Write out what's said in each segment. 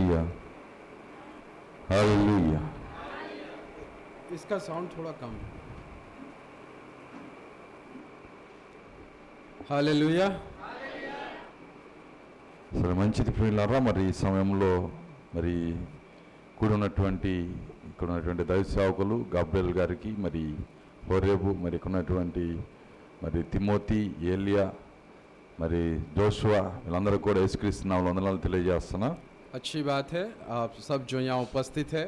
Hallelujah hallelujah. इसका sound थोड़ा कम है। हालेलुया। సరే మంచిది ప్రియులారా, మరి ఈ సమయంలో మరి ఇక్కడ ఉన్నటువంటి దైవ సేవకులు గాబ్రియల్ గారికి, మరి హోరేబు, మరి ఇక్కడ ఉన్నటువంటి మరి తిమోతి, ఏలియా, మరి జోషువా, వీళ్ళందరూ కూడా యేసుక్రీస్తు నామములో వందనాలు తెలియజేస్తున్నా। अच्छी बात है आप सब जो यहाँ उपस्थित है,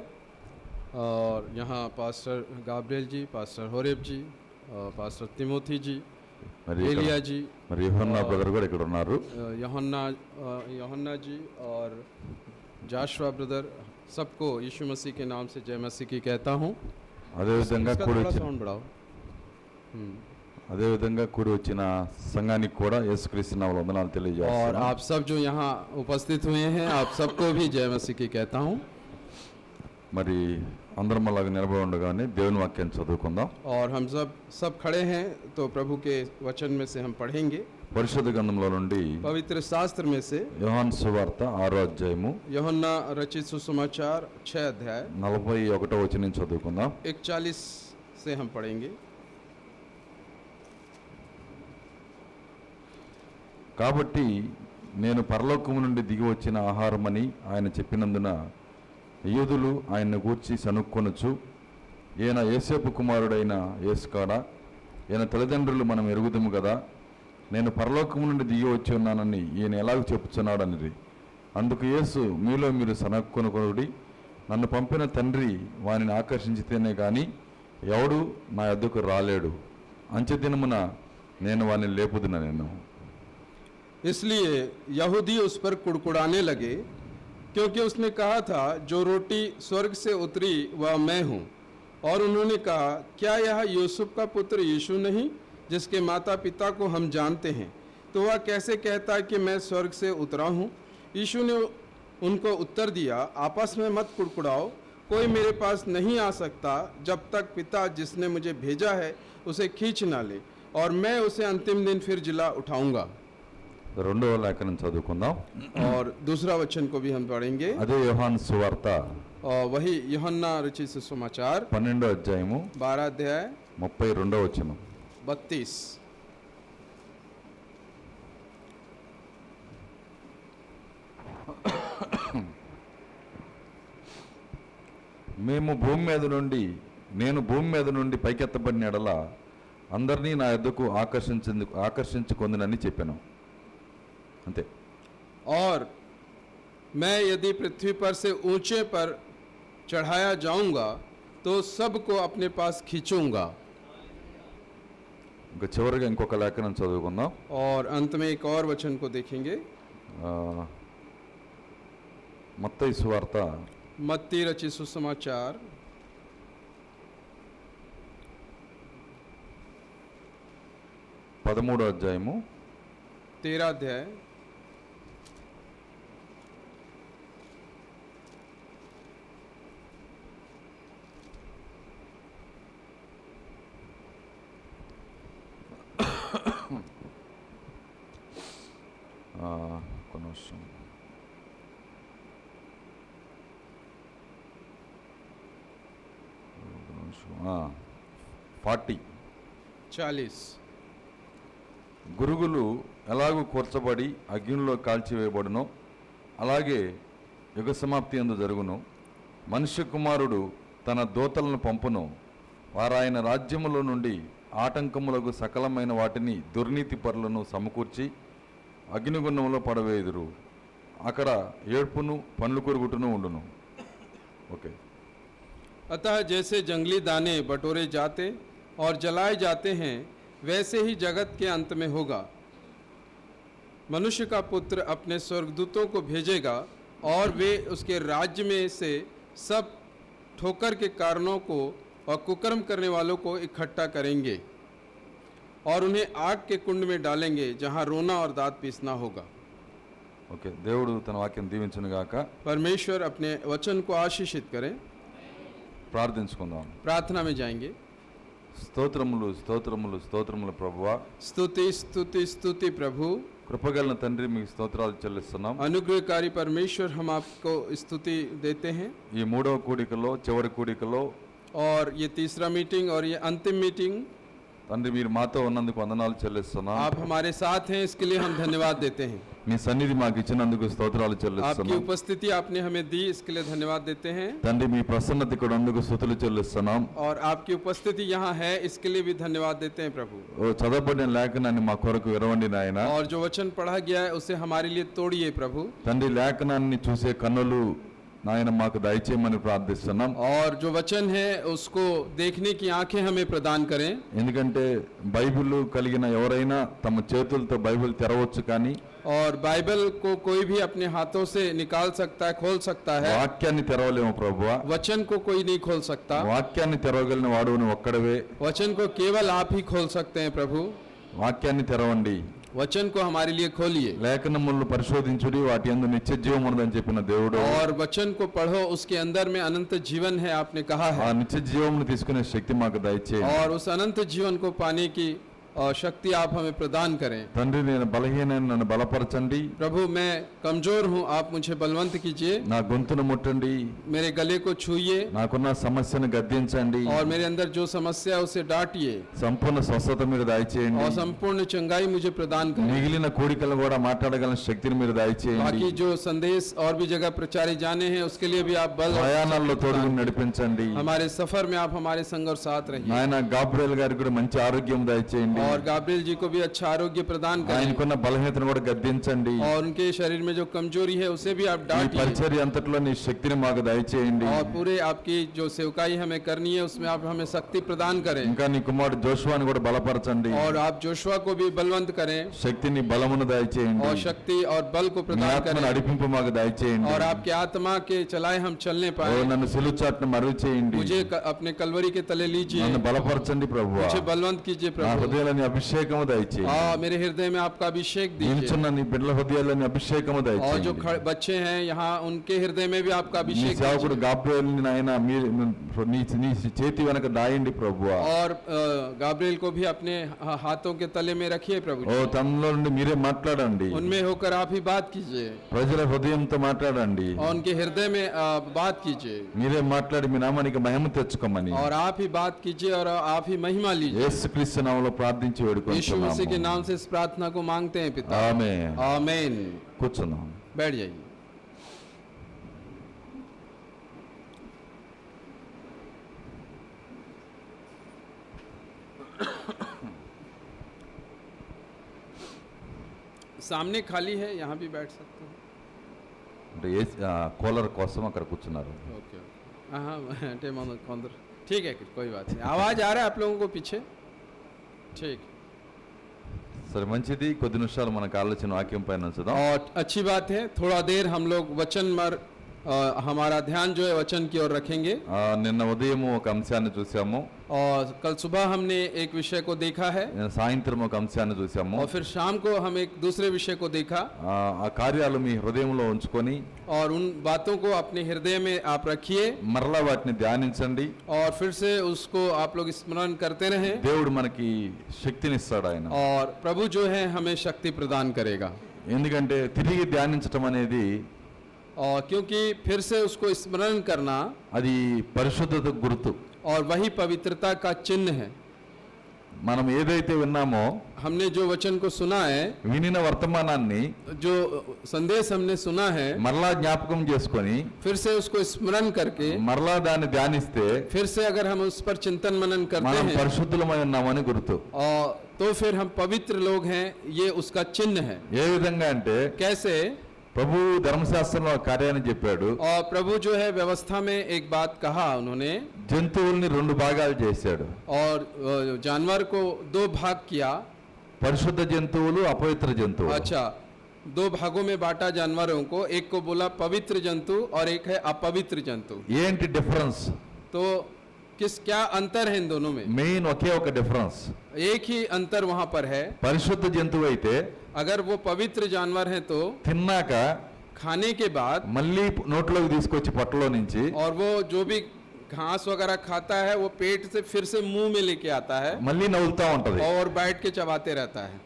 और यहाँ पास्टर गाब्रियल जी, पास्टर होरेब जी, पास्टर तिमोथी जी, మరి एलिया जी, మరి యోహన్నా బ్రదర్ కూడా ఇక్కడ ఉన్నారు। योहन्ना जी और जाशुआ ब्रदर, सबको यीशु मसीह के नाम से जय मसीह की कहता हूँ। అదేవిధంగా इसका కూడి थोड़ा వచ్చిన साउंड बढ़ाओ। అదేవిధంగా కూడి వచ్చిన సంఘానికి కూడా యేసుక్రీస్తు నామములో వందనాలు और తెలియజేస్తున్నా। आप सब जो यहाँ उपस्थित हुए हैं, आप सबको भी जय मसीह की कहता हूँ। మరి అందరం అలాగ నిలబడి ఉండగానే దేవుని వాక్యాన్ని చదువుకుందాం। और हम सब खड़े हैं तो प्रभु के वचन में से हम पढ़ेंगे। పరిశుద్ధ గ్రంథంలో నుండి पवित्र शास्त्र में से యోహాను సువార్త 6వ అధ్యాయము यूहन्ना रचित सुसमाचार 6 अध्याय 41వ వచనం చదువుకుందాం। 41 से हम पढ़ेंगे। కాబట్టి నేను పరలోకము నుండి దిగి వచ్చిన ఆహారమని ఆయన చెప్పినందున యూదులు ఆయన్ను గూర్చి సనుక్కొనుచు, ఈయన యేసేపు కుమారుడైన యేసుకాడా, ఈయన తల్లిదండ్రులు మనం ఎరుగుదుము కదా, నేను పరలోకము నుండి దిగి వచ్చి ఉన్నానని ఈయన ఎలాగ చెప్పుచున్నాడనిది। అందుకు యేసు, మీలో మీరు సనక్కొనుకొనుడి, నన్ను పంపిన తండ్రి వానిని ఆకర్షించితేనే కానీ ఎవడు నా యొద్దకు రాలేడు, అంచెదినమున నేను వానిని లేపుదునెను। इसलिए यहूदी उस पर कुड़कुड़ाने लगे, क्योंकि उसने कहा था, जो रोटी स्वर्ग से उतरी वह मैं हूँ। और उन्होंने कहा, क्या यह यूसुफ का पुत्र यीशु नहीं, जिसके माता पिता को हम जानते हैं? तो वह कैसे कहता है कि मैं स्वर्ग से उतरा हूँ? यीशु ने उनको उत्तर दिया, आपस में मत कुड़कुड़ाओ, कोई मेरे पास नहीं आ सकता जब तक पिता जिसने मुझे भेजा है उसे खींच ना ले, और मैं उसे अंतिम दिन फिर जिला उठाऊंगा। రెండవ లేఖనం చదువుకుందాం। और दूसरा वचन को भी हम पढ़ेंगे। అదే యోహాను సువార్త और वही यूहन्ना रचित सुसमाचार 12వ అధ్యాయము 12 अध्याय 32వ వచనం। 32। నేను భూమి మీద నుండి పైకెత్తబడిన ఎడల అందరినీ నా యొద్దకు ఆకర్షించుకొందునని చెప్పాను అంతే। और मैं यदि पृथ्वी पर से ऊंचे पर चढ़ाया जाऊंगा तो सबको अपने पास खींचूंगा। ఇంకా చివరిగా ఇంకొక లేఖనం చదువుకుందాం। और अंत में एक और वचन को देखेंगे। మత్తయి సువార్త मत्ती रचित सुसमाचार 13వ అధ్యాయము 13 अध्याय 40। గురుగులు ఎలాగూ కూర్చబడి అగ్నిలో కాల్చివేయబడునో అలాగే యుగ సమాప్తి యందు జరుగును। మనుష్య కుమారుడు తన దూతలను పంపును, వారాయన రాజ్యములో నుండి ఆటంకములకు సకలమైన వాటిని దుర్నీతి పరులను సమకూర్చి అగ్నిగుండంలో పడవేయుదురు, అక్కడ ఏడ్పును పండ్లు కొరుకుటను ఉండును। ఓకే। अतः जैसे जंगली दाने बटोरे जाते और जलाए जाते हैं, वैसे ही जगत के अंत में होगा। मनुष्य का पुत्र अपने स्वर्गदूतों को भेजेगा और वे उसके राज्य में से सब ठोकर के कारणों को और कुकर्म करने वालों को इकट्ठा करेंगे और उन्हें आग के कुंड में डालेंगे, जहां रोना और दांत पीसना होगा। ఓకే। దేవుడు తన వాక్యం దీవించును గాక। परमेश्वर अपने वचन को आशीषित करें। ప్రార్థించుకుందాం। प्रार्थना में जाएंगे। స్తోత్రములు స్తోత్రములు స్తోత్రములు ప్రభువా, स्तुति स्तुति स्तुति प्रभु। కృపగల తండ్రి మీకు స్తోత్రాలు చెల్లిస్తున్నాం. अनुग्रहकारी परमेश्वर, हम आपको स्तुति देते हैं। ఈ మూడవ కూడికలో చివరి కూడికలో और ये तीसरा मीटिंग और ये अंतिम मीटिंग, తండ్రి మీరు మాతో ఉన్నందుకు వందనాలు చెల్లిస్తున్నాం. आप हमारे साथ हैं, इसके लिए हम धन्यवाद देते हैं। మీ సన్నిధి మాకు ఇచ్చినందుకు స్తోత్రాలు आपकी చెల్లిస్తున్నాం. उपस्थिति आपने हमें दी, इसके लिए धन्यवाद देते हैं। తండ్రి మీ ప్రసన్నత ఇక్కడ అందుకు స్తుతులు చెల్లిస్తున్నాం. और आपकी उपस्थिति यहाँ है, इसके लिए भी धन्यवाद देते हैं प्रभु। ఓ చదవబడిన లేఖనాన్ని మా కొరకు విరవండి నాయన. और जो वचन पढ़ा गया है उसे हमारे लिए तोड़िए प्रभु। తండ్రి లేఖనాన్ని చూసే కన్నులు నాయన మాకు దయచేయమని ప్రార్థిస్తున్నాం. और जो वचन है उसको देखने की आंखें हमें प्रदान करें। ఎందుకంటే బైబిల్ కలిగిన ఎవరైనా తమ చేతులతో బైబిల్ తెరవచ్చు, కానీ और बाइबल को कोई भी अपने हाथों से निकाल सकता है, खोल सकता है। వాక్యాన్ని తెరవలేము ప్రభువా. वचन को कोई नहीं खोल सकता। వాక్యాన్ని తెరవగలిగిన వాడు నువ్వు ఒక్కడవే. वचन को केवल आप ही खोल सकते हैं प्रभु। వాక్యాన్ని తెరవండి. वचन को हमारे लिए खोलिए। లేఖనములను పరిశోధించుడి, వాటి యందు నిత్య జీవం ఉన్నదని చెప్పిన దేవుడు. और वचन को पढ़ो, उसके अंदर में अनंत जीवन है, आपने कहा ఆ है। నిత్య జీవమును తీసుకునే శక్తి మాకు దయచేయండి. और उस अनंत जीवन को पाने की शक्ति आप हमें प्रदान करें। తండ్రి నేను బలహీనని నన్ను బలపరచండి. प्रभु मैं कमजोर हूँ, आप मुझे बलवंत कीजिए। నా గొంతును ముట్టండి. मेरे गले को छूइए నాకున్న సమస్యను గద్దించండి. और मेरे अंदर जो समस्या है उसे डांटिए। సంపూర్ణ స్వస్థత మీరు దయచేయండి. और संपूर्ण चंगाई मुझे प्रदान करें। మిగిలిన కోడికలు కూడా మాట్లాడగల శక్తిని మీరు దయచేయండి. बाकी जो संदेश और भी जगह प्रचारे जाने हैं उसके लिए भी आप बल और ప్రయాణాల్లో తోడుగుని నడిపించండి. हमारे सफर में आप हमारे संग और साथ रहिए। నాయన గాబ్రియల్ గారికి కూడా మంచి ఆరోగ్యం దయచేయండి. और गाब्रिएल जी को भी अच्छा आरोग्य प्रदान करें। ఆయనకున్న బలహీనతను కూడా గద్దించండి. और उनके शरीर में जो कमजोरी है उसे भी आप ఈ डांटिए। పరిచర్య అంతట్లో నీ శక్తిని మాకు దయచేయండి. और पूरे आपकी जो सेवकाई हमें करनी है उसमें आप हमें शक्ति प्रदान करें। ఇంకా నీ కుమారుడు జోషువాని కూడా బలపరచండి. और आप जोशुआ को भी बलवंत करें శక్తిని బలమును దయచేయండి. और शक्ति और बल को నీ प्रदान ఆత్మను करें। నడిపింపు మాకు దయచేయండి. और आपके आत्मा के चलाए हम चलने ఓ पाए। నన్ను సిలువ చాటును మరుగు చేయండి. मुझे अपने कलवरी के तले लीजिए, నన్ను బలపరచండి ప్రభువా. मुझे बलवंत कीजिए నా प्रभु। హృదయాలని అభిషేకము దయచేయండి. मेरे हृदय में आपका अभिषेक दीजिए। నిల్చున్న నీ బిడ్డల హృదయాలని అభిషేకము और जो దయచేయండి. बच्चे हैं यहाँ उनके हृदय में भी आपका నీ अभिषेक సేవకుడు दीजिए। గాబ్రియల్ని నాయన మీరు నీ చేతి వెనక దాయండి ప్రభువా. और गाब्रिएल को भी अपने हाथों के तले में रखिए प्रभु ఓ जी। తనలో నుండి మీరే మాట్లాడండి. उनमें होकर आप ही बात कीजिए ప్రజల హృదయంతో మాట్లాడండి. और उनके हृदय में बात कीजिए। మీరే మాట్లాడి మీ నామానికి మహిమ తెచ్చుకోమని और आप ही बात कीजिए और आप ही महिमा लीजिए। యేసుక్రీస్తు నామములో ప్రార్థించి यीशु मसीह के వేడుకుంటున్నాము. नाम से इस प्रार्थना को मांगते हैं पिता। ఆమేన్. आमीन। కూర్చున్నాం. बैठ जाइए। सामने खाली है, यहाँ भी बैठ सकते हैं। అంటే కూలర్ కోసం అక్కడ కూర్చున్నారు. ओके हाँ अंदर ठीक है, कोई बात नहीं। आवाज़ आ रहा है आप लोगों को पीछे? ठीक। సరే మంచిది. కొద్ది నిమిషాలు మనకు ఆలోచన వాక్యం పైన ఉంచుదాం. और अच्छी बात है, थोड़ा देर हम लोग वचन पर हमारा ध्यान जो है वचन की ओर रखेंगे। నిన్న ఉదయం ఒక అంశాన్ని చూసాము. और कल सुबह हमने एक विषय को देखा है సాయంత్రం ఒక అంశాన్ని చూసాము. और फिर शाम को हम एक दूसरे विषय को देखा। ఆ కార్యాలు మీ హృదయంలో ఉంచుకొని और उन बातों को अपने हृदय में आप रखिए మరలా వాటిని ధ్యానించండి. और फिर से उसको आप लोग स्मरण करते रहें। దేవుడు మనకి శక్తినిస్తాడు ఆయన. और प्रभु जो है हमें शक्ति प्रदान करेगा। ఎందుకంటే తిరిగి ధ్యానించటం అనేది और क्योंकि फिर से उसको स्मरण करना అది పరిశుద్ధత గుర్తు. और वही पवित्रता का चिन्ह है। మనం ఏదైతే విన్నామో हमने जो वचन को सुना है, వినిన వర్తమానాన్ని जो संदेश हमने सुना है, మరలా జ్ఞాపకం చేసుకొని फिर से उसको स्मरण करके మరలా దాన్ని ధ్యానిస్తే फिर से अगर हम उस पर चिंतन मनन करते మనం हैं పరిశుద్ధులమై ఉన్నామని గుర్తు. और तो फिर हम पवित्र लोग हैं, ये उसका चिन्ह है। ఏ విధంగా అంటే कैसे? ప్రభు ధర్మశాస్త్రంలో ఒక కార్యాన్ని చెప్పాడు. और प्रभु जो है व्यवस्था में एक बात कहा उन्होंने, జంతువుల్ని రెండు భాగాలు చేశాడు. और जानवर को दो भाग किया। పరిశుద్ధ జంతువులు, అపవిత్ర జంతువులు. अच्छा, दो भागों में बांटा जानवरों को। एक को बोला पवित्र जंतु और एक है अपवित्र जंतु। ఏంటి డిఫరెన్స్? तो क्या अंतर है इन दोनों में? మెయిన్ ఒకే ఒక డిఫరెన్స్. एक ही अंतर वहां पर है। పరిశుద్ధ జంతువు అయితే अगर वो पवित्र जानवर है तो తిన్నాక खाने के बाद మళ్ళీ నోట్లోకి తీసుకొచ్చి పొట్టలో నుంచి और वो जो भी घास वगैरह खाता है वो पेट से फिर से मुंह में लेके आता है మళ్ళీ నవ్వుతా ఉంటది. और बैठ के चबाते रहता है।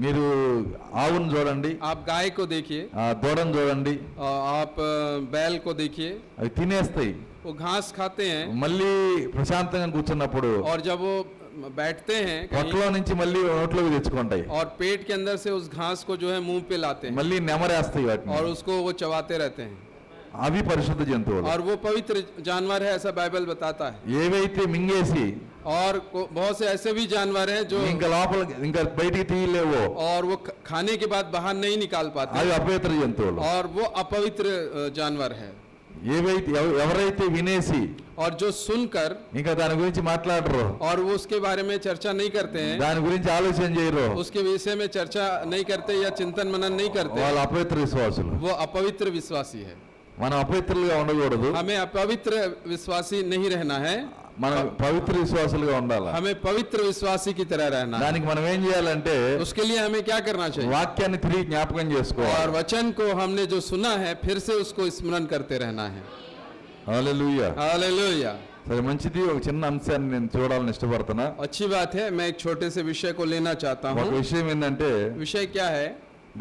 మీరు ఆవును చూడండి, आप गाय को देखिए, ఆ దూడను చూడండి, आप बैल को देखिए, అవి తినేస్తాయి. वो घास खाते हैं మళ్ళీ ప్రశాంతంగా కూర్చున్నప్పుడు और जब वो बैठते हैं कहीं, పొట్టలో నుంచి మళ్ళీ నోట్లోకి తెచ్చుకుంటాయి, और पेट के अंदर से उस घास को जो है मुंह पे लाते हैं మళ్ళీ నెమరేస్తాయి వాటిని. और उसको वो चबाते रहते हैं, అవి పరిశుద్ధ జంతువులు. और वो पवित्र जानवर है, ऐसा बाइबल बताता है। ఏవైతే మింగేసి और बहुत से ऐसे भी जानवर हैं जो ఇంకా లోపల ఇంకా బయటికి తీయలేవో और वो खाने के बाद बाहर नहीं निकाल पाते, అవి అపవిత్ర జంతువులు. और वो अपवित्र जानवर है। ఏవైతే ఎవరైతే వినేసి और जो सुनकर ఇంకా దాని గురించి మాట్లాడరు, और वो उसके बारे में चर्चा नहीं करते हैं, దాని గురించి ఆలోచన చేయరు, उसके विषय में चर्चा नहीं करते या चिंतन मनन नहीं करते, వాళ్ళు అపవిత్ర విశ్వాసులు. वो अपवित्र विश्वासी है। మనం అపవిత్రులుగా ఉండకూడదు, हमें अपवित्र विश्वासी नहीं रहना है, మనం పవిత్ర విశ్వాసులుగా ఉండాలి. हमें पवित्र विश्वासी की तरह रहना है। దానికి మనం ఏం చేయాలంటే उसके लिए हमें क्या करना चाहिए? వాక్యాన్ని తిరిగి జ్ఞాపకం और చేసుకోవాలి. वचन को हमने जो सुना है फिर से उसको स्मरण करते रहना है। హల్లెలూయా. हालेलुया। సరే, మంచిది. ఒక చిన్న అంశాన్ని నేను చూడాలని ఇష్టపడుతున్నా. अच्छी बात है, मैं एक छोटे से विषय को लेना चाहता ఒక हूँ। విషయం ఏంటంటే विषय क्या है?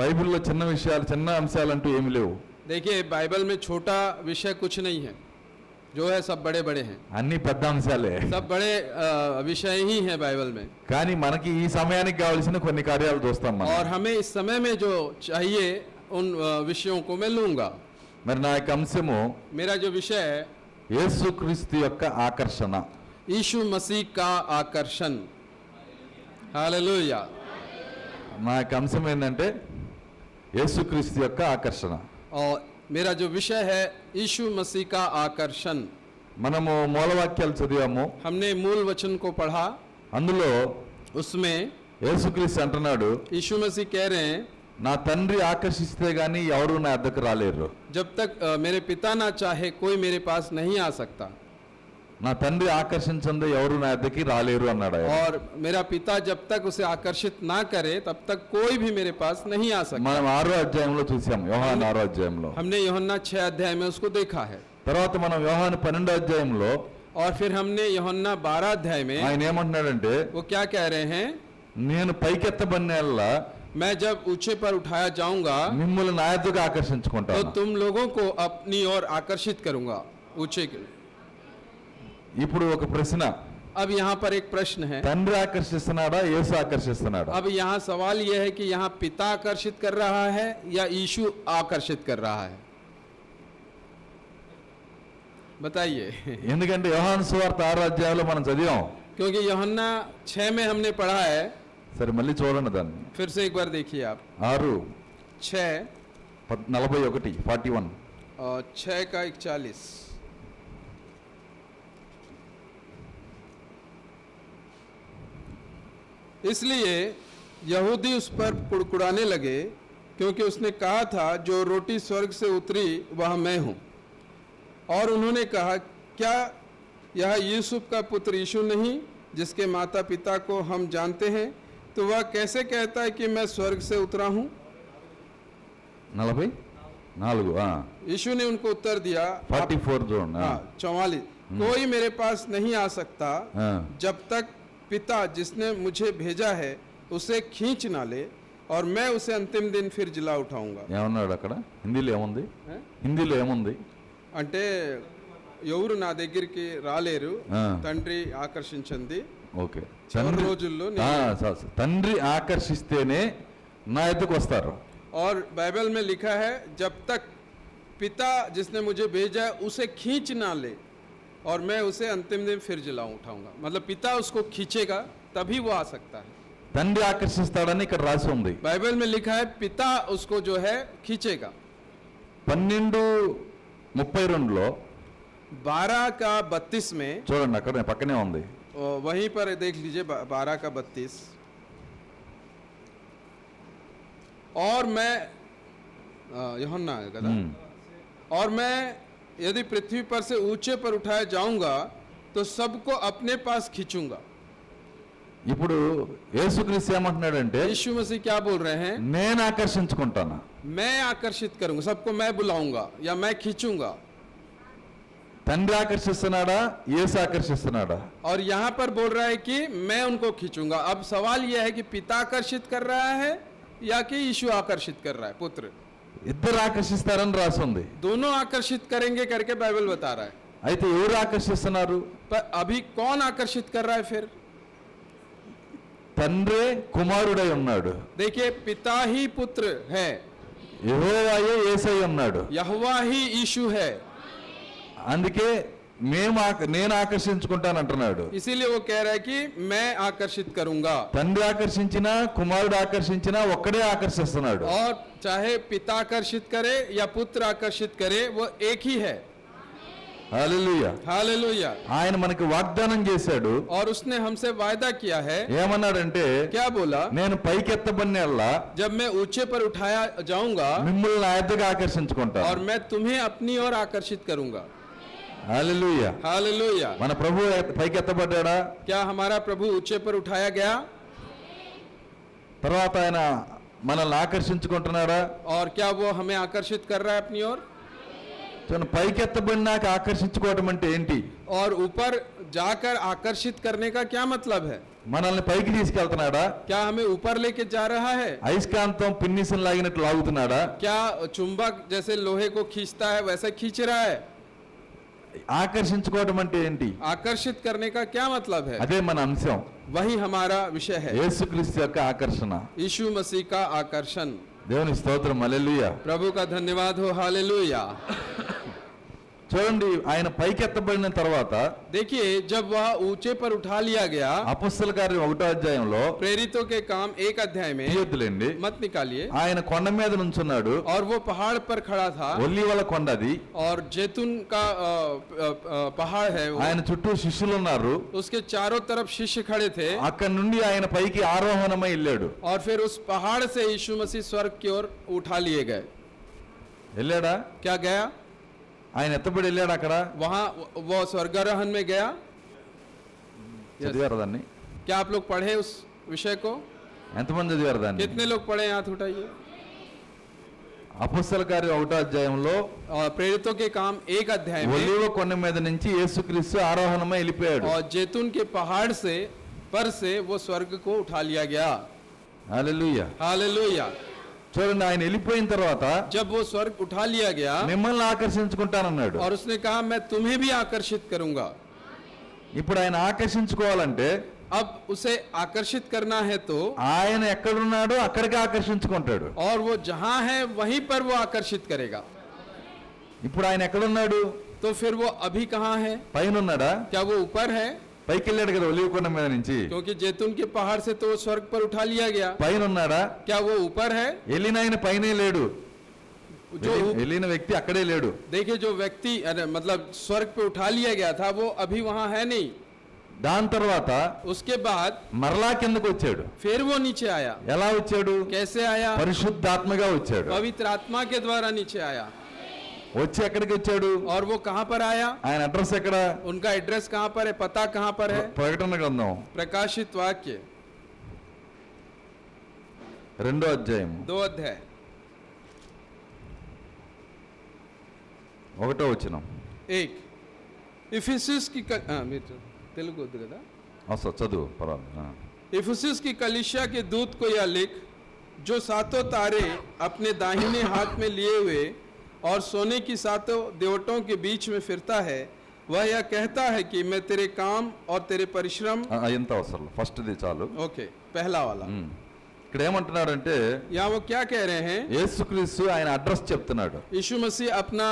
బైబిల్లో చిన్న విషయాలు, చిన్న అంశాలంటూ ఏమి లేవు. देखिए, बाइबल में छोटा विषय कुछ नहीं है, जो है सब बड़े बड़े हैं, అన్ని పెద్ద అంశాలే. सब बड़े विषय ही हैं बाइबल में। కానీ మనకి ఈ సమయానికి కావాల్సిన కొన్ని కార్యాలు చూస్తాం మనం. और हमें इस समय में जो चाहिए उन विषयों को मैं लूंगा। మరి నా యొక్క అంశము मेरा जो विषय है యేసుక్రీస్తు యొక్క ఆకర్షణ. यीशु मसीह का आकर्षण। हालेलुया। నా యొక్క అంశం ఏంటంటే యేసుక్రీస్తు యొక్క ఆకర్షణ. और मेरा जो विषय है यीशु मसीह का आकर्षण। మనము మూలవాక్యాలు చదివాము, हमने मूल वचन को पढ़ा, అందులో उसमें యేసుక్రీస్తు అంటున్నాడు, यीशु मसीह कह रहे हैं, నా తండ్రి ఆకర్షిస్తే గాని ఎవరు నా వద్దకు రాలేరు. जब तक मेरे पिता ना चाहे कोई मेरे पास नहीं आ सकता। నా తండ్రి ఆకర్షించందే ఎవరు నా వద్దకి రాలేరు అన్నాడు ఆయన. और मेरा पिता जब तक उसे आकर्षित ना करे तब तक कोई भी मेरे पास नहीं आ सकता। మనం 6వ అధ్యాయంలో చూసాం, యోహాను 6వ అధ్యాయంలో. हमने यूहन्ना 6 अध्याय में उसको देखा है। తర్వాత మనం యోహాను 12వ అధ్యాయంలో और फिर हमने यूहन्ना 12 अध्याय में ఆయన ఏమంటున్నాడంటే, वो क्या कह रहे हैं? నేను పైకెత్తబడినల్లా मैं जब ऊंचे पर उठाया जाऊंगा మిమ్మల్ని నా యొద్దకు तो ఆకర్షించుకుంటాను. तुम लोगों को अपनी ओर आकर्षित करूंगा, ऊंचे के। ఇప్పుడు ఒక ప్రశ్న, अब यहाँ पर एक प्रश्न है। తండ్రి ఆకర్షిస్తున్నాడా, యేసు ఆకర్షిస్తున్నాడా? अब यहाँ सवाल यह है कि यहाँ पिता आकर्षित कर रहा है या यीशु आकर्षित कर रहा है? बताइए। ఎందుకంటే యోహాను సువార్త 6వ అధ్యాయంలో మనం చదివాం. क्योंकि यूहन्ना 6 में हमने पढ़ा है। సరే, మళ్ళీ చూడండి దాన్ని. फिर से एक बार देखिए आप। 6:41 और 6 का 41। इसलिए यहूदी उस पर कुड़कुड़ाने लगे, क्योंकि उसने कहा था, जो रोटी स्वर्ग से उतरी वह मैं हूँ। और उन्होंने कहा, क्या यह यूसुफ का पुत्र यीशु नहीं, जिसके माता पिता को हम जानते हैं? तो वह कैसे कहता है कि मैं स्वर्ग से उतरा हूँ? 44 यीशु ने उनको उत्तर दिया, 44 చూడండి. हाँ 44, कोई मेरे पास नहीं आ सकता जब तक पिता जिसने मुझे भेजा है उसे खींच ना ले, और मैं उसे अंतिम दिन फिर जिला उठाऊंगा। ఏమన్నాడు అక్కడ? హిందీలో ఏముంది? हैं? హిందీలో ఏముంది? అంటే ఎవరు నా దగ్గరికి రాలేరు, ఆ. తండ్రి ఆకర్షించింది ఓకే. చివరి రోజుల్లో తండ్రి ఆకర్షిస్తేనే నా ఎద్దుకు వస్తారు. और बाइबल में लिखा है, जब तक पिता जिसने मुझे भेजा है उसे खींच ना ले, और मैं उसे अंतिम दिन फिर जिला उठाऊंगा। मतलब पिता उसको खींचेगा तभी वो आ सकता है। తండ్రి ఆకర్షిస్తాడని ఇక్కడ రాసి ఉంది. बाइबल में लिखा है पिता उसको जो है खींचेगा। 12:32లో 12 का 32 में చూడండి, అక్కడ పక్కనే ఉంది. वहीं पर देख लीजिए 12 का 32। और मैं यूहन्ना है कदा, और मैं यदि पृथ्वी पर से ऊंचे पर उठाया जाऊंगा तो सबको अपने पास खींचूंगा। ఇప్పుడు యేసుక్రీస్తు ఏమంటున్నాడంటే, यीशु मसीह क्या बोल रहे हैं? నేను ఆకర్షించుకుంటాను. मैं आकर्षित करूंगा, सबको मैं बुलाऊंगा या मैं खींचूंगा। తండ్రి ఆకర్షిస్తున్నాడా, యేసు ఆకర్షిస్తున్నాడా? और यहाँ पर बोल रहा है कि मैं उनको खींचूंगा। अब सवाल यह है कि पिता आकर्षित कर रहा है या कि यीशु आकर्षित कर रहा है, पुत्र? ఇద్దరు ఆకర్షిస్తారని రాసుంది. दोनों आकर्षित करेंगे करके बाइबल बता रहा है। అయితే ఎవరు ఆకర్షిస్తున్నారు? पर अभी कौन आकर्षित कर रहा है फिर? తండ్రే కుమారుడై ఉన్నాడు, देखिए, पिता ही पुत्र है, యెహోవాయే యేసై ఉన్నాడు. यहोवा ही यीशु है। అందుకే నేను ఆకర్షించుకుంటానంటున్నాడు. इसीलिए वो कह रहा है कि मैं आकर्षित करूंगा। తండ్రి ఆకర్షించినా కుమారుడు ఆకర్షించినా ఒక్కడే ఆకర్షిస్తున్నాడు. और चाहे पिता आकर्षित करे या पुत्र आकर्षित करे, वो एक ही है। హల్లెలూయా. हालेलुया। ఆయన మనకి వాగ్దానం చేశాడు. और उसने हमसे वायदा किया है। ఏమన్నాడంటే, क्या बोला? నేను పైకెత్తబడినల్లా जब मैं ऊंचे पर उठाया जाऊंगा మిమ్మల్ని నా యొద్దకు ఆకర్షించుకుంటా. और मैं तुम्हें अपनी ओर आकर्षित करूंगा। హల్లెలూయా. हालेलुया। మన ప్రభు పైకెత్తబడ్డాడా? क्या हमारा प्रभु ऊंचे पर उठाया गया? తర్వాత ఆయన మనల్ని ఆకర్షించుకుంటున్నాడా? और क्या वो हमें आकर्षित कर रहा है अपनी ओर? చూడండి, పైకెత్తబడినాక ఆకర్షించుకోవడం అంటే ఏంటి? और ऊपर जाकर आकर्षित करने का क्या मतलब है? మనల్ని పైకి తీసుకెళ్తున్నాడా? क्या हमें ऊपर लेके जा रहा है? అయస్కాంతం పిన్నిసిని లాగినట్టు లాగుతున్నాడా? क्या चुंबक जैसे लोहे को खींचता है वैसे खींच रहा है? ఆకర్షించుకోవడం అంటే ఏంటి? आकर्षित करने का क्या मतलब है? అదే మన అంశం. वही हमारा विषय है, యేసుక్రీస్తు యొక్క ఆకర్షణ. यीशु मसीह का आकर्षण। దేవుని స్తోత్రం, హల్లెలూయా. प्रभु का धन्यवाद हो, हालेलुया। చూడండి, ఆయన పైకెత్తబడిన తర్వాత देखिए, जब वह ऊंचे पर उठा लिया गया, అపొస్తల కార్యం 1వ అధ్యాయంలో प्रेरितों के काम 1 अध्याय में, తీయొద్దులేండి, मत निकालिए, ఆయన కొండ మీద నుంచున్నాడు. और वो पहाड़ पर खड़ा था, ఒలీవల కొండ అది. और जैतून का पहाड़ है वो, ఆయన చుట్టూ శిష్యులు ఉన్నారు. उसके चारों तरफ शिष्य खड़े थे, అక్కడి నుండి ఆయన పైకి ఆరోహణమై వెళ్ళాడు. और फिर उस पहाड़ से यीशु मसीह स्वर्ग की ओर उठा लिए गए। వెళ్ళాడా? क्या गया? ఆయన ఎత్తబడి వెళ్ళాడు. అక్కడ वहां वो स्वर्गारोहण में गया। చదివారు దాన్ని? क्या आप लोग पढ़े उस विषय को? ఎంతమంది చదివారు దాన్ని? कितने लोग पढ़े? हाथ उठाइए। అపొస్తల కార్యం 1వ అధ్యాయంలో और प्रेरितों के काम 1 अध्याय में, ఒలీవ కొండ మీద నుంచి యేసుక్రీస్తు ఆరోహణమై వెళ్ళిపోయాడు. और जैतून के पहाड़ से पर से वो स्वर्ग को उठा लिया गया। హల్లెలూయా. हालेलुया। చూడండి, ఆయన వెళ్ళిపోయిన తర్వాత जब वो स्वर्ग उठा लिया गया, మిమ్మల్ని ఆకర్షించుకుంటానన్నాడు. और उसने कहा मैं तुम्हें भी आकर्षित करूंगा। ఇప్పుడు ఆయన ఆకర్షించుకోవాలంటే अब उसे आकर्षित करना है तो, ఆయన ఎక్కడున్నాడో అక్కడికి ఆకర్షించుకుంటాడు. और वो जहां है वहीं पर वो आकर्षित करेगा। ఇప్పుడు ఆయన ఎక్కడున్నాడు? तो फिर वो अभी कहाँ है? పైన ఉన్నాడా? क्या वो ऊपर है? పైకి వెళ్ళాడు కదా ఒలీవ కొండ మీద నుంచి. क्योंकि जैतून के पहाड़ से तो वो स्वर्ग पर उठा लिया गया। పైన ఉన్నాడా? क्या वो ऊपर है? వెళ్ళిన ఆయన పైనే లేడు. जो వెళ్ళిన వ్యక్తి అక్కడే లేడు. देखिए, जो व्यक्ति मतलब स्वर्ग पे उठा लिया गया था वो अभी वहां है नहीं। దాని తర్వాత उसके बाद మరలా కిందకు వచ్చాడు. फिर वो नीचे आया। ఎలా వచ్చాడు? कैसे आया? పరిశుద్ధాత్మగా వచ్చాడు. पवित्र आत्मा के द्वारा नीचे आया। వచ్చి ఎక్కడికి వచ్చాడు? और वो कहां पर आया? ఆయన అడ్రస్ ఎక్కడ? उनका एड्रेस कहां पर है? पता कहां पर है? ప్రకటన గ్రంథం प्रकाशित वाक्य 2వ అధ్యాయం 2 अध्याय 1వ వచనం. 1। इफिसुस की तेलुगु వద్దు కదా? వస్తా, చదువు, పర్వాలేదు. इफिसुस की कलीसिया के दूत को यह लिख, जो सातों तारे अपने दाहिने हाथ में लिए हुए और सोने की सातों देवटों के बीच में फिरता है, वह यह कहता है कि मैं तेरे काम और तेरे परिश्रम। ఎంత అవసరం, ఫస్ట్ది చాలు. ओके, पहला वाला। ఇక్కడ ఏమంటున్నాడంటే, यहाँ वो क्या कह रहे हैं? యేసుక్రీస్తు ఆయన అడ్రస్ చెప్తున్నాడు. यीशु मसीह अपना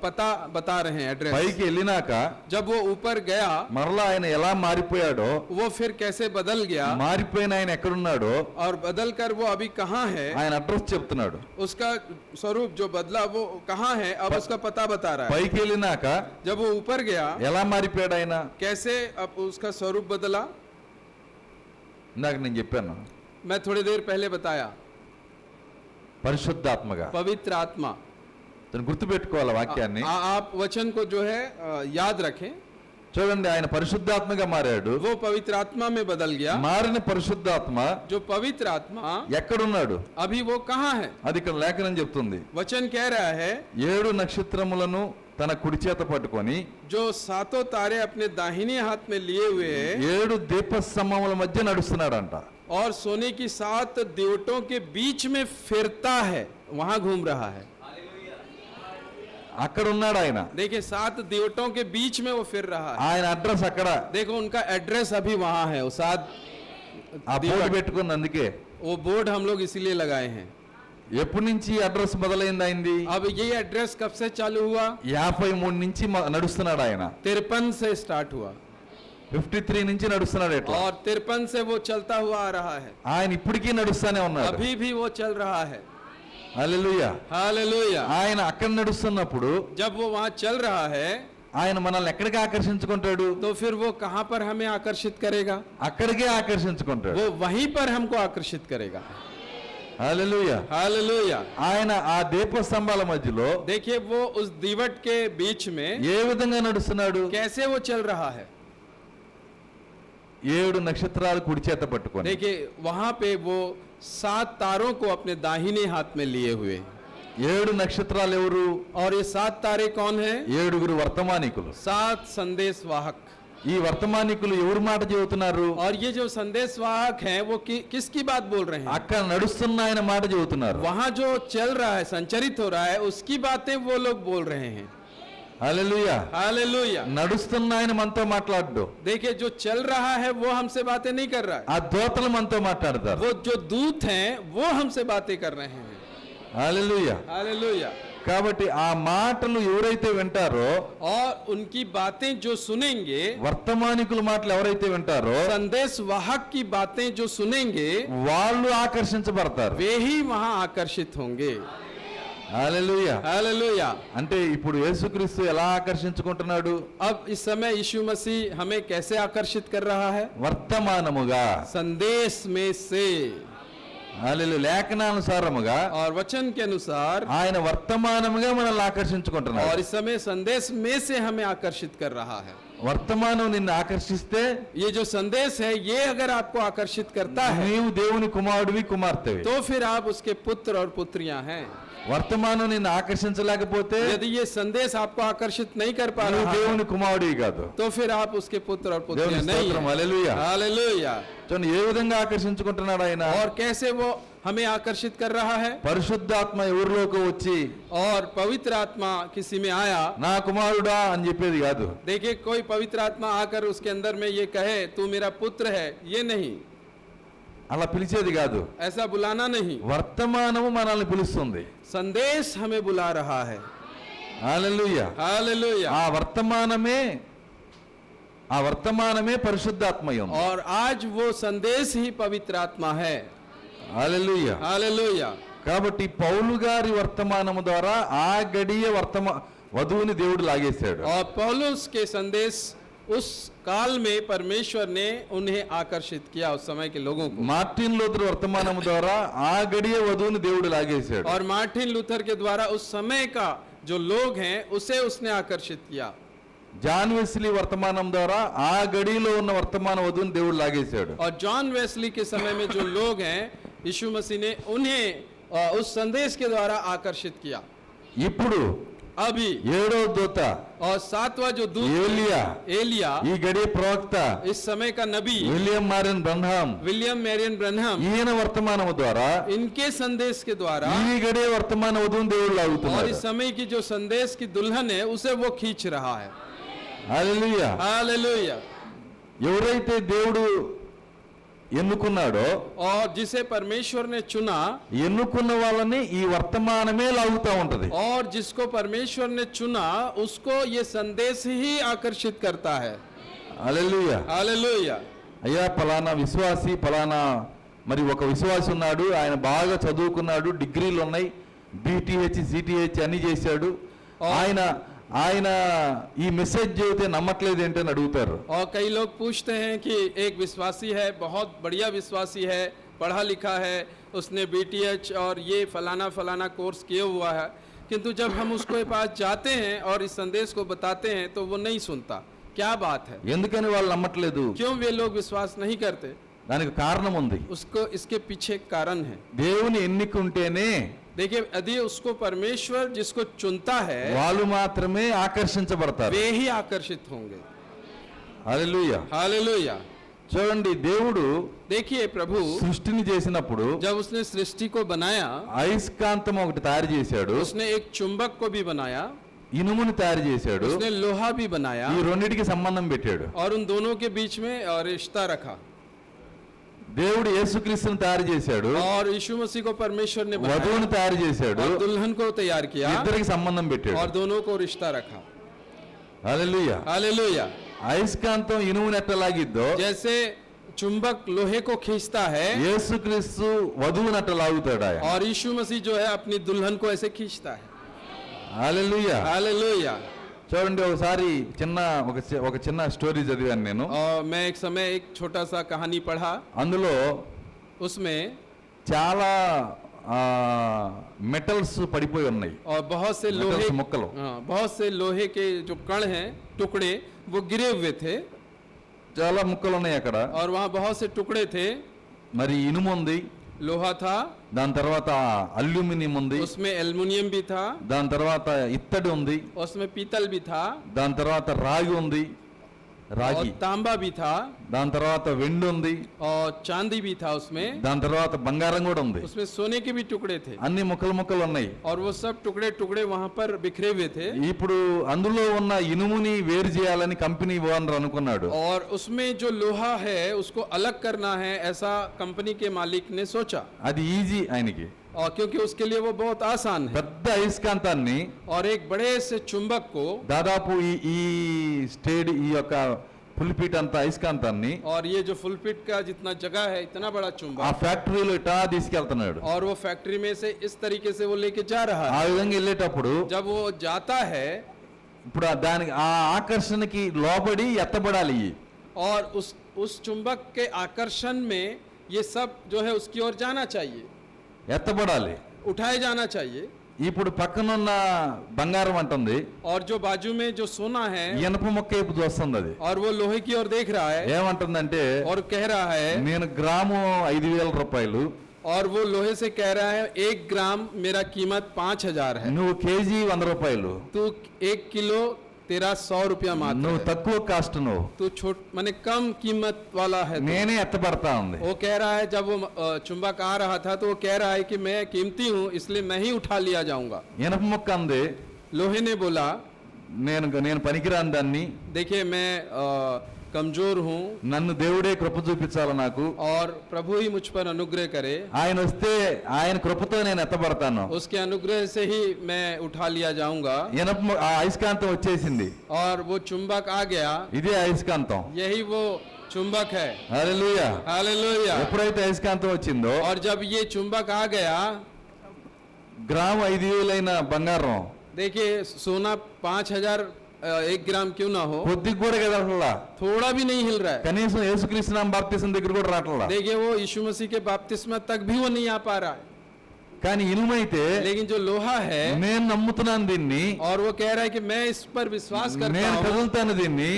पता बता रहे हैं, एड्रेस। పైకి వెళ్ళినాక जब वो ऊपर गया, మరలా ఆయన ఎలా మారిపోయాడో, वो फिर कैसे बदल गया, మారిపోయిన ఆయన ఎక్కడున్నాడో और बदल कर वो अभी कहाँ है, ఆయన అడ్రస్ చెప్తున్నాడు. उसका स्वरूप जो बदला वो कहाँ है, अब उसका पता बता रहा है। పైకి వెళ్ళినాక जब वो ऊपर गया, ఎలా మారిపోయాడు ఆయన? कैसे अब उसका स्वरूप बदला? ఇందాక నేను చెప్పాను, मैं थोड़ी देर पहले बताया, పరిశుద్ధాత్మగా. पवित्र आत्मा। దాన్ని గుర్తుపెట్టుకోవాలి వాక్యాన్ని. आप वचन को जो है याद रखें। చూడండి, ఆయన పరిశుద్ధాత్మగా మారాడు. वो पवित्र आत्मा में बदल गया। మారిన పరిశుద్ధాత్మ जो पवित्र आत्मा ఎక్కడున్నాడు? अभी वो कहाँ है? అది ఇక్కడ లేఖనం చెప్తుంది. वचन कह रहा है 7 నక్షత్రములను తన కుడి చేత పట్టుకొని जो सातों तारे अपने दाहिने हाथ में लिए हुए हैं 7 దీపస్తంభముల మధ్య నడుస్తున్నాడంట. और सोने की 7 दीवटों के बीच में फिरता है, वहां घूम रहा है। అక్కడ ఉన్నాడు ఆయన. देखिए 7 दीवटों के बीच में वो फिर रहा है। ఆయన అడ్రస్ అక్కడ. देखो उनका एड्रेस अभी वहां है, वो 7 ఆ బోర్డు పెట్టుకుంది. అందుకే वो बोर्ड हम लोग इसीलिए लगाए हैं। ఎప్పటి నుంచి అడ్రస్ మొదలైంది అయింది? अब ये एड्रेस कब से चालू हुआ? 53 నుంచి నడుస్తున్నాడు ఆయన. 53 से स्टार्ट हुआ 53 నుంచి నడుస్తున్నాడు. ఎట్లా? और 53 से वो चलता हुआ आ रहा है। ఆయన ఇప్పటికీ నడుస్తానే ఉన్నాడు. अभी भी वो चल रहा है। హల్లెలూయా. हालेलुया। ఆయన అక్కడ నడుస్తున్నప్పుడు जब वो वहां चल रहा है ఆయన మనల్ని ఎక్కడికి ఆకర్షించుకుంటాడు? तो फिर वो कहां पर हमें आकर्षित करेगा? అక్కడికే ఆకర్షించుకుంటాడు. वो वहीं पर हमको आकर्षित करेगा। హల్లెలూయా. हालेलुया। ఆయన ఆ దీపస్తంభాల మధ్యలో देखिए वो उस दीवट के बीच में ఏ విధంగా నడుస్తున్నాడు? कैसे वो चल रहा है। 7 నక్షత్రాలు కుడి చేత పట్టుకొని. देखिए वहां पे वो 7 तारों को अपने दाहिने हाथ में लिए हुए। 7 నక్షత్రాలు ఎవరు? और ये 7 तारे कौन हैं? 7 వర్తమానికులు. 7 संदेश वाहक। ఈ వర్తమానికులు ఎవరి మాట చెబుతున్నారు? और ये जो संदेश वाहक हैं वो किसकी बात बोल रहे हैं? అక్కడ నడుస్తున్న ఆయన మాట చెబుతున్నారు. वहां जो चल रहा है, संचरित हो रहा है, उसकी बातें वो लोग बोल रहे हैं। హల్లెలూయా. हालेलुया। నడుస్తున్న ఆయన మనతో మాట్లాడు. देखिए जो चल रहा है वो हमसे बातें नहीं कर रहा है। ఆ దూతలు మనతో మాట్లాడతారు. वो जो दूत हैं वो हमसे बातें कर रहे हैं। హల్లెలూయా. हालेलुया। కాబట్టి ఆ మాటలు ఎవరైతే వింటారో, और उनकी बातें जो सुनेंगे, వర్తమానికుల మాటలు ఎవరైతే వింటారో संदेश वाहक की बातें जो सुनेंगे, వాళ్ళు ఆకర్షించబడతారు. वे ही वहां आकर्षित होंगे। హల్లెలూయా. हालेलुया। అంటే ఇప్పుడు యేసుక్రీస్తు ఎలా ఆకర్షించుకుంటున్నాడు? अब इस समय यीशु मसीह हमें कैसे आकर्षित कर रहा है? వర్తమానముగా. संदेश में से। హల్లెలూయా. లేఖనానుసారముగా और वचन के अनुसार। ఆయన వర్తమానముగా మనల్ని ఆకర్షించుకుంటున్నాడు. और इस समय संदेश में से हमें आकर्षित कर रहा है। వర్తమానం నిన్ను ఆకర్షిస్తే ये जो संदेश है ये अगर आपको आकर्षित करता है నీవు దేవుని కుమారుడివి, కుమార్తెవి. तो फिर आप उसके पुत्र और पुत्रियां हैं। వర్తమానం నిన్ను ఆకర్షించలేకపోతే यदि ये संदेश आपको आकर्षित नहीं कर पा నువ్వు रहा है దేవుని కుమారుడివి కాదు. तो फिर आप उसके पुत्र और దేవుని पुत्रियां नहीं స్తోత్రం. हैं। హల్లెలూయా. हालेलुया। చూడండి ఏ విధంగా ఆకర్షించుకుంటున్నాడు ఆయన. और कैसे वो हमें आकर्षित कर रहा है? పరిశుద్ధాత్మ ఎవరిలోకి వచ్చి और पवित्र आत्मा किसी में आया। నా కుమారుడా అని చెప్పేది కాదు. देखिए कोई पवित्र आत्मा आकर उसके अंदर में ये कहे तू मेरा पुत्र है, ये नहीं, అలా పిలిచేది కాదు. ऐसा बुलाना नहीं। వర్తమానము మనల్ని పిలుస్తుంది. संदेश हमें बुला रहा है। హల్లెలూయా. हालेलुया। ఆ వర్తమానమే పరిశుద్ధాత్మయం. और आज वो संदेश ही पवित्र आत्मा है। హల్లెలూయా. हालेलुया। కాబట్టి పౌలు గారి వర్తమానము ద్వారా ఆ గడియ వధువుని దేవుడు లాగేశాడు. और पौलुस के संदेश उस काल में परमेश्वर ने उन्हें आकर्षित किया, उस समय के लोगों को। మార్టిన్ లూథర్ వర్తమానము ద్వారా ఆ గడియ వధువుని దేవుడు లాగేశాడు. और मार्टिन लूथर के द्वारा उस समय का जो लोग हैं उसे उसने आकर्षित किया। జాన్ వెస్లీ వర్తమానం ద్వారా ఆ గడిలో ఉన్న వర్తమాన వధువుని దేవుడు లాగేశాడు. और जॉन वेस्ली के समय में जो लोग हैं यीशु मसीह ने उन्हें उस संदेश के द्वारा आकर्षित किया। ఇప్పుడు अभी 7వ దూత और 7वां जो दूत एलिया, ఈ గడియ ప్రవక్త इस समय का नबी విలియం మారియన్ బ్రన్హామ్, विलियम मैरियन ब्रनहम, ఈయన వర్తమానము ద్వారా इनके संदेश के द्वारा ఈ గడియ వర్తమాన వధువుని దేవుడు और లాగుతున్నాడు. इस समय की जो संदेश की दुल्हन है उसे वो खींच रहा है। హల్లెలూయా. हालेलुया। ఎవరైతే దేవుడు ఎన్నుకున్నాడో, और जिसे परमेश्वर ने चुना, ఎన్నుకున్న వాళ్ళని ఈ వర్తమానమే లాగుతా ఉంటది. और जिसको परमेश्वर ने चुना उसको ये संदेश ही आकर्षित करता है। హల్లెలూయా. हालेलुया। అయ్యా పలానా విశ్వాసి, పలానా మరి ఒక విశ్వాసి ఉన్నాడు, ఆయన బాగా చదువుకున్నాడు, డిగ్రీలు ఉన్నాయి, బీటీహెచ్ సిటీహెచ్ అన్ని చేశాడు, ఆయన ఈ మెసేజ్ చెబితే నమ్మట్లేదు ఏంటని అడుగుతారు. और कई लोग पूछते हैं कि एक विश्वासी है, बहुत बढ़िया विश्वासी है, पढ़ा लिखा है, उसने बीटीएच और ये फलाना फलाना कोर्स किया हुआ है, किंतु जब हम उसके पास जाते हैं और इस संदेश को बताते हैं तो वो नहीं सुनता। क्या बात है? ఎందుకని వాళ్ళు నమ్మట్లేదు? क्यों वे लोग विश्वास नहीं करते? దానికి కారణం ఉంది. उसको इसके पीछे कारण है। దేవుని ఎన్నిక ఉంటేనే देखिए यदि उसको परमेश्वर जिसको चुनता है వాళ్ళు మాత్రమే ఆకర్షించబడతారు. वे ही आकर्षित होंगे। హల్లెలూయా. हालेलुया। చూడండి, దేవుడు देखिए प्रभु సృష్టిని చేసినప్పుడు जब उसने सृष्टि को बनाया అయస్కాంతం ఒకటి తయారు చేశాడు, उसने एक चुंबक को भी बनाया, ఇనుముని తయారు చేశాడు, उसने लोहा भी बनाया ఈ రెండిటికి సంబంధం పెట్టాడు. और उन दोनों के बीच में रिश्ता रखा। దేవుడు యేసుక్రీస్తుని తయారు చేశాడు, और यीशु मसीह को परमेश्वर ने बनाया వధువుని తయారు చేశాడు, और दुल्हन को तैयार किया ఇద్దరికి సంబంధం పెట్టాడు. और दोनों को रिश्ता रखा। హల్లెలూయా. हालेलुया। అయస్కాంతం ఇనుముని ఎట్టలాగిద్దో जैसे चुंबक लोहे को खींचता है యేసుక్రీస్తు వధువుని అట్ట లాగుతాడు ఆయన. और यीशु मसीह जो है अपनी दुल्हन को ऐसे खींचता है। హల్లెలూయా. हालेलुया। చూడండి, ఒకసారి ఒక చిన్న స్టోరీ చదివాను నేను. और मैं एक समय एक छोटा सा कहानी पढ़ा, అందులో उसमें చాలా మెటల్స్ పడిపోయి ఉన్నాయి, और बहुत से लोहे మెటల్స్ ముక్కలు. बहुत से लोहे के जो कण हैं टुकड़े वो गिरे हुए थे చాలా ముక్కలు ఉన్నాయి అక్కడ. और वहाँ बहुत से टुकड़े थे। మరి ఇనుము ఉంది, लोहा था, దాని తర్వాత అల్యూమినియం ఉంది, उसमें एल्युमिनियम भी था, దాని తర్వాత ఇత్తడి ఉంది, उसमें पीतल भी था, దాని తర్వాత రాగి ఉంది, और రాగి, तांबा भी था, దాని తర్వాత వెండి ఉంది, और चांदी भी था, उसमें దాని తర్వాత బంగారం కూడా ఉంది. उसमें सोने के भी टुकड़े थे అన్ని ముక్కలు ఉన్నాయి. और वो सब टुकड़े टुकड़े वहाँ पर बिखरे हुए थे। ఇప్పుడు అందులో ఉన్న ఇనుముని వేరు చేయాలని కంపెనీ ఓనర్ అనుకున్నాడు. और उसमें जो लोहा है उसको अलग करना है, ऐसा कंपनी के मालिक ने सोचा, అది ఈజీ ఆయనకి. और क्योंकि उसके लिए वो बहुत आसान है। పెద్ద అయస్కాంతాన్ని और एक बड़े से चुंबक को, దాదాపు ఈ స్టేడ్ ఈ యొక్క పులిపీట్ అంత అయస్కాంతాన్ని और ये जो फुलपिट का जितना जगह है इतना बड़ा ఆ चुंबक, ఫ్యాక్టరీలో ఇటా తీసుకెళ్తున్నాడు. और वो फैक्ट्री में से इस तरीके से वो लेके जा रहा ఆ है। విధంగా వెళ్ళేటప్పుడు जब वो जाता है ఇప్పుడు దానికి ఆ ఆకర్షణకి లోబడి ఎత్తబడాలి. और उस चुंबक के आकर्षण में ये सब जो है उसकी ओर जाना चाहिए, ఎత్తబడాలి. उठाए जाना चाहिए। ఇప్పుడు పక్కనున్న బంగారం అంటుంది, और जो बाजू में जो सोना है ఇనప మొక్క వైపు చూస్తుంది. అది और वो लोहे की ओर देख रहा है ఏమంటుందంటే, और कह रहा है, నేను గ్రాము 5,000 రూపాయలు, और वो लोहे से कह रहा है 1 ग्राम मेरा कीमत 5,000 है, నువ్వు కేజీ 100 రూపాయలు, तू 1 किलो तेरा 100 रुपया मात्र నువ్వు है, తక్కువ కాస్ట్, నువ్వు तू माने कम कीमत वाला है तू। నేనే ఎత్తబడతా ఉంది. वो कह रहा है, जब वो चुंबक आ रहा था तो वो कह रहा है कि मैं कीमती हूँ इसलिए मैं ही उठा लिया जाऊंगा। ఇనప మొక్క అంది, लोहे ने बोला, నేను పనికిరాని దాన్ని, देखिए मैं कमजोर हूँ నన్ను దేవుడే కృప చూపించాలి నాకు. और प्रभु ही मुझ पर अनुग्रह करे, ఆయన వస్తే ఆయన కృపతో నేను ఎత్తబడతాను. उसके अनुग्रह से ही मैं उठा लिया जाऊंगा। ఆ అయస్కాంతం వచ్చేసింది. और वो चुंबक आ गया, ఇదే అయస్కాంతం. यही वो चुंबक है। హల్లెలూయా. हालेलुया। ఎప్పుడైతే అయస్కాంతం వచ్చిందో, और जब ये चुंबक आ गया, గ్రాము 5,000 అయిన బంగారం देखिए सोना 5,000 1 ग्राम क्यों ना हो, కొద్దిగా కూడా కదలట్లా. थोड़ा भी नहीं हिल रहा है। కనీసం యేసుక్రీస్తు నామ బాప్తిసం దగ్గర కూడా రావట్లా. देखिए वो यीशु मसीह के बपतिस्मा तक भी वो नहीं आ पा रहा है। కానీ ఇనుమైతే, लेकिन जो लोहा है, నేను నమ్ముతున్నాను దీన్ని, और वो कह रहा है कि मैं इस पर विश्वास करता నేను हूँ, కదులుతాను దీన్ని.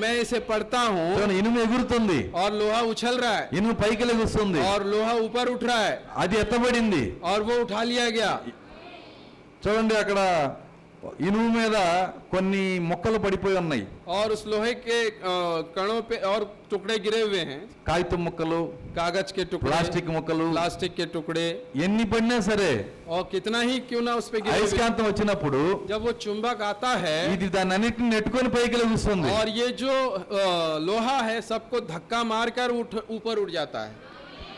मैं इसे पढ़ता हूँ, చూడండి, ఇనుము ఎగురుతుంది, और लोहा उछल रहा है, ఇనుము పైకి లెగుస్తుంది, और लोहा ऊपर उठ रहा है, అది ఎత్తబడింది. और वो उठा लिया गया। చూడండి, అక్కడ ఇనుము మీద కొన్ని మొక్కలు పడిపోయి ఉన్నాయి, और उस लोहे के कणों पे और टुकड़े गिरे हुए हैं, కాగితం ముక్కలు, कागज के टुकड़े, ప్లాస్టిక్ ముక్కలు, प्लास्टिक के टुकड़े, ఎన్ని పడినా సరే और कितना ही क्यों ना उस पे गिरे हुए। అయస్కాంతం వచ్చినప్పుడు जब वो चुंबक आता है ఇది దాన్ని అన్నిటిని నెట్టుకొని పైకి లెగుస్తుంది. और ये जो लोहा है सबको धक्का मारकर ऊपर उठ जाता है,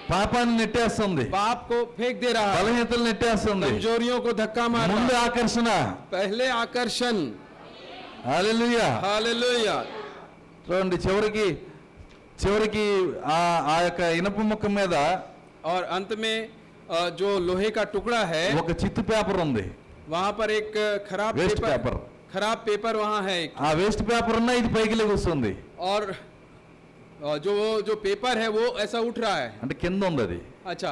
పాపాన్ని నెట్టేస్తుంది, पाप को फेंक दे रहा है, బలహీనతలు నెట్టేస్తుంది. कमजोरियों को धक्का मार ముందు रहा है। ఆకర్షణ. पहले आकर्षण। హల్లెలూయా. हालेलुया। చూడండి, చివరికి ఆ యొక్క ఇనప ముక్క మీద और अंत में जो लोहे का टुकड़ा है ఒక చిత్తు పేపర్ ఉంది, वहां पर एक వేస్ట్ పేపర్. खराब पेपर वहां है एक, ఆ వేస్ట్ పేపర్ ఉన్న ఇది పైకి లెగుస్తుంది. और जो पेपर है वो ऐसा उठ रहा है। అంటే కింద ఉంది అది. अच्छा,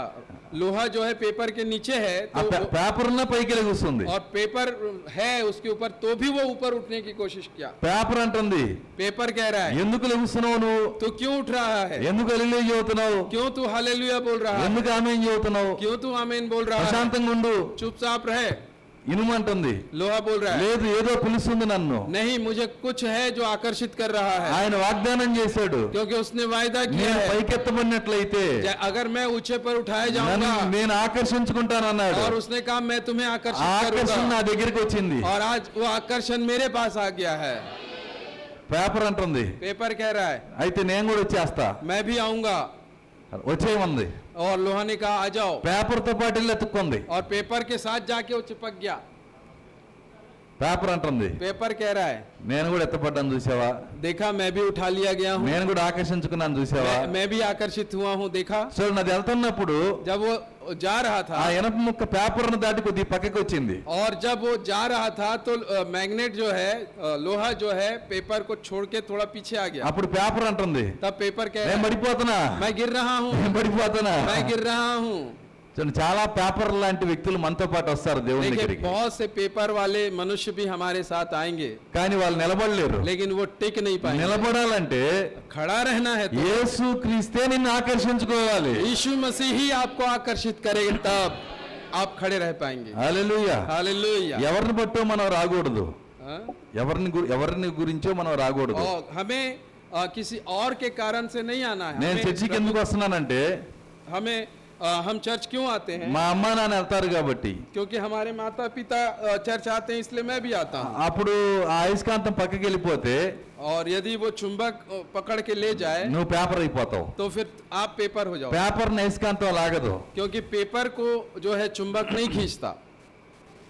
लोहा जो है पेपर के नीचे है ఆ तो పేపర్ ఉన్న పైకి లెగుస్తుంది. और पेपर है उसके ऊपर तो भी वो ऊपर उठने की कोशिश किया। పేపర్ అంటుంది, पेपर कह रहा है ఎందుకు లెగుస్తున్నావు నువ్వు, तो क्यों उठ रहा है, ఎందుకు హల్లెలూయా చెబుతున్నావు, क्यों तू हालेलुया बोल रहा है, ఎందుకు ఆమేన్ చెబుతున్నావు, क्यों तू आमीन बोल रहा है, ప్రశాంతంగా ఉండు, चुपचाप रहे। ఇనుమంటుంది. लोहा बोल रहा है లేదు, ఏదో పిలుస్తుంది నన్ను. नहीं, मुझे कुछ है जो आकर्षित कर रहा है, ఆయన వాగ్దానం చేశాడు, क्योंकि उसने वायदा किया నేను है పైకెత్తబడినట్లయితే अगर मैं ऊंचे पर उठाया నన్ను जाऊंगा, నేను ఆకర్షించుకుంటానన్నాడు. और उसने कहा मैं तुम्हें ఆ आकर्षित ఆకర్షణ करूंगा, నా దగ్గరికి వచ్చింది. और आज वो आकर्षण मेरे पास आ गया है। పేపర్ అంటుంది, पेपर कह रहा है అయితే నేను కూడా వచ్చేస్తా, मैं भी आऊंगा, వచ్చేయమంది. और लोहा ने कहा आ जाओ, పేపర్ తో పాటు వెళ్ళి ఎత్తుక్కుంది. और पेपर के साथ जाके वो चिपक गया। పేపర్ అంటుంది, पेपर कह रहा है నేను కూడా ఎత్తపడ్డాను చూసావా, देखा मैं भी उठा लिया गया हूँ, నేను కూడా ఆకర్షించుకున్నాను చూసావా. मैं भी आकर्षित हुआ हूँ, देखा। చూడండి, అది వెళ్తున్నప్పుడు जब वो जा रहा ఆ था ఇనప ముక్క పేపర్ ను దాటి కొద్ది పక్కకి వచ్చింది. और जब वो जा रहा था तो मैग्नेट जो है लोहा जो है पेपर को छोड़ के थोड़ा पीछे आ गया। అప్పుడు పేపర్ అంటుంది, तब पेपर कह रहा నేను है పడిపోతున్నా, मैं गिर रहा हूँ, నేను పడిపోతున్నా. मैं गिर रहा हूँ। చూడండి, చాలా పేపర్ లాంటి వ్యక్తులు మనతో పాటు వస్తారు దేవుని देखिए దగ్గరికి, बहुत से पेपर वाले मनुष्य भी हमारे साथ आएंगे, కానీ వాళ్ళు నిలబడలేరు. लेकिन वो टिक नहीं पाएंगे। నిలబడాలంటే खड़ा रहना है तो యేసు క్రీస్తే నిన్ను ఆకర్షించుకోవాలి. यीशु मसीह ही आपको आकर्षित करेगा, तब आप खड़े रह पाएंगे। హల్లెలూయా. हालेलुया। ఎవరిని బట్టో మనం రాకూడదు, हाँ? ఎవరిని గురించో మనం రాకూడదు. और हमें किसी और के कारण से नहीं आना है। నేను చర్చికి ఎందుకు వస్తున్నానంటే हम चर्च क्यों आते हैं? మా అమ్మ నాన్న వెళ్తారు కాబట్టి. क्योंकि हमारे माता पिता चर्च आते हैं, इसलिए मैं भी आता हूँ। అప్పుడు ఆ అయస్కాంతం పక్కకి వెళ్ళిపోతే और यदि वो चुंबक पकड़ के ले जाए నువ్వు పేపర్ అయిపోతావు. तो फिर आप पेपर हो जाओ, పేపర్ అయస్కాంతం లాగదు. क्योंकि पेपर को जो है चुंबक नहीं खींचता।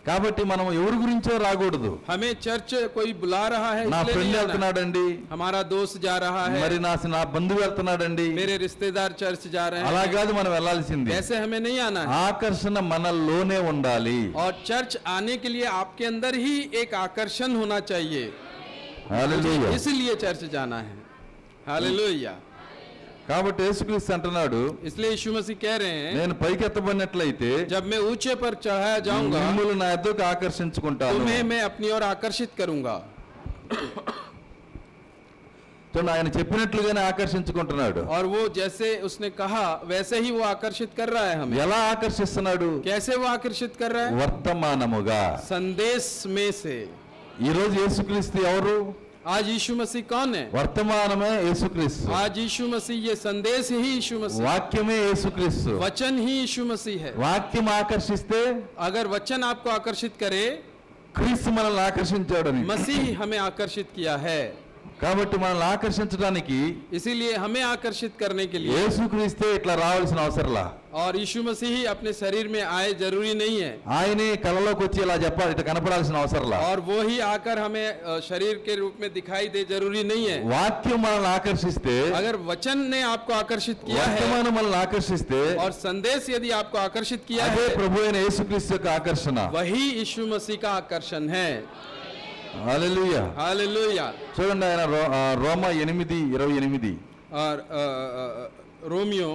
కాబట్టి మనం ఎవరి గురించో రాకూడదు. हमें चर्च कोई बुला रहा है నా इसलिए ఫ్రెండ్ नहीं आना है। వెళ్తున్నాడండి, हमारा दोस्त जा रहा है, మరి నా బంధువు వెళ్తున్నాడండి, मेरे रिश्तेदार चर्च जा रहे అలా हैं, కాదు మనం వెళ్ళాల్సింది. ऐसे हमें नहीं आना है। ఆకర్షణ మనలోనే ఉండాలి. और चर्च आने के लिए आपके अंदर ही एक आकर्षण होना चाहिए, హల్లెలూయా. इसलिए चर्च जाना है। हालेलुया। కాబట్టి యేసుక్రీస్తు అంటున్నాడు, इसलिए यीशु मसीह कह रहे हैं నేను పైకెత్తబడినట్లయితే जब मैं ऊंचे पर चढ़ाया जाऊंगा మిమ్మల్ని నా ఎద్దకు ఆకర్షించుకుంటాను. तुम्हें मैं अपनी ओर आकर्षित करूंगा। చూడండి, ఆయన చెప్పినట్లుగానే ఆకర్షించుకుంటున్నాడు. और वो जैसे उसने कहा वैसे ही वो आकर्षित कर रहा है हमें। ఎలా ఆకర్షిస్తున్నాడు? कैसे वो आकर्षित कर रहा है? వర్తమానముగా. संदेश में से। ఈ రోజు యేసుక్రీస్తు ఎవరు? आज यीशु मसीह कौन है? వర్తమానమే యేసుక్రీస్తు. आज यीशु मसीह, ये संदेश ही यीशु मसीह, వాక్యమే యేసుక్రీస్తు. वचन ही यीशु मसीह है। వాక్యం ఆకర్షిస్తే अगर वचन आपको आकर्षित करे, క్రీస్తు మనల్ని ఆకర్షించాడని. मसीह हमें आकर्षित किया है, కాబట్టి మనల్ని ఆకర్షించడానికి इसीलिए हमें आकर्षित करने के लिए। యేసుక్రీస్తే ఇట్లా రావాల్సిన అవసరంలా. और यीशु मसीह ही अपने शरीर में आए जरूरी नहीं है, ఆయనే కళలోకి వచ్చి ఇలా చెప్పాలి, ఇట్లా కనపడాల్సిన అవసరంలా. और वो ही आकर हमें शरीर के रूप में दिखाई दे जरूरी नहीं है। వాక్యం మనల్ని ఆకర్షిస్తే, अगर वचन ने आपको आकर्षित किया है వర్తమానం మనల్ని ఆకర్షిస్తే, और संदेश यदि आपको आकर्षित किया అదే है, ప్రభు అయిన యేసుక్రీస్తు యొక్క ఆకర్షణ. वही यीशु मसीह का आकर्षण है। హల్లెలూయా. हालेलुया। చూడండి, ఆయన రోమా 8:28. और रोमियो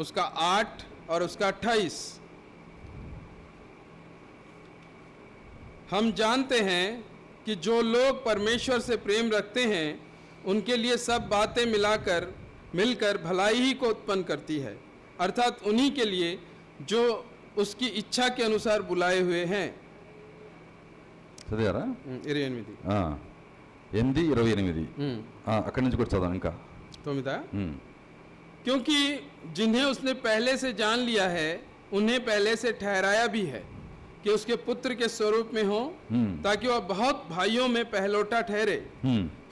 उसका 8 और उसका 28। हम जानते हैं कि जो लोग परमेश्वर से प्रेम रखते हैं उनके लिए सब बातें मिलकर भलाई ही को उत्पन्न करती है, अर्थात उन्हीं के लिए जो उसकी इच्छा के अनुसार बुलाए हुए हैं। చదివారా? 28। 8:28. అక్కడి నుంచి కూడా చదవండి ఇంకా. तो क्योंकि जिन्हें उसने पहले से जान लिया है उन्हें पहले से ठहराया भी है कि उसके पुत्र के स्वरूप में हो, ताकि वह बहुत भाइयों में पहलौठा ठहरे।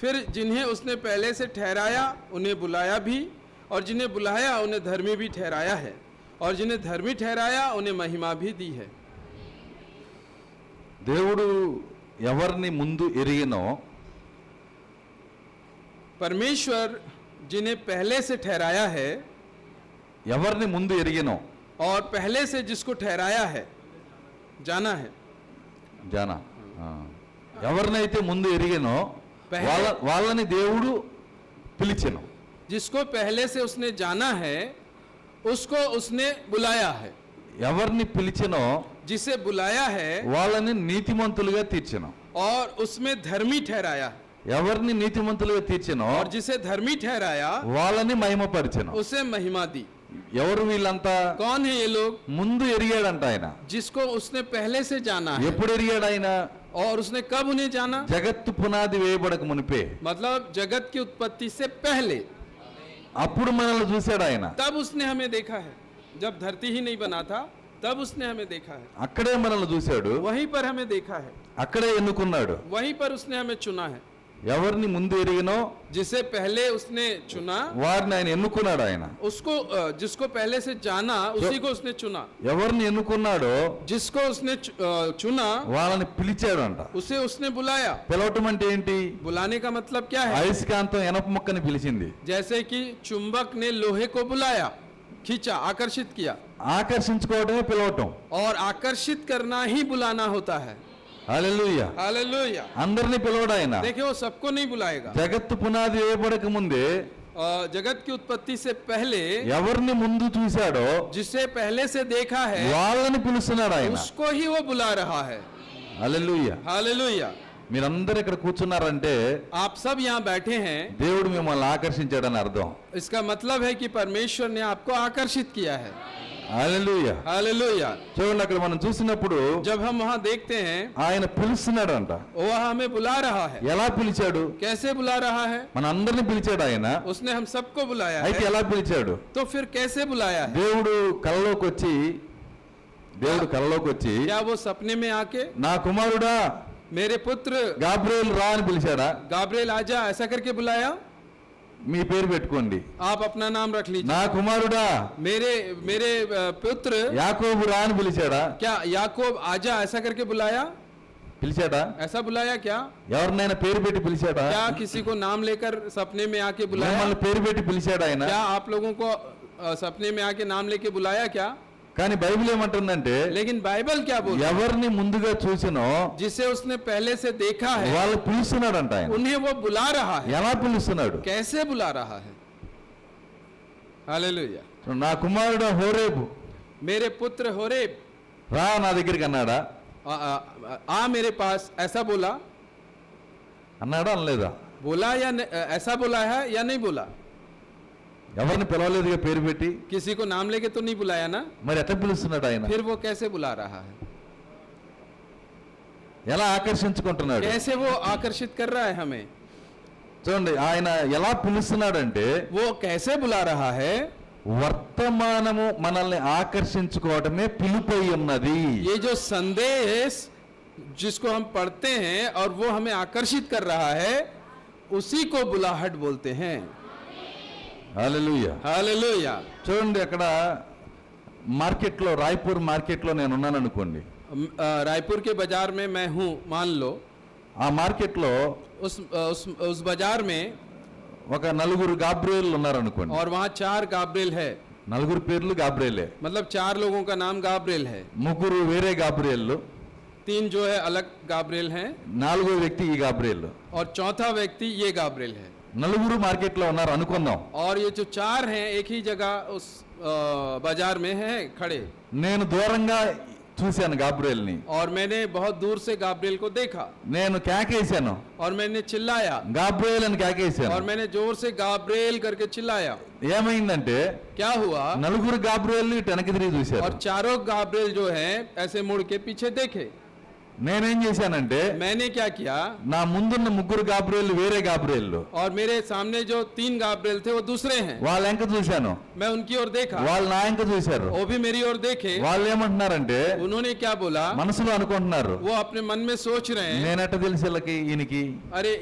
फिर जिन्हें उसने पहले से ठहराया उन्हें बुलाया भी, और जिन्हें बुलाया उन्हें धर्मी भी ठहराया है, और जिन्हें धर्मी ठहराया उन्हें महिमा भी दी है। దేవుడు ఎవరిని ముందు ఎరిగినో, परमेश्वर जिन्हें पहले से ठहराया है, ఎవరిని ముందు ఎరిగినో, और पहले से जिसको ठहराया है, जाना है, జానా, ఎవరినైతే ముందు ఎరిగినో వాళ్ళని దేవుడు పిలిచెను. जिसको पहले से उसने जाना है उसको उसने बुलाया है, ఎవరిని పిలిచినో जिसे बुलाया है వాళ్ళని నీతిమంతులుగా తీర్చెను. और उसमें धर्मी ठहराया, ఎవరిని నీతిమంతులుగా తీర్చెనో और जिसे धर्मी ठहराया వాళ్ళని మహిమపరిచెను. उसे महिमा दी। ఎవరు వీళ్ళంతా? कौन है ये लोग? ముందు ఎరిగాడంట ఆయన. जिसको उसने पहले से जाना है। ఎప్పుడు ఎరిగాడు ఆయన? और उसने कब उन्हें जाना? జగత్తు పునాది వేయబడక మునిపే. मतलब जगत की उत्पत्ति से पहले। అప్పుడు మనల్ని చూశాడు ఆయన. तब उसने हमें देखा है, जब धरती ही नहीं बना था तब उसने हमें देखा है, అక్కడే మనల్ని చూశాడు, वहीं पर हमें देखा है, అక్కడే ఎన్నుకున్నాడు. वहीं पर उसने हमें चुना है। ఎవరిని ముందు ఎరిగినో जिसे पहले उसने चुना వారిని ఆయన ఎన్నుకున్నాడు ఆయన. उसको जिसको पहले से जाना उसी को उसने चुना। ఎవరిని ఎన్నుకున్నాడో जिसको उसने चुना వాళ్ళని పిలిచాడు అంట. उसे उसने बुलाया। పిలవటం అంటే ఏంటి? बुलाने का मतलब क्या है? అయస్కాంతం ఎనప మొక్కని పిలిచింది. जैसे कि चुंबक ने लोहे को बुलाया, खींचा, आकर्षित किया। ఆకర్షించుకోవడమే పిలవటం. और आकर्षित करना ही बुलाना होता है। హల్లెలూయా. हालेलुया। అందరినీ పిలవడు ఆయన. देखिए वो सबको नहीं बुलाएगा। జగత్తు పునాది వేయబడక ముందే जगत की उत्पत्ति से पहले ఎవరిని ముందు చూశాడో जिसे पहले से देखा है వాళ్ళని పిలుస్తున్నాడు ఆయన. उसको ही वो बुला रहा है। హల్లెలూయా. हालेलुया। మీరందరూ ఇక్కడ కూర్చున్నారంటే आप सब यहाँ बैठे हैं, దేవుడు మిమ్మల్ని ఆకర్షించాడని అర్థం. इसका मतलब है कि परमेश्वर ने आपको आकर्षित किया है। హల్లెలూయా. हालेलुया। చూడండి అక్కడ మనం చూసినప్పుడు जब हम वहाँ देखते हैं ఆయన పిలుస్తున్నాడు అంట. वो हमें बुला रहा है। ఎలా పిలిచాడు? कैसे बुला रहा है? మన అందరిని పిలిచాడు ఆయన. उसने हम सबको बुलाया అయితే है। ఎలా పిలిచాడు? तो फिर कैसे बुलाया है? దేవుడు కలలోకి వచ్చి क्या वो सपने में आके నా కుమారుడా मेरे पुत्र గాబ్రియేల్ రా అని పిలిచాడా? गाब्रिएल आजा ऐसा करके बुलाया? మీ పేరు పెట్టుకోండి. आप अपना नाम रख लीजिए। నా కుమారుడా मेरे मेरे पुत्र యాకోబు రా అని పిలిచాడా? क्या याकूब आजा ऐसा करके बुलाया? పిలిచాడా? ऐसा बुलाया क्या? ఎవరినైనా పేరు పెట్టి పిలిచాడా? क्या किसी को नाम लेकर सपने में आके बुलाया? మిమ్మల్ని పేరు పెట్టి పిలిచాడా ఆయన? क्या आप लोगों को सपने में आके नाम लेके बुलाया क्या? కానీ బైబిల్ ఏమంటుందంటే लेकिन बाइबल क्या बोलती है? ఎవరిని ముందుగా చూసినో जिसे उसने पहले से देखा है వాళ్ళు పిలుస్తున్నాడంట ఆయన. उन्हें वो बुला रहा है। ఎలా పిలుస్తున్నాడు? कैसे बुला रहा है? हालेलुया। నా కుమారుడు హోరేబు मेरे पुत्र होरेब రా నా దగ్గరికి అన్నాడా? आ मेरे पास ऐसा बोला? అన్నాడా అనలేదా? बोला या ऐसा बोला है या नहीं बोला? ఎవరిని పిలవలేదుగా పేరు పెట్టి. किसी को नाम लेके तो नहीं बुलाया ना? మరి ఎట్లా పిలుస్తున్నాడు ఆయన? फिर वो कैसे बुला रहा है? ఎలా ఆకర్షించుకుంటున్నాడు? कैसे वो आकर्षित कर रहा है हमें? చూడండి ఆయన ఎలా పిలుస్తున్నాడంటే वो कैसे बुला रहा है? వర్తమానము మనల్ని ఆకర్షించుకోవడమే పిలుపై ఉన్నది. ये जो संदेश जिसको हम पढ़ते हैं और वो हमें आकर्षित कर रहा है उसी को बुलाहट बोलते हैं। హల్లెలూయా. हालेलुया। చూడండి అక్కడ మార్కెట్లో రాయ్పూర్ మార్కెట్లో నేను ఉన్నాను అనుకోండి. रायपुर के बाजार में मैं हूँ मान लो। ఆ మార్కెట్లో उस बाजार में ఒక నలుగురు గాబ్రియేల్ ఉన్నారు అనుకోండి. और वहाँ 4 गाब्रिएल है। నలుగురు పేర్లు గాబ్రియేలే. मतलब 4 लोगों का नाम गाब्रिएल है। ముగ్గురు వేరే గాబ్రియేల్, 3 जो है अलग गाब्रिएल हैं నాలుగో వ్యక్తి ఈ గాబ్రియేల్. और चौथा व्यक्ति ये गाब्रिएल है। నలుగురు మార్కెట్లో ఉన్నారు అనుకుందాం. और ये जो 4 हैं एक ही जगह उस बाजार में हैं खड़े। నేను దూరంగా చూశాను గాబ్రియేల్ని. और मैंने बहुत दूर से गाब्रिएल को देखा నేను కేకేశాను, और मैंने चिल्लाया గాబ్రియేల్ అని కేకేశాను. और मैंने जोर से गाब्रिएल करके चिल्लाया। ఏమైందంటే क्या हुआ? నలుగురు గాబ్రియేల్ ఇటు వెనక్కి తిరిగి చూశారు. और चारों गाब्रिएल जो हैं ऐसे मुड़ के पीछे देखे। నేనేం చేశానంటే मैंने क्या किया? నా ముందున్న ముగ్గురు గాబ్రియేల్ వేరే గాబ్రియేల్, और मेरे सामने जो 3 गाब्रिएल थे वो दूसरे हैं। వాళ్ళ వెంక చూశాను, मैं उनकी ओर देखा, వాళ్ళు నా వెంక చూశారు. वो भी मेरी ओर देखे। వాళ్ళు ఏమంటున్నారంటే उन्होंने क्या बोला? మనసులో అనుకుంటున్నారు, वो अपने मन में सोच रहे हैं నేనెట్ట తెలిసి వీళ్ళకి ఈయనకి अरे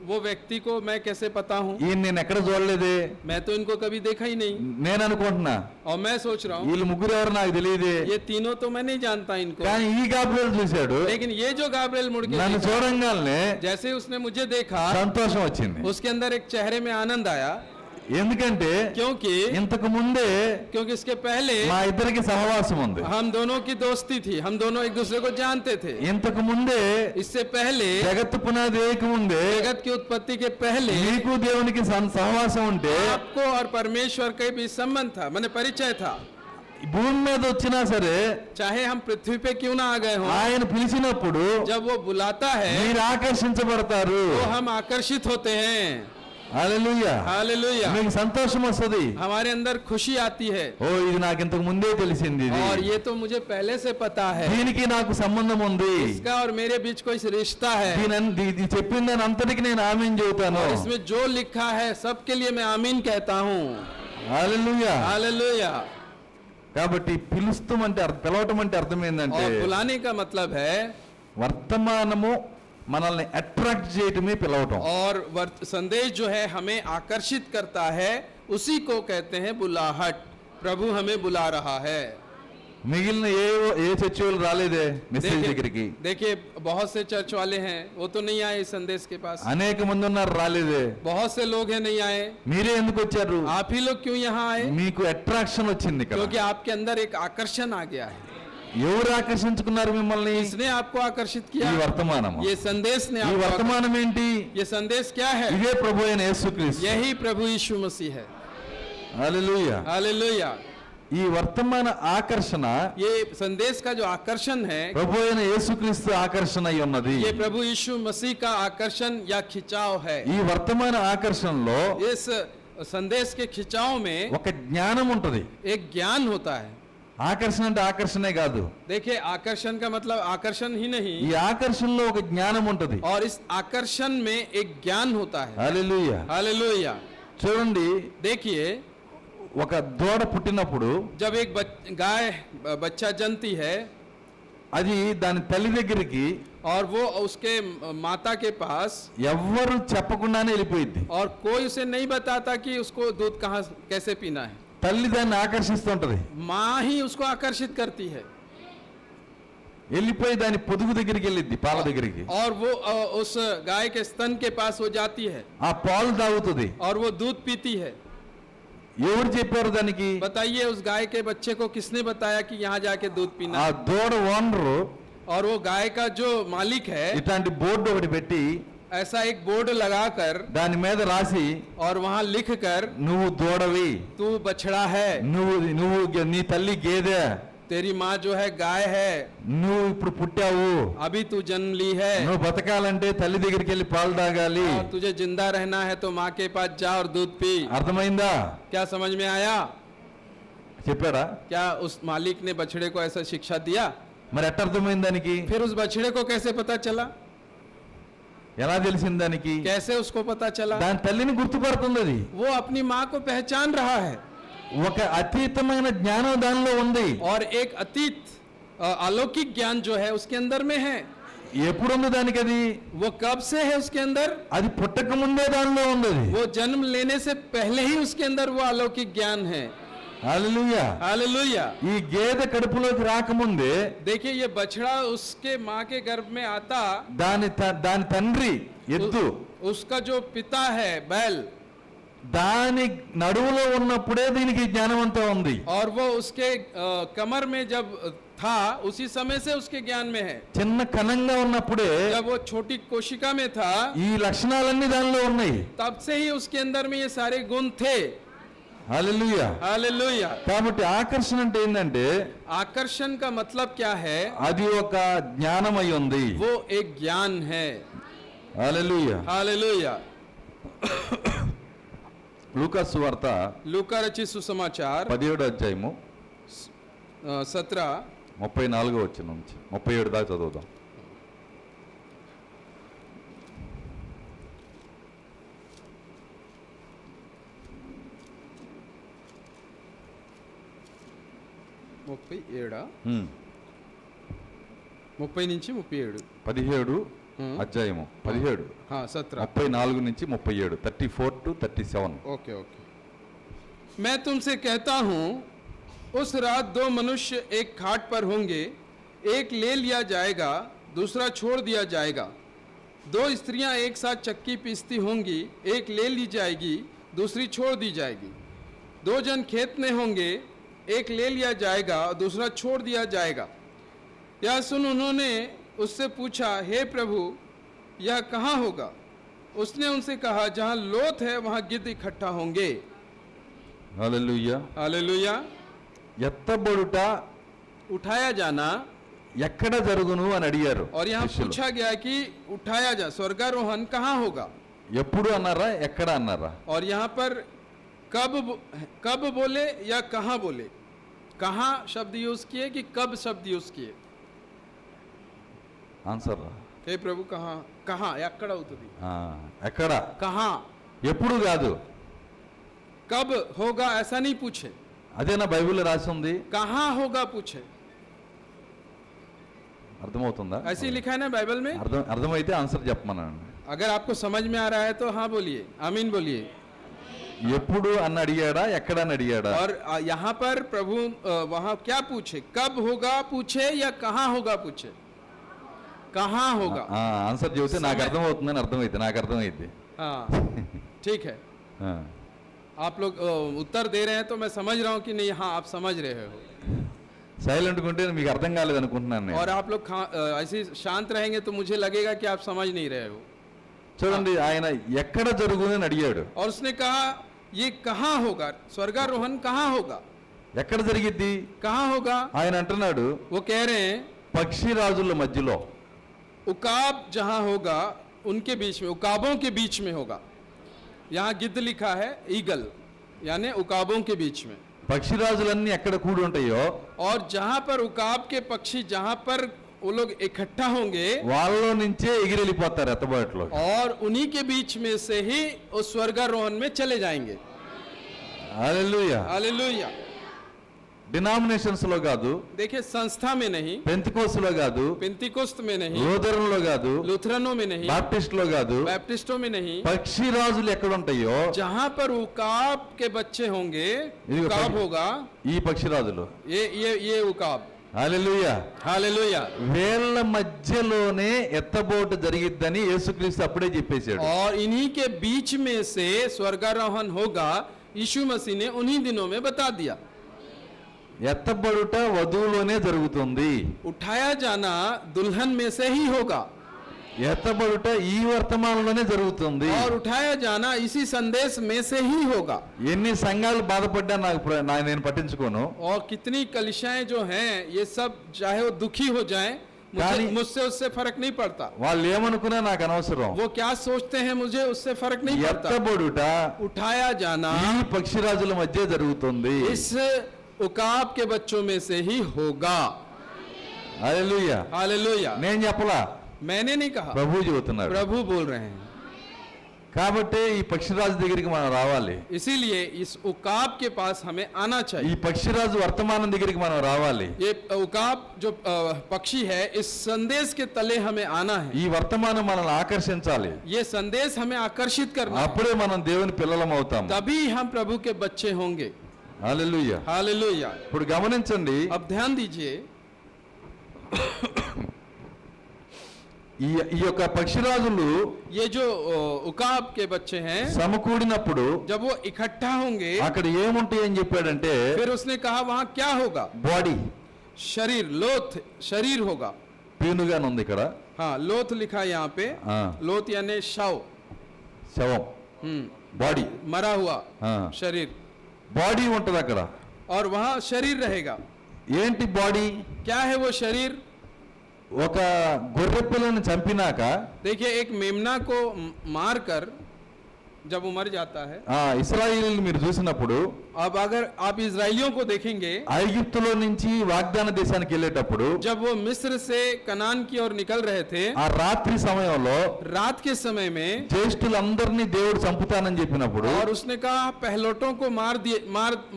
वो व्यक्ति को मैं कैसे पता हूँ? ఈయన నేను ఎక్కడ చూడలేదే. मैं तो इनको कभी देखा ही नहीं। నేను అనుకుంటున్నా और मैं सोच रहा हूँ వీళ్ళు ముగ్గురు ఎవరు నాకు తెలియదే. ये तीनों तो मैं नहीं जानता इनको। కానీ ఈ గాబ్రియేల్ చూశాడు, लेकिन ये जो गाब्रिएल मुड़ के నన్ను देखा, చూడంగానే जैसे उसने मुझे देखा సంతోషం వచ్చింది. उसके अंदर एक चेहरे में आनंद आया। ఎందుకంటే क्योंकि ఇంతకు ముందే इसके पहले మా ఇద్దరికి సహవాసం ఉంది. हम दोनों की दोस्ती थी, हम दोनों एक दूसरे को जानते थे। ఇంతకు ముందే इससे पहले జగత్తు పునాది వేయక ముందే जगत की उत्पत्ति के पहले నీకు దేవునికి సహవాసం ఉంటే आपको और परमेश्वर के बीच संबंध था, मैंने परिचय था। భూమి మీద వచ్చినా సరే चाहे हम पृथ्वी पे क्यों ना आ गए हों, ఆయన పిలిచినప్పుడు जब वो बुलाता है మీరు ఆకర్షించబడతారు. तो हम आकर्षित होते हैं। హల్లెలూయా. हालेलुया, మీకు సంతోషం వస్తుంది. हमारे अंदर खुशी आती है। ఓ ఇది నాకు ఇంతకు ముందే తెలిసింది, ఇది और ये तो मुझे पहले से पता है, దీనికి నాకు సంబంధం ఉంది, इसका और मेरे बीच कोई रिश्ता है। ఇది చెప్పిన దాని అంతటికి నేను ఆమేన్ చెబుతాను. और इसमें जो लिखा है सबके लिए मैं आमीन कहता हूँ। హల్లెలూయా. हालेलुया। కాబట్టి పిలవటం అంటే అర్థం ఏంటంటే और बुलाने का मतलब है, వర్తమానము మనల్ని అట్రాక్ట్ చేయటమే పిలవటం. और संदेश जो है हमें आकर्षित करता है, उसी को कहते हैं बुलाहट। प्रभु हमें बुला रहा है। మిగిలిన ఏ చర్చి వాళ్ళు రాలేదే మెసేజ్ దగ్గరికి. देखिए बहुत से चर्च वाले हैं, वो तो नहीं आए इस संदेश के पास। అనేక మంది ఉన్నారు రాలేదే. बहुत से लोग हैं नहीं आए। మీరే ఎందుకు వచ్చారు? आप ही लोग क्यों यहाँ आए? మీకు అట్రాక్షన్ వచ్చింది ఇక్కడ. क्योंकि आपके अंदर एक आकर्षण आ गया है। ఎవరు ఆకర్షించుకున్నారు మిమ్మల్ని? इसने आपको आकर्षित किया। ఈ వర్తమానం. ये संदेश ने ఈ आपको వర్తమానం ఏంటి? ये संदेश क्या है? ఇదే ప్రభు అయిన యేసుక్రీస్తు. यही प्रभु यीशु मसीह है। హల్లెలూయా. हालेलुया। ఈ వర్తమాన ఆకర్షణ ये संदेश का जो आकर्षण है, ప్రభు అయిన యేసుక్రీస్తు ఆకర్షణ అయి ఉన్నది. ये प्रभु यीशु मसीह का आकर्षण या खिंचाव है। ఈ వర్తమాన ఆకర్షణలో इस संदेश के खिंचाव में ఒక జ్ఞానం ఉంటది. एक ज्ञान होता है। ఆకర్షణ అంటే ఆకర్షణే కాదు. देखिए आकर्षण का मतलब आकर्षण ही नहीं, ఈ ఆకర్షణలో ఒక జ్ఞానం ఉంటది. और इस आकर्षण में एक ज्ञान होता है। హల్లెలూయా. हालेलुया। చూడండి, देखिए ఒక దూడ పుట్టినప్పుడు जब एक गाय बच्चा जन्मती है, అది దాని తల్లి దగ్గరికి और वो उसके माता के पास ఎవ్వరు చెప్పకుండానే వెళ్ళిపోయింది. और कोई उसे नहीं बताता कि उसको दूध कहाँ कैसे पीना है। తల్లి దాన్ని ఆకర్షిస్తుంటది. माँ ही उसको आकर्षित करती है, వెళ్ళిపోయి దాని పొదుగు దగ్గరికి వెళ్ళిద్ది, పాల దగ్గరికి. और वो उस गाय के स्तन के पास वो जाती है ఆ పాలు తాగుతుంది. और वो दूध पीती है। ఎవరు చెప్పారు దానికి? बताइए उस गाय के बच्चे को किसने बताया कि यहाँ जाके दूध पीना ఆ है? దూడ ఓనరు और वो गाय का जो मालिक है ఇట్లాంటి బోర్డు ఒకటి పెట్టి ऐसा एक बोर्ड लगाकर దాని మీద రాసి, और वहाँ लिखकर, నువ్వు దూడవి, तू बछड़ा है, నువ్వు నీ తల్లి గేదె, तेरी माँ जो है गाय है, నువ్వు ఇప్పుడు పుట్టావు, अभी तू जन्म ली है, నువ్వు బతకాలంటే తల్లి దగ్గరికి వెళ్ళి పాలు తాగాలి. और तुझे जिंदा रहना है तो माँ के पास जा और दूध पी। అర్థమైందా? क्या समझ में आया? చెప్పాడా? क्या उस मालिक ने बछड़े को ऐसा शिक्षा दिया? మరి ఎట్ట అర్థమైంది దానికి? फिर उस बछड़े को कैसे पता चला? ఎలా తెలిసింది దానికి? कैसे उसको पता चला? దాని తల్లిని గుర్తుపడుతుంది. అది वो अपनी माँ को पहचान रहा है, ఒక అతీతమైన జ్ఞానం దానిలో ఉంది. और एक अतीत अलौकिक ज्ञान जो है उसके अंदर में है। ఎప్పుడుంది దానికి? అది वो कब से है उसके अंदर? అది పుట్టక ముందే దానిలో ఉంది. అది वो जन्म लेने से पहले ही उसके अंदर वो अलौकिक ज्ञान है। హల్లెలూయా. हालेलुया। ఈ గేదె కడుపులోకి రాకముందే देखिए ये बछड़ा उसके माँ के गर्भ में आता, దాని తండ్రి ఎద్దు उसका जो पिता है बैल, దాని నడువులో ఉన్నప్పుడే దీనికి జ్ఞానం అంతా ఉంది. और वो उसके कमर में जब था उसी समय से उसके ज्ञान में है। చిన్న కణంగా ఉన్నప్పుడే जब वो छोटी कोशिका में था ఈ లక్షణాలన్నీ దానిలో ఉన్నాయి. तब से ही उसके अंदर में ये सारे गुण थे। హల్లెలూయా. हालेलुया। కాబట్టి ఆకర్షణ అంటే ఏంటంటే आकर्षण का मतलब क्या है? అది ఒక జ్ఞానం అయి ఉంది. वो एक ज्ञान है। హల్లెలూయా. हालेलुया। లూకాసు సువార్త लूका रचित सुसमाचार 17వ అధ్యాయము 17 34వ వచనం నుంచి 37 దాకా చదువుదాం. ముప్పై ఏడా హ్మ్. 30 నుంచి 37 17 అధ్యాయము 17 हाँ 17 34 నుంచి 37 34 to 37. Okay okay. मैं तुमसे कहता हूँ उस रात दो मनुष्य एक खाट पर होंगे, एक ले लिया जाएगा दूसरा छोड़ दिया जाएगा। दो स्त्रियां एक साथ चक्की पीसती होंगी, एक ले ली जाएगी दूसरी छोड़ दी जाएगी। दो जन खेत में होंगे, एक ले लिया जाएगा और दूसरा छोड़ दिया जाएगा। यह सुन उन्होंने उससे पूछा, हे प्रभु, यह कहाँ होगा? उसने उनसे कहा, जहाँ लोथ है वहाँ गिद्ध इकट्ठा होंगे। హల్లెలూయా. हालेलुया। ఎత్తబడుట उठाया जाना, ఎక్కడ జరుగును అని అడిగారు और यहाँ శిష్యులు. पूछा गया कि उठाया जा, स्वर्गारोहण कहाँ होगा? ఎప్పుడు అన్నారా, ఎక్కడ అన్నారా? और यहाँ पर कब बोले या कहाँ बोले? कहाँ शब्द यूज किए कि कब शब्द यूज किए? ఆన్సర్ हे प्रभु कहाँ? कहाँ ఎక్కడ అవుతుంది? ఎక్కడ, कहाँ? ఎప్పుడు కాదు. कब होगा ऐसा नहीं पूछे, అదేనా బైబిల్లో రాసి ఉంది. कहाँ होगा पूछे। అర్థమవుతుందా? ऐसे ही लिखा है ना बाइबल में। అర్థమైతే ఆన్సర్ చెప్పమనండి. अगर आपको समझ में आ रहा है तो हाँ बोलिए, आमीन बोलिए। ఎప్పుడు అని అడిగాడా, ఎక్కడ అని అడిగాడా? और यहाँ पर प्रभु वहाँ क्या पूछे? कब होगा पूछे या कहाँ होगा पूछे? कहाँ होगा। ఆన్సర్ చెబితే నాకు అర్థమవుతుందని అర్థమైతే నాకు అర్థమైంది. हाँ ठीक है, आप लोग उत्तर दे रहे हैं तो मैं समझ रहा हूँ कि नहीं, हाँ आप समझ रहे हो। సైలెంట్ ఉంటే మీకు అర్థం కాలేదు అనుకుంటున్నాను నేను. और आप लोग ऐसे शांत रहेंगे तो मुझे लगेगा कि आप समझ नहीं रहे हो। చూడండి, ఆయన ఎక్కడ జరుగును అని అడిగాడు. और उसने कहा, ये कहाँ होगा? स्वर्गारोहण कहाँ होगा? ఎక్కడ జరిగిద్ది? कहाँ होगा? ఆయన అంటున్నాడు, वो कह रहे हैं పక్షి రాజుల మధ్యలో. उकाब जहाँ होगा उनके बीच में, उकाबों के बीच में होगा। यहाँ गिद्ध लिखा है, ईगल, यानी उकाबों के बीच में। పక్షి రాజులన్నీ ఎక్కడ కూడి ఉంటాయో और जहाँ पर उकाब के पक्षी, जहाँ पर वो लोग इकट्ठा होंगे, వాళ్ళలో నుంచే ఎగిరెళ్ళిపోతారు ఎత్తబాటులో. और उन्हीं के बीच में से ही वो स्वर्गारोहण में चले जाएंगे। హల్లెలూయా. हालेलुया। డినామినేషన్స్ లో కాదు, देखिए संस्था में नहीं, పెంతికోస్ లో కాదు, पेंतिकोस्त में नहीं, లూథరన్ లో కాదు, लूथरनों में नहीं, బాప్టిస్ట్ లో కాదు, बैप्टिस्टों में नहीं, పక్షి రాజులు ఎక్కడ ఉంటాయో जहाँ पर उकाब के बच्चे होंगे, इनको उकाब पढ़िए। होगा, ఈ పక్షి రాజులు. ये उकाब। హల్లెలూయా. हालेलुया। వీళ్ళ మధ్యలోనే ఎత్తబోటు జరిగిద్దని యేసుక్రీస్తు అప్పుడే చెప్పేశాడు. और इन्हीं के बीच में से स्वर्गारोहण होगा, यीशु मसीह ने उन्हीं दिनों में बता दिया। ఎత్తబడుట వధువులోనే జరుగుతుంది. उठाया जाना दुल्हन में से ही होगा, ఎత్తబడుట ఈ వర్తమానంలోనే జరుగుతుంది. और उठाया जाना इसी संदेश में से ही होगा। ఎన్ని సంఘాలు బాధపడ్డా నేను పట్టించుకోను. और कितनी कलिशाएं जो हैं, ये सब चाहे वो दुखी हो जाएं, मुझसे उससे फर्क नहीं पड़ता। వాళ్ళు ఏమనుకున్నా నాకు అనవసరం. वो क्या सोचते हैं मुझे उससे फर्क नहीं पड़ता। ఎత్తబడుట उठाया जाना ఈ పక్షిరాజుల మధ్య జరుగుతుంది. इस उकाब के बच्चों में से ही होगा। హల్లెలూయా. हालेलुया। నేను చెప్పలా, मैंने नहीं कहा, ప్రభు చెబుతున్నాడు. प्रभु बोल रहे हैं। కాబట్టి ఈ పక్షిరాజు దగ్గరికి మనం రావాలి. इसीलिए इस उकाब के पास हमें आना ఈ चाहिए। పక్షిరాజు వర్తమానం దగ్గరికి మనం రావాలి. ये उकाब जो पक्षी है, इस संदेश के तले हमें आना है। ఈ వర్తమానం మనల్ని ఆకర్షించాలి. ये संदेश हमें आकर्षित करना है, అప్పుడే మనం దేవుని పిల్లలం అవుతాం. तभी हम प्रभु के बच्चे होंगे। హల్లెలూయా. हालेलुया। ఇప్పుడు గమనించండి, अब ध्यान दीजिए, ఈ యొక్క పక్షిరాజులు ये जो उकाब के बच्चे हैं, సమకూడినప్పుడు जब वो इकट्ठा होंगे, అక్కడ ఏముంటాయి అని చెప్పాడంటే फिर उसने कहा वहां क्या होगा? బాడీ. शरीर, लोथ शरीर होगा। పీనుగానే ఉంది ఇక్కడ. हाँ, लोथ लिखा है यहाँ पे। लोथ यानी शव, శవం, బాడీ. मरा हुआ शरीर, బాడీ ఉంటది అక్కడ. और वहां शरीर रहेगा। ఏంటి బాడీ? क्या है वो शरीर? ఒక గొర్రె పిల్లని చంపినాక, देखिए, एक मेमना को मारकर जब वो मर जाता है, ఇశ్రాయేలీయులు మీరు చూసినప్పుడు, अब अगर आप इजराइलियों को देखेंगे, ఐగుప్తులో నుంచి వాగ్దాన దేశానికి వెళ్ళేటప్పుడు जब वो मिस्र से कनान की ओर निकल रहे थे, ఆ రాత్రి సమయంలో रात के समय में, జ్యేష్ఠులందరినీ దేవుడు చంపుతానని చెప్పినప్పుడు, और उसने कहा पहलोटों को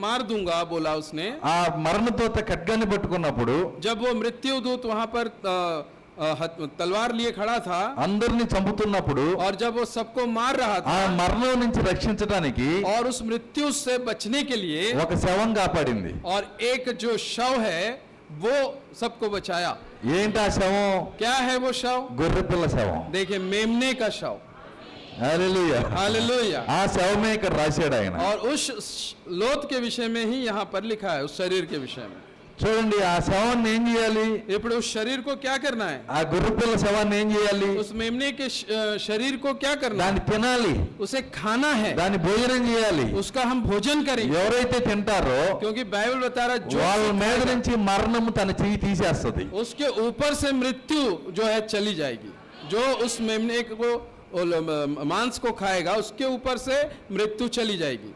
मार दूंगा, बोला उसने। ఆ మరణదూత ఖడ్గాన్ని పట్టుకున్నప్పుడు, जब वो मृत्यु दूत वहां पर तलवार लिए खड़ा था, అందరినీ చంపుతున్నప్పుడు, और जब वो सबको मार रहा ఆ था, మరణం నుంచి రక్షించడానికి और उस मृत्यु से बचने के लिए ఒక శవం కాపాడింది. और एक जो शव है वो सबको बचाया। ఏంటి ఆ శవం? क्या है वो शव? గొర్రె పిల్ల శవం. देखिए, मेमने का शव। హల్లెలూయా. हालेलुया। ఆ శవమే ఇక్కడ రాశాడు ఆయన. और उस लोथ के विषय में ही यहाँ पर लिखा है, उस शरीर के विषय में। చూడండి ఆ శవాన్ని ఏం చేయాలి? ఇప్పుడు उस शरीर को क्या करना है? ఆ గొర్రెపిల్ల శవాన్ని ఏం చేయాలి? उस मेमने के शरीर को क्या करना है? దాన్ని తినాలి, उसे खाना है, దాన్ని భోజనం చేయాలి. उसका हम भोजन करेंगे। ఎవరైతే తింటారో क्योंकि बाइबल बता रहा है जो వాళ్ళ మీద నుంచి మరణము తన చెయ్యి తీసేస్తుంది. उसके ऊपर से मृत्यु जो है चली जाएगी। जो उस मेमने को मांस को खाएगा उसके ऊपर से मृत्यु चली जाएगी।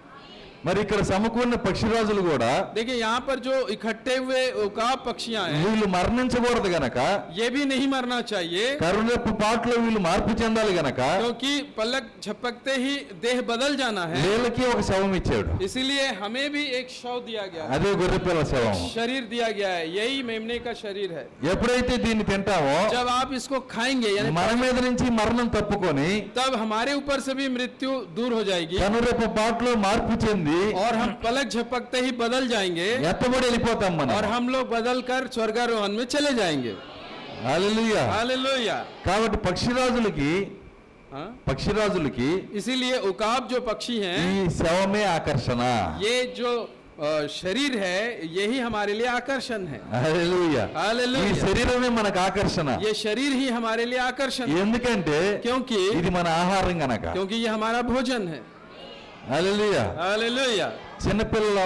మరి ఇక్కడ సమకూడిన పక్షిరాజులు కూడా देखिए यहाँ पर जो इकट्ठे हुए उकाब पक्षियां हैं, వీళ్ళు మరణించకూడదు గనక, ये भी नहीं मरना चाहिए, కరుణపు పాటలో వీళ్ళు మార్పు చెందాలి గనక क्योंकि पलक झपकते ही देह बदल जाना है। వీళ్ళకి ఒక శవం ఇచ్చాడు. इसीलिए हमें भी एक शव दिया गया है, అదే గొర్రెపిల్ల శవం. शरीर दिया गया है, यही मेमने का शरीर है। ఎప్పుడైతే దీన్ని తింటామో जब आप इसको खाएंगे यानी మన మీద నుంచి మరణం తప్పుకొని तब हमारे ऊपर से भी मृत्यु दूर हो जाएगी కనురెప్ప పాటలో మార్పు చెంది और हम पलक झपकते ही बदल जाएंगे ఎత్తబడి వెళ్ళిపోతాం మనం. और हम लोग बदल कर स्वर्गारोहण में चले जाएंगे। హల్లెలూయా. हालेलुया। కాబట్టి हाँ? పక్షిరాజులకి इसीलिए उकाब जो पक्षी ఈ हैं, శవమే ఆకర్షణ. ये जो शरीर है यही हमारे लिए आकर्षण है। హల్లెలూయా. ఈ हालेलुया। శరీరమే మనకు ఆకర్షణ. ये शरीर ही हमारे लिए आकर्षण है, ఎందుకంటే क्योंकि ఇది మన ఆహారం గనక. ये हमारा भोजन है। హల్లెలూయా. हालेलुया।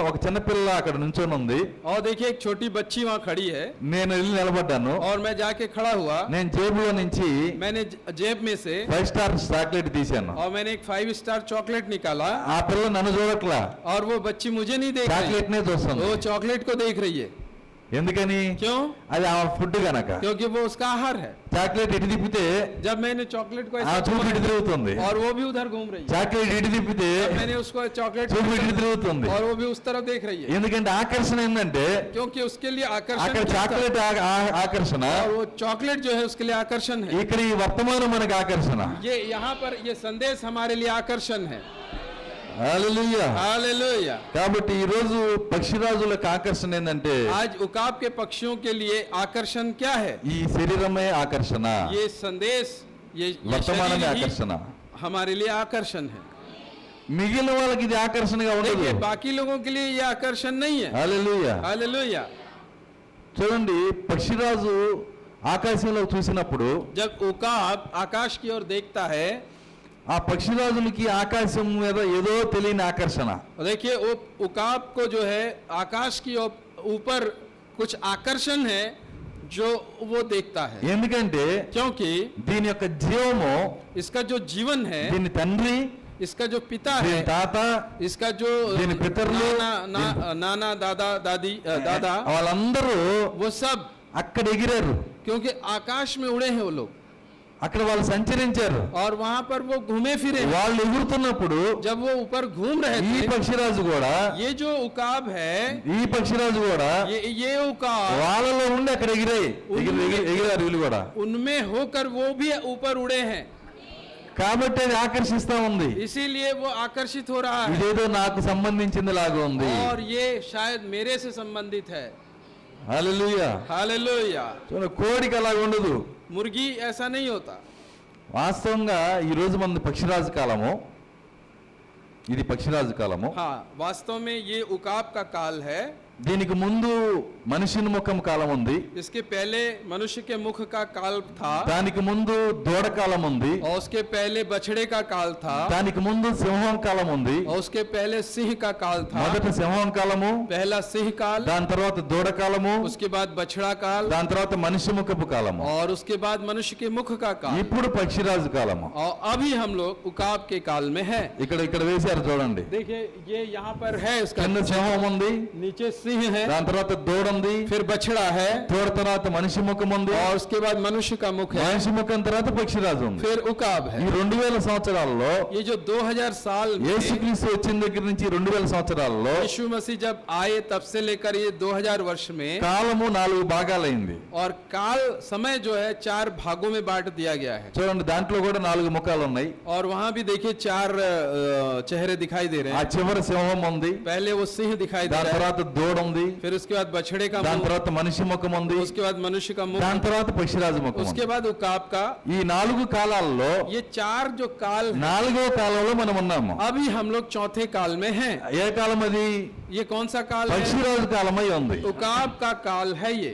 ఒక చిన్నపిల్ల అక్కడ నుంచొని ఉంది. और देखिए एक छोटी बच्ची वहाँ खड़ी है నేను వెళ్ళి నిలబడ్డాను. और मैं जाके खड़ा हुआ, నేను జేబులో నుంచి मैंने जेब में से 5 స్టార్ చాక్లెట్ తీశాను. और मैंने एक 5 स्टार चॉकलेट निकाला ఆ పిల్ల నన్ను చూడట్లా, और वो बच्ची मुझे नहीं देख रही, చాక్లెట్ నే చూస్తుంది. वो चॉकलेट को देख रही है। ఎందుకని? क्यों? అది ఆ ఫుడ్ గనక. क्योंकि वो उसका आहार है। చాక్లెట్ ఇటు తిప్పితే जब मैंने चॉकलेट को ఆ ऐसे చూపు ఇటు తిరుగుతుంది. और वो भी उधर घूम रही है, చాక్లెట్ ఇటు తిప్పితే जब मैंने उसको चॉकलेट చూపు ఇటు తిరుగుతుంది. और वो भी उस तरफ देख रही है, ఎందుకంటే ఆకర్షణ ఏంటంటే क्योंकि उसके लिए आकर्षण అక్కడ क्या था? చాక్లెట్ ఆకర్షణ, और वो चॉकलेट जो है उसके लिए आकर्षण है। ఇక్కడ ఈ వర్తమానం మనకు ఆకర్షణ. ये यहाँ पर ये संदेश हमारे लिए आकर्षण है। హల్లెలూయా. हालेलुया। కాబట్టి ఈ రోజు పక్షిరాజులకు ఆకర్షణ ఏంటంటే आज उकाब के पक्षियों के लिए आकर्षण क्या है? ఈ శరీరమే ఆకర్షణ, ये संदेश, ये వర్తమానమే शरीर ही ఆకర్షణ. हमारे लिए आकर्षण है। మిగిలిన వాళ్ళకి ఇది ఆకర్షణగా ఉండదు. देखिए बाकी लोगों के लिए ये आकर्षण नहीं है। హల్లెలూయా. हालेलुया। చూడండి పక్షిరాజు ఆకాశంలో చూసినప్పుడు जब उकाब आकाश की ओर देखता है, ఆ పక్షిరాజులకి ఆకాశం మీద ఏదో తెలియని ఆకర్షణ. देखिए वो उकाब को जो है आकाश की ऊपर कुछ आकर्षण है जो वो देखता है, ఎందుకంటే क्योंकि దీని యొక్క జీవము, इसका जो जीवन है, దీని తండ్రి, इसका जो पिता దీని है, తాత, इसका जो దీని పితరులు, नाना दादा दादी दादा, వాళ్ళందరూ वो सब అక్కడ ఎగిరారు, क्योंकि आकाश में उड़े हैं वो लोग అక్కడ వాళ్ళు సంచరించారు. और वहां पर वो घूमे फिरे। వాళ్ళు ఎగురుతున్నప్పుడు जब वो ऊपर घूम रहे ఈ थे, పక్షిరాజు కూడా ये जो उकाब है, ఈ పక్షిరాజు కూడా ये उकाब వాళ్ళలో ఉండి అక్కడ ఎగిరారు వీళ్ళు కూడా. उनमें होकर वो भी ऊपर उड़े हैं, కాబట్టి అది ఆకర్షిస్తా ఉంది. इसीलिए वो आकर्षित हो रहा है ఇదేదో నాకు సంబంధించింది లాగా ఉంది. और ये शायद मेरे से संबंधित है। హల్లెలూయా. हालेलुया। చూడండి కోడికి అలా ఉండదు. मुर्गी ऐसा नहीं होता। వాస్తవంగా ఈ రోజు మన పక్షిరాజు కాలము, ఇది పక్షిరాజు కాలము. हाँ, वास्तव में ये उकाब का काल है। దీనికి ముందు మనిషిని ముఖం కాలం ఉంది, इसके पहले मनुष्य के मुख का काल था, దానికి ముందు దూడ కాలం ఉంది, और उसके पहले बछड़े का काल था, దానికి ముందు సింహం కాలం ఉంది. और उसके पहले सिंह का काल था, మొదట సింహం కాలము, पहला सिंह काल, దాని తర్వాత దూడ కాలము, उसके बाद बछड़ा काल, దాని తర్వాత మనిషి ముఖపు కాలము, और उसके बाद मनुष्य के मुख का काल, ఇప్పుడు పక్షిరాజు కాలము. और अभी हम लोग उकाब के काल में है। ఇక్కడ వేశారు చూడండి. देखिए ये यहाँ पर है, इसका కింద సింహం ఉంది, नीचे सिंह है, దాని తర్వాత దూడ ఉంది, फिर बछड़ा है, దూడ తర్వాత మనిషి ముఖం ఉంది, और उसके बाद मनुष्य का मुख है, మనిషి ముఖం తర్వాత పక్షిరాజు ఉంది. फिर उकाब है। ఈ 2000 సంవత్సరాల్లో ये जो 2000 साल में యేసుక్రీస్తు వచ్చిన దగ్గర నుంచి 2000 సంవత్సరాల్లో यीशु मसीह जब आए तब से लेकर ये 2000 वर्ष में, కాలము 4 భాగాలైంది. और काल समय जो है 4 भागों में बांट दिया गया है। చూడండి దాంట్లో కూడా 4 ముఖాలు ఉన్నాయి. और वहां भी देखिए 4 चेहरे दिखाई दे रहे ఆ हैं। చివరి సింహం ఉంది, पहले वो सिंह दिखाई दे దాని रहा है, తర్వాత దూడ కూడా ఉంది, फिर उसके बाद बछड़े का దాని मुंह, తర్వాత మనిషి ముఖం ఉంది, उसके बाद मनुष्य का मुंह, దాని తర్వాత పక్షిరాజు ముఖం उसके ఉంది. बाद उकाब का. ఈ 4 కాలాల్లో ये 4 जो काल है, 4వ కాలంలో మనం ఉన్నాము. अभी हम लोग चौथे काल में हैं. ఏ కాలం అది? ये कौन सा काल है? పక్షిరాజు కాలమై ఉంది. उकाब का काल है ये.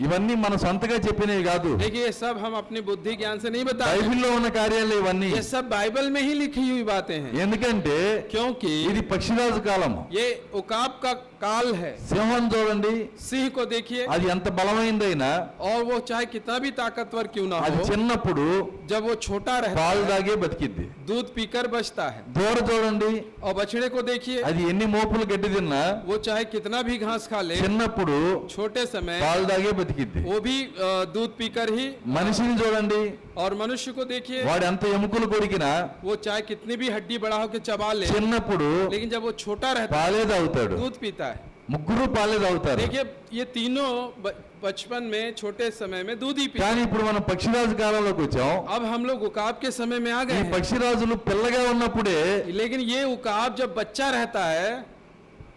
ఇవన్నీ మన సొంతగా చెప్పినవి కాదు, देखिए ये सब हम अपनी बुद्धि ज्ञान से नहीं बताते, బైబిల్లో ఉన్న కార్యాలు ఇవన్నీ. ये सब बाइबल में ही लिखी हुई बातें हैं. ఎందుకంటే क्योंकि ఇది పక్షిరాజు కాలం. ये उकाब का काल है. సింహం చూడండి, सिंह को देखिए, అది ఎంత బలమైందైనా और वो चाहे कितना भी ताकतवर क्यों ना అది हो, చిన్నప్పుడు जब वो छोटा रहता పాలు है తాగే బతికిద్ది. दूध पीकर बचता है. దూడ చూడండి, और बछड़े को देखिए, అది ఎన్ని మోపులు గడ్డి తిన్నా वो चाहे कितना भी घास खा ले, చిన్నప్పుడు छोटे समय పాలు తాగే బతికిద్ది. वो भी दूध पीकर ही. మనిషిని చూడండి, और मनुष्य को देखिए, వాడు ఎంత ఎముకలు కొరికినా वो चाहे कितनी भी हड्डी बढ़ा हो के चबा ले, చిన్నప్పుడు लेकिन जब वो छोटा रहता है పాలే తాగుతాడు. दूध पीता है. ముగ్గురు పాలే తాగుతారు. देखिए ये तीनों बचपन में छोटे समय में दूध ही पीते. కానీ ఇప్పుడు మనం పక్షిరాజు కాలంలోకి వచ్చాం. अब हम लोग उकाब के समय में आ ఈ गए हैं. పక్షిరాజులు పిల్లగా ఉన్నప్పుడే लेकिन ये उकाब जब बच्चा रहता है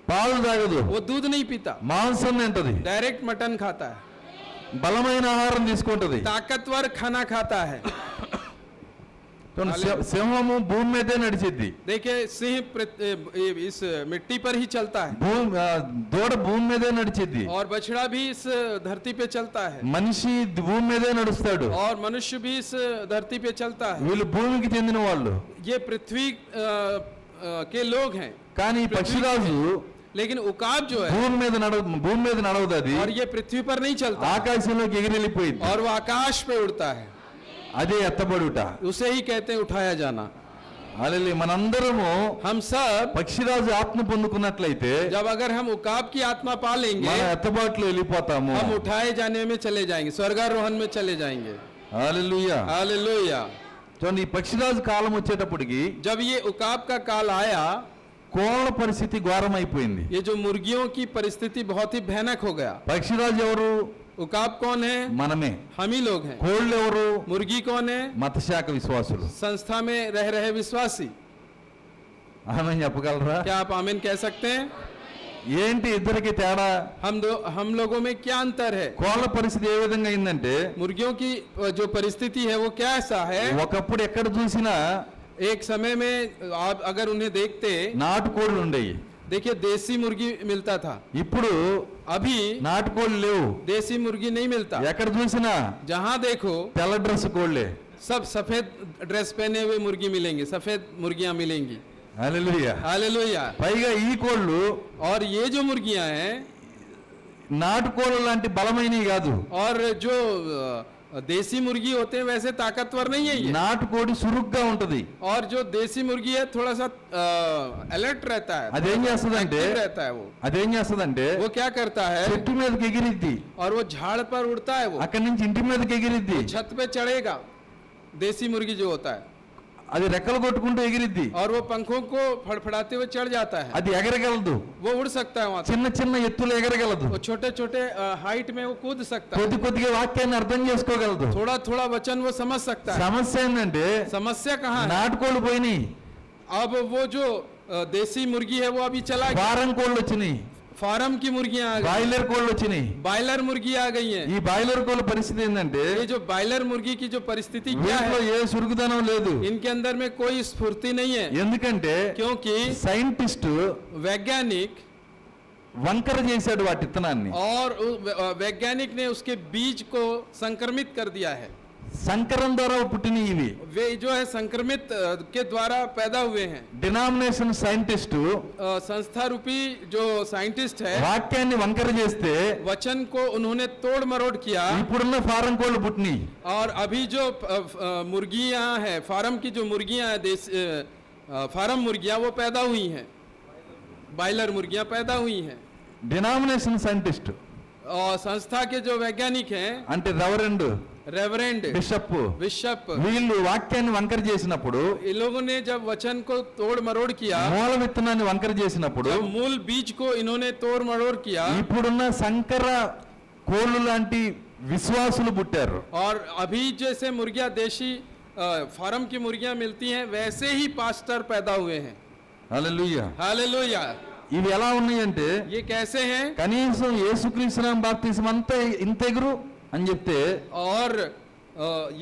పాలు తాగదు, वो दूध नहीं पीता, మాంసం తింటది, डायरेक्ट मटन खाता है, బలమైన ఆహారం తీసుకుంటది. ताकतवर खाना खाता है. సింహము భూమి మీదే నడిచిద్ది, देखिए सिंह इस मिट्टी पर ही चलता है, దూడ భూమి మీదే నడిచిద్ది, और बछड़ा भी इस धरती पे चलता है, మనిషి భూమి మీదే నడుస్తాడు. और मनुष्य भी इस धरती पे चलता है. వీళ్ళు భూమికి చెందిన వాళ్ళు. ये पृथ्वी के लोग हैं. కానీ ఈ పక్షిరాజు लेकिन उकाब जो है, భూమి మీద నడవదు. అది और ये पृथ्वी पर नहीं चलता, ఆకాశంలోకి ఎగిరెళ్ళిపోయింది. और वो आकाश पे उड़ता है. అదే ఎత్తబడుట. उसे ही कहते हैं उठाया जाना. హల్లెలూయా. మనందరము हम सब పక్షిరాజు ఆత్మ పొందుకున్నట్లయితే जब अगर हम उकाब की आत्मा पा लेंगे, మన ఎత్తబాటులో వెళ్ళిపోతాము. हम उठाए जाने में चले जाएंगे, स्वर्गारोहण में चले जाएंगे. హల్లెలూయా. हालेलुया. చూడండి, ఈ పక్షిరాజు కాలం వచ్చేటప్పటికి जब ये उकाब का काल आया, కోళ్ళ పరిస్థితి ఘోరమైపోయింది. ये जो मुर्गियों की परिस्थिति बहुत ही भयानक हो गया. పక్షిరాజు ఎవరు? उकाब कौन है? మనమే. हम ही लोग हैं. కోళ్ళు ఎవరు? मुर्गी कौन है? మతశాఖ విశ్వాసులు. संस्था में रह रहे विश्वासी. ఆమె చెప్పగలరా? क्या आप आमीन कह सकते हैं? ఏంటి ఇద్దరికి తేడా? हम लोगों में क्या अंतर है? కోళ్ళ పరిస్థితి ఏ విధంగా అయిందంటే, मुर्गियों की जो परिस्थिति है वो क्या ऐसा है? ఒకప్పుడు ఎక్కడ చూసినా एक समय में आप अगर उन्हें देखते, నాటుకోళ్ళు ఉండేవి. देखिए देसी मुर्गी मिलता था. ఇప్పుడు अभी నాటుకోళ్ళు లేవు. देसी मुर्गी नहीं मिलता. ఎక్కడ చూసినా जहाँ देखो తెల్ల డ్రెస్ కోళ్ళే. सब सफेद ड्रेस पहने हुए मुर्गी मिलेंगे, सफेद मुर्गियां मिलेंगी. హల్లెలూయా. हालेलुया. పైగా ఈ కోళ్ళు और ये जो मुर्गियां हैं, నాటుకోళ్ళ లాంటి బలమైనవి కాదు. और जो देसी मुर्गी होते हैं वैसे ताकतवर नहीं है ये. నాటుకోడి సురుగ్గా ఉంటది. और जो देसी मुर्गी है थोड़ा सा अलर्ट रहता है, అదేం చేస్తదంటే एक्टिव रहता है. అదేం చేస్తదంటే वो क्या करता है? చెట్టు మీదకి ఎగిరిద్ది, और वो झाड़ पर उड़ता है, वो అక్కడి నుంచి ఇంటి మీదకి ఎగిరిద్ది, छत पे चढ़ेगा. देसी मुर्गी जो होता है, అది రెక్కలు కొట్టుకుంటూ ఎగిరిద్ది. और वो पंखों को फड़फड़ाते हुए चढ़ जाता है. అది ఎగరగలదు, वो उड़ सकता है वहां तक. చిన్న చిన్న ఎత్తులు ఎగరగలదు, वो छोटे छोटे हाइट में वो कूद सकता है. కొద్ది కొద్దిగా వాక్యాన్ని అర్థం చేసుకోగలదు. थोड़ा थोड़ा वचन वो समझ सकता है. సమస్య ఏంటంటే समस्या कहाँ है? నాటుకోళ్ళు పోయినాయి, अब वो जो देसी मुर्गी है वो अभी चला गया. ఫారం కోళ్ళు వచ్చినాయి, फार्म की मुर्गियां आ गई, బాయిలర్ కోళ్ళు వచ్చినాయి. बायलर मुर्गी आ गई हैं. ఈ బాయిలర్ కోళ్ళ పరిస్థితి ఏంటంటే ये जो बायलर मुर्गी की जो परिस्थिति क्या వీటిలో है, ఏ సురుగుదనం లేదు. इनके अंदर में कोई स्फूर्ति नहीं है. ఎందుకంటే क्योंकि సైంటిస్ట్ वैज्ञानिक వంకర చేశాడు వాటి విత్తనాన్ని. और वैज्ञानिक ने उसके बीज को संक्रमित कर दिया है. సంకరం ద్వారా పుట్టిన ఇవి वे जो है संक्रमित के द्वारा पैदा हुए हैं. డినామినేషన్ సైంటిస్ట్ संस्था रूपी जो साइंटिस्ट है, వాక్యాన్ని వంకర చేస్తే वचन को उन्होंने तोड़ मरोड़ किया. ఇప్పుడున్న ఫారం కోళ్ళు పుట్టినాయి. और अभी जो मुर्गियां हैं, फार्म की जो मुर्गियां हैं, फार्म मुर्गियां वो पैदा हुई हैं, बायलर मुर्गियां पैदा हुई हैं. డినామినేషన్ సైంటిస్ట్ और संस्था के जो वैज्ञानिक हैं, అంటే రెవరెండ్, रेवरेंड, బిషప్, बिशप, వీళ్ళు వాక్యాన్ని వంకర చేసినప్పుడు, इन लोगों ने जब वचन को तोड़ मरोड़ किया, మూల విత్తనాన్ని వంకర చేసినప్పుడు जब मूल बीज को इन्होंने तोड़ मरोड़ किया, ఇప్పుడున్న సంకర కోళ్ళు లాంటి విశ్వాసులు పుట్టారు. और अभी जैसे मुर्गियां देशी फार्म की मुर्गियां मिलती हैं, वैसे ही पास्टर पैदा हुए हैं. హల్లెలూయా. हालेलुया. ఇవి ఎలా ఉన్నాయంటే ये कैसे हैं? కనీసం యేసుక్రీస్తు నామం బాప్తిస్మం అంతా ఇంత ఎగురు అని చెప్తే और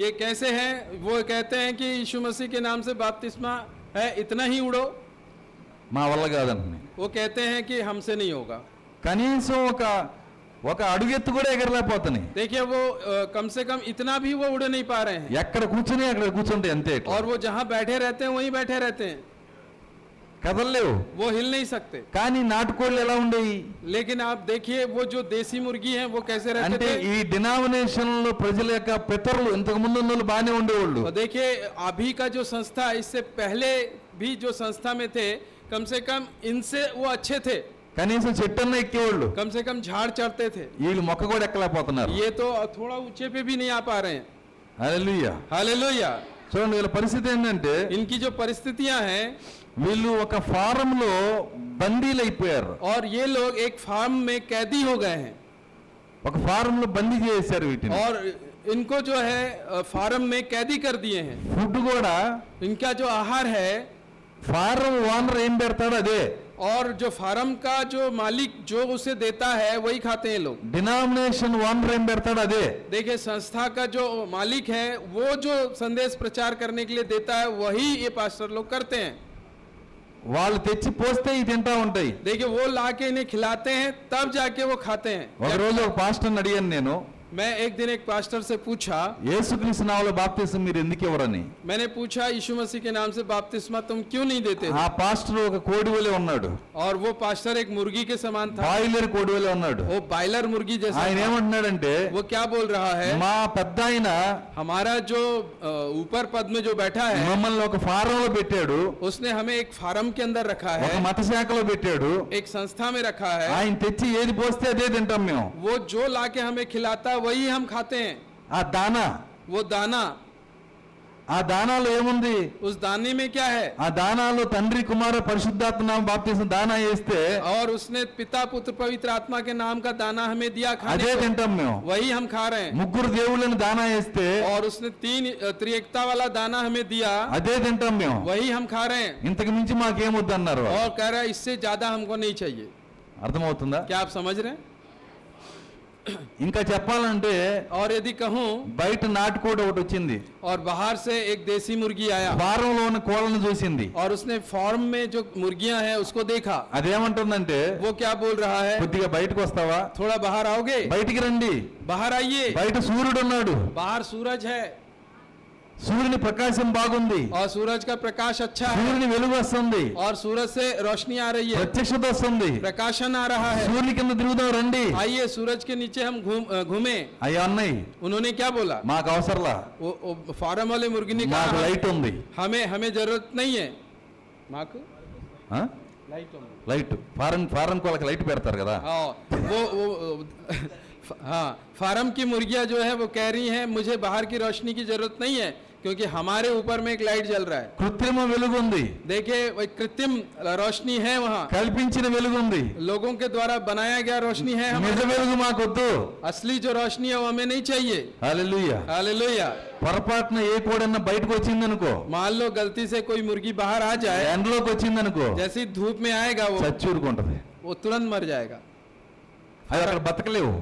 ये कैसे हैं? वो कहते हैं कि यीशु मसीह के नाम से बपतिस्मा है, इतना ही उड़ो। మా వల్ల కాదండి. वो कहते हैं कि हमसे नहीं होगा। కనీసం ఒక అడుగెత్తు కూడా ఎగరలేకపోతున్నాయి. देखिए वो कम से कम इतना भी वो उड़ नहीं पा रहे हैं, ఎక్కడ కూర్చుని అక్కడ కూర్చుంటే అంతే. और वो जहाँ बैठे रहते हैं वहीं बैठे रहते हैं, కదలలేవు. वो हिल नहीं सकते। కానీ నాటుకోళ్ళు ఎలా ఉండేవి लेकिन आप देखिए वो जो देसी मुर्गी हैं वो कैसे रहते అంటే थे। ఈ డినామినేషన్ లో ప్రజల యొక్క పితరులు ఇంతకు ముందు ఉన్న వాళ్ళు బాగానే ఉండేవాళ్ళు. और देखिए अभी का जो संस्था, इससे पहले भी जो संस्था में थे, कम से कम इनसे वो अच्छे थे, కనీసం చెట్టన్న ఎక్కేవాళ్ళు. कम से कम झाड़ चढ़ते थे। వీళ్ళు మొక్క కూడా ఎక్కలేకపోతున్నారు. ये तो थोड़ा ऊंचे पे भी नहीं आ पा रहे हैं। హల్లెలూయా. हालेलुया। చూడండి వీళ్ళ పరిస్థితి ఏంటంటే इनकी जो परिस्थितियां हैं, వీళ్ళు ఒక ఫారం లో బందీలు అయిపోయారు. और ये लोग एक फार्म में कैदी हो गए हैं, ఒక ఫారం లో బందీ చేశారు వీటిని. और इनको जो है फार्म में कैदी कर दिए हैं। ఫుడ్ కూడా इनका जो आहार है, ఫారం ఓనర్ ఏం పెడతాడు అదే. और जो फार्म का जो मालिक जो उसे देता है वही खाते हैं लोग। డినామినేషన్ ఓనర్ ఏం పెడతాడు అదే. देखिए संस्था का जो मालिक है वो जो संदेश प्रचार करने के लिए देता है वही ये पास्टर लोग करते हैं। వాళ్ళు తెచ్చి పోస్తే ఇవి తింటా ఉంటాయి. देखिए वो लाके इन्हें खिलाते हैं, तब जाके वो खाते हैं। ఒక రోజు ఒక పాస్టర్ని అడిగాను నేను, मैं एक दिन एक पास्टर से पूछा, యేసుక్రీస్తు నామములో బాప్తిసం మీరు ఎందుకు ఇవ్వరని. मैंने पूछा यीशु मसीह के नाम से बपतिस्मा तुम क्यों नहीं देते हो? ఆ పాస్టర్ ఒక కోడి వలె ఉన్నాడు. और वो पास्टर एक मुर्गी के समान था, బాయిలర్ కోడి వలె ఉన్నాడు. वो बायलर मुर्गी जैसा ఆయన था। ఏమంటున్నాడంటే वो क्या बोल रहा है? మా పెద్దాయన हमारा जो ऊपर पद में जो बैठा है, మమ్మల్ని ఒక ఫారంలో పెట్టాడు, उसने हमें एक फार्म के अंदर रखा ఒక है, మత శాఖలో పెట్టాడు. एक संस्था में रखा है। ఆయన తెచ్చి ఏది పోస్తే అదే తింటాం మేము. वो जो लाके हमें खिलाता वही हम खाते हैं। ఆ దానా, वो दाना, ఆ దానాలో ఏముంది? उस दाने में क्या है? ఆ దానాలో తండ్రి కుమార పరిశుద్ధాత్మ నామ బాప్తిసం దానా వేస్తే और उसने पिता पुत्र पवित्र आत्मा के नाम का दाना हमें दिया అదే खाने को, తింటాం మేము. वही हम खा रहे हैं। ముగ్గురు దేవుళ్ళని దానా వేస్తే और उसने तीन त्रिएकता वाला दाना हमें दिया, అదే తింటాం మేము. वही हम खा रहे हैं। ఇంతకు మించి మాకేమొద్దన్నారు. और कह रहा है इससे ज्यादा हमको नहीं चाहिए। అర్థమవుతుందా? क्या आप समझ रहे हैं? ఇంకా చెప్పాలంటే और यदि कहूं, బయట నాటుకోడి ఒకటి వచ్చింది. और बाहर से एक देसी मुर्गी आया, ఫారంలో ఉన్న కోళ్ళను చూసింది. और उसने फार्म में जो मुर्गियां हैं उसको देखा। అదేమంటుందంటే वो क्या बोल रहा है? కొద్దిగా బయటకు వస్తావా, थोड़ा बाहर आओगे? బయటికి రండి, बाहर आइए, బయట సూర్యుడు ఉన్నాడు, बाहर सूरज है, సూర్యుని ప్రకాశం బాగుంది, और सूरज का प्रकाश अच्छा है, సూర్యుని వెలుగు వస్తుంది, और सूरज से रोशनी आ रही है, ప్రత్యక్షత వస్తుంది. प्रकाशन आ रहा है। సూర్యుని కింద తిరుగుదాం రండి. आइए सूरज के नीचे हम घूमे। అయ్యా అన్నయ్య उन्होंने क्या बोला? మాకు అవసరంలా, वो फार्म वाले मुर्गी ने మాకు कहा లైట్ ఉంది. हमें जरूरत नहीं है। माँ को ఆ? लाइट होगी। లైట్ ఫారం కోళ్ళకి లైట్ పెడతారు కదా. हाँ वो हाँ फार्म की मुर्गियां जो है वो कह रही हैं मुझे बाहर की रोशनी की जरूरत नहीं है, क्योंकि हमारे ऊपर में एक लाइट जल रहा है। కృత్రిమ వెలుగు ఉంది, देखिए वो एक कृत्रिम रोशनी है, वहाँ కల్పించిన వెలుగు ఉంది. लोगों के द्वारा बनाया गया रोशनी है। నిజ వెలుగు మాకొద్దు. असली जो रोशनी है वो हमें नहीं चाहिए। హల్లెలూయా. हालेलुया। పొరపాటున ఏ కోడన్నా బయటకు వచ్చిందనుకో, मान लो गलती से कोई मुर्गी बाहर आ जाए, ఎండలోకి వచ్చిందనుకో, जैसे ही धूप में आएगा చచ్చూరుకుంటది. वो तुरंत मर जाएगा, అది అక్కడ బతకలేవు.